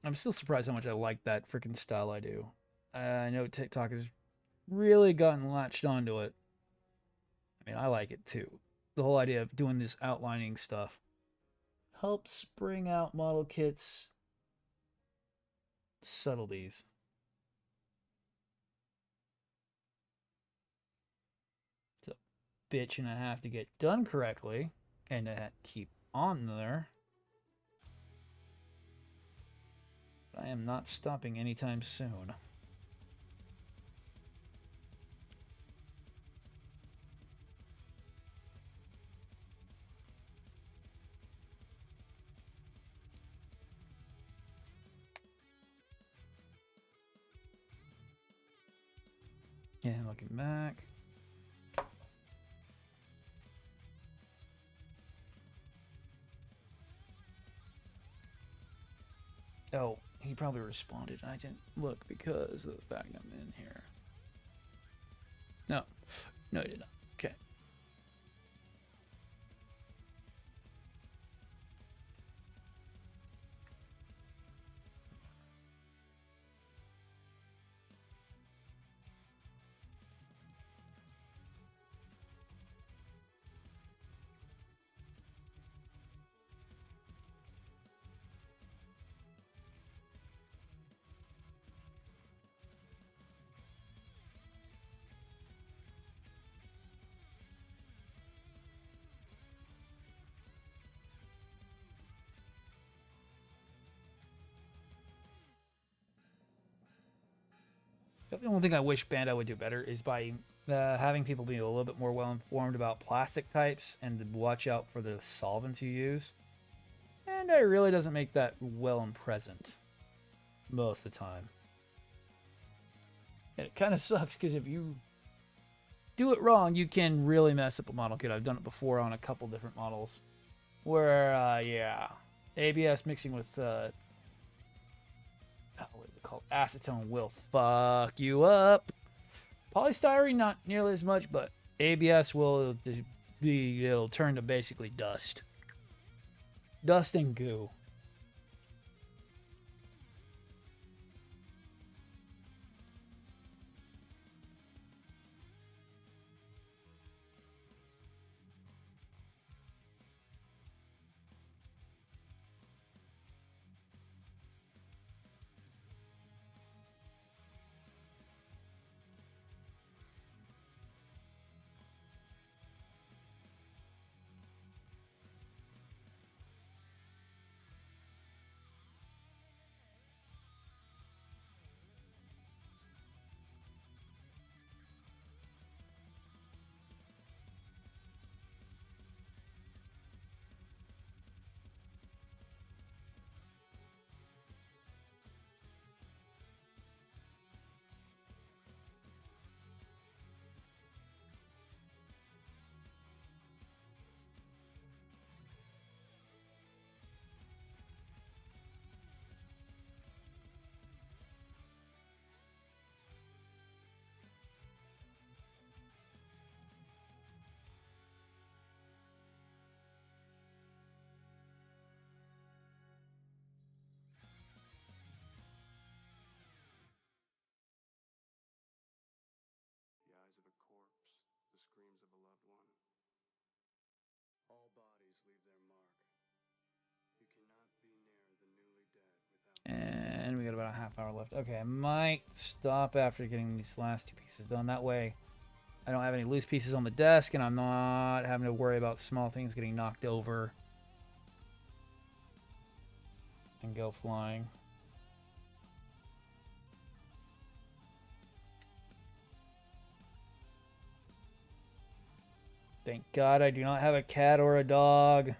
I'm still surprised how much I like that freaking style I do. I know TikTok has really gotten latched onto it. I mean, I like it too. The whole idea of doing this outlining stuff helps bring out model kits subtleties. It's a bitch and a half to get done correctly and to keep on there. I am not stopping anytime soon. Yeah, looking back. Oh, he probably responded. I didn't look because of the fact I'm in here. No. No, he did not. Okay. The only thing I wish Bandai would do better is by having people be a little bit more well informed about plastic types and to watch out for the solvents you use. And it really doesn't make that well and present most of the time. And it kind of sucks because if you do it wrong, you can really mess up a model kit. I've done it before on a couple different models where, yeah, ABS mixing with, what do they called acetone will fuck you up. Polystyrene, not nearly as much, but ABS will be, it'll turn to basically dust. Dust and goo. The eyes of a corpse, the screams of a loved one. All bodies leave their mark. You cannot be near the newly dead without... And we got about a half hour left. Okay, I might stop after getting these last two pieces done. That way I don't have any loose pieces on the desk, and I'm not having to worry about small things getting knocked over and go flying. Thank God I do not have a cat or a dog.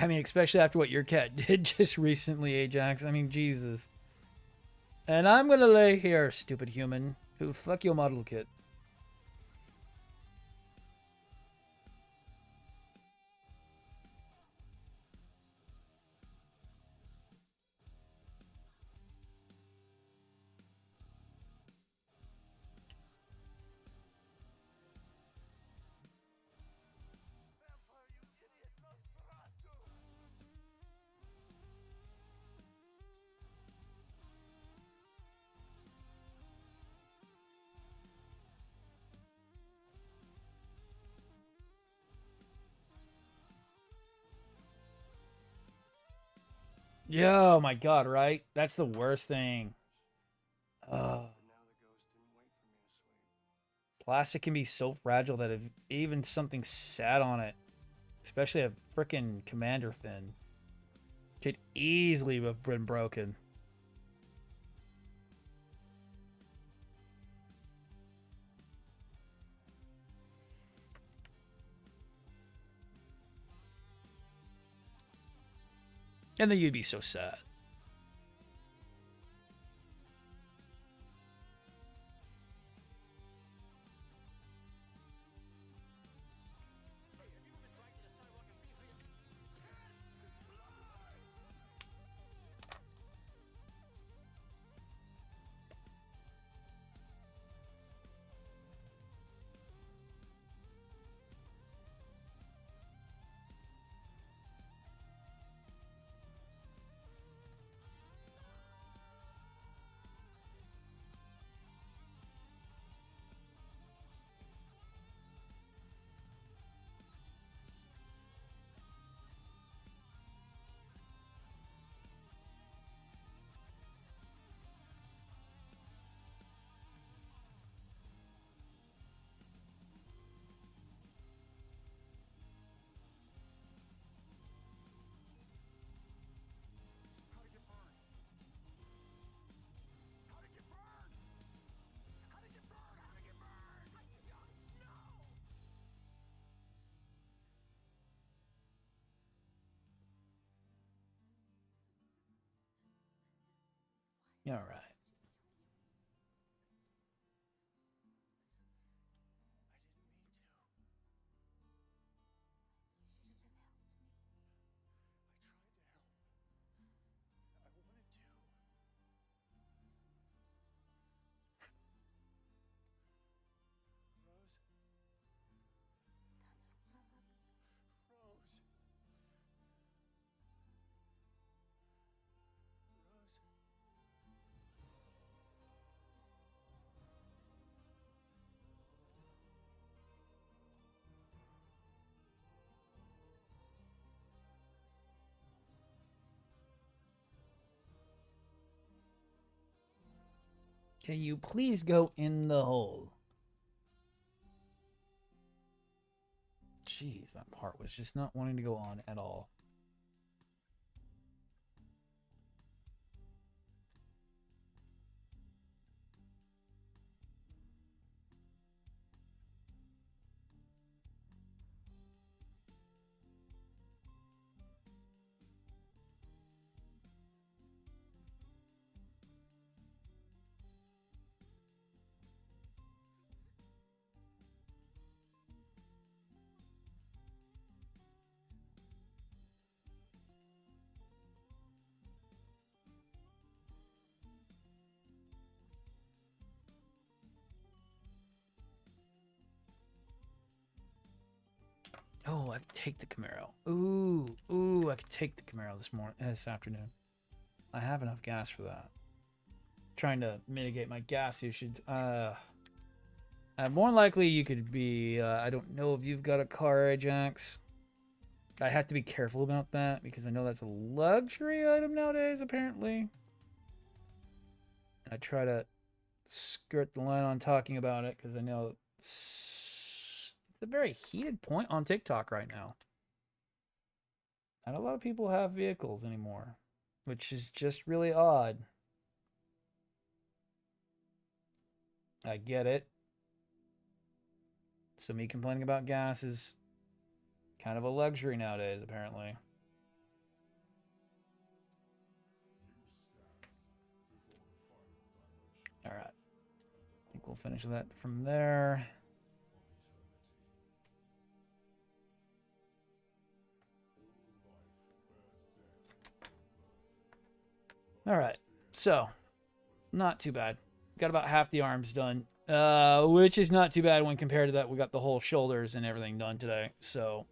I mean, especially after what your cat did just recently, Ajax. I mean, Jesus. And I'm gonna lay here, stupid human. Who fuck your model kit. Yeah, oh my God, right? That's the worst thing. But now the ghost didn't wait for me to sleep. Plastic can be so fragile that if even something sat on it, especially a frickin' commander fin, could easily have been broken. And then you'd be so sad. All right. Can you please go in the hole? Jeez, that part was just not wanting to go on at all. Oh, I could take the Camaro. Ooh, I could take the Camaro this afternoon. I have enough gas for that. Trying to mitigate my gas usage. More likely you could be, I don't know if you've got a car, Ajax. I have to be careful about that because I know that's a luxury item nowadays, apparently. I try to skirt the line on talking about it because I know it's a very heated point on TikTok right now. Not a lot of people have vehicles anymore, which is just really odd. I get it. So me complaining about gas is kind of a luxury nowadays, apparently. All right. I think we'll finish that from there. All right. So, not too bad. Got about half the arms done, which is not too bad when compared to that. We got the whole shoulders and everything done today. So,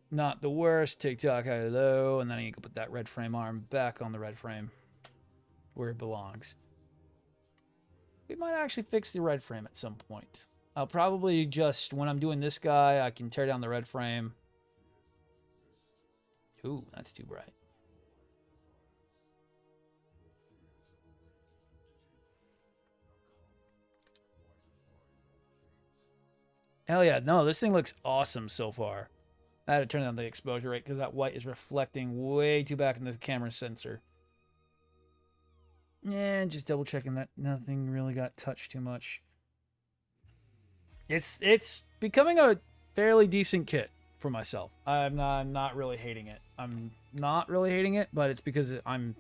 not the worst. TikTok hello, and then you can put that red frame arm back on the red frame where it belongs. We might actually fix the red frame at some point. I'll probably just, when I'm doing this guy, I can tear down the red frame. Ooh, that's too bright. Hell yeah, no, this thing looks awesome so far. I had to turn down the exposure rate because that white is reflecting way too back in the camera sensor. And just double checking that nothing really got touched too much. It's becoming a fairly decent kit for myself. I'm not really hating it. I'm not really hating it, but it's because I'm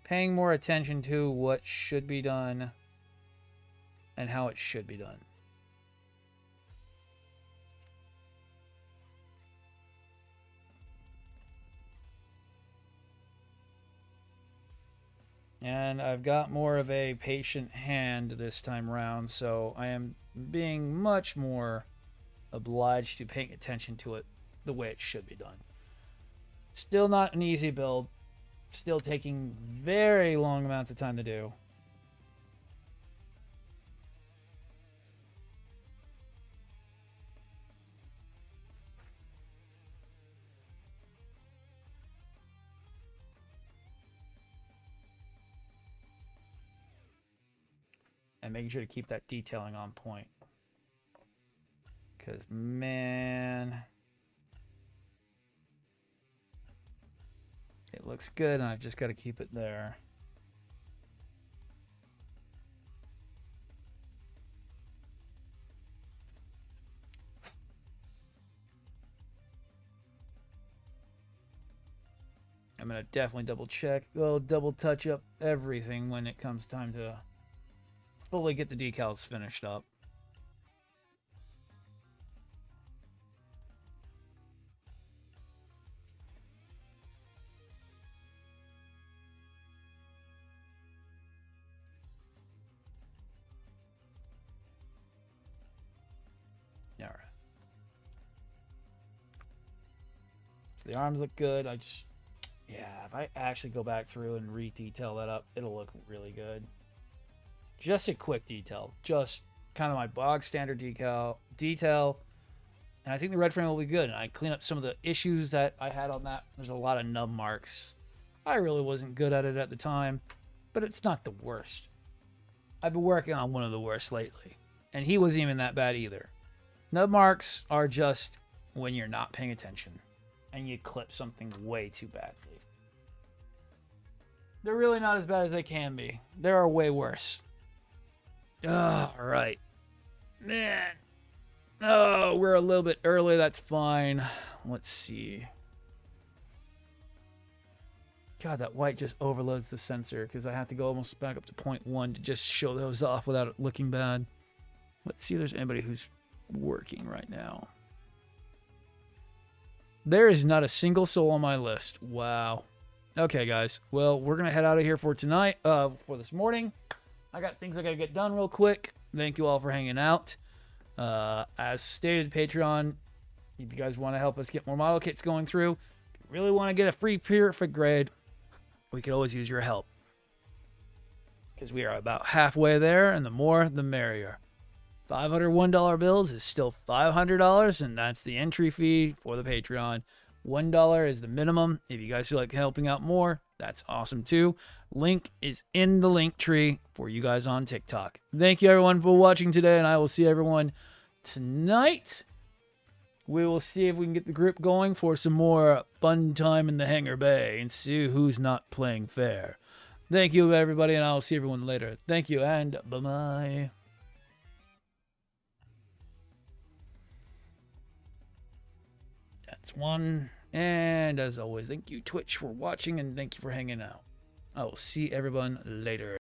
paying more attention to what should be done and how it should be done. And I've got more of a patient hand this time around, so I am being much more obliged to paying attention to it the way it should be done. Still not an easy build. Still taking very long amounts of time to do. And making sure to keep that detailing on point. Because, man, it looks good, and I've just got to keep it there. I'm going to definitely double check, double touch up everything when it comes time to fully get the decals finished up. All right. So the arms look good. Yeah, if I actually go back through and re-detail that up, it'll look really good. Just a quick detail. Just kind of my bog standard detail. And I think the red frame will be good. And I clean up some of the issues that I had on that. There's a lot of nub marks. I really wasn't good at it at the time, but it's not the worst. I've been working on one of the worst lately, and he wasn't even that bad either. Nub marks are just when you're not paying attention and you clip something way too badly. They're really not as bad as they can be. There are way worse. All right. Man. Oh, we're a little bit early. That's fine. Let's see. God, that white just overloads the sensor because I have to go almost back up to 0.1 to just show those off without it looking bad. Let's see if there's anybody who's working right now. There is not a single soul on my list. Wow. Okay, guys. Well, we're going to head out of here for tonight, for this morning. I got things I got to get done real quick. Thank you all for hanging out. As stated, Patreon, if you guys want to help us get more model kits going through, if you really want to get a free perfect grade, we could always use your help. Because we are about halfway there, and the more, the merrier. $501 bills is still $500, and that's the entry fee for the Patreon. $1 is the minimum. If you guys feel like helping out more, that's awesome too. Link is in the link tree for you guys on TikTok. Thank you everyone for watching today, and I will see everyone tonight. We will see if we can get the group going for some more fun time in the hangar bay and see who's not playing fair. Thank you everybody, and I will see everyone later. Thank you, and bye-bye. That's one. And as always, thank you, Twitch, for watching, and thank you for hanging out. I will see everyone later.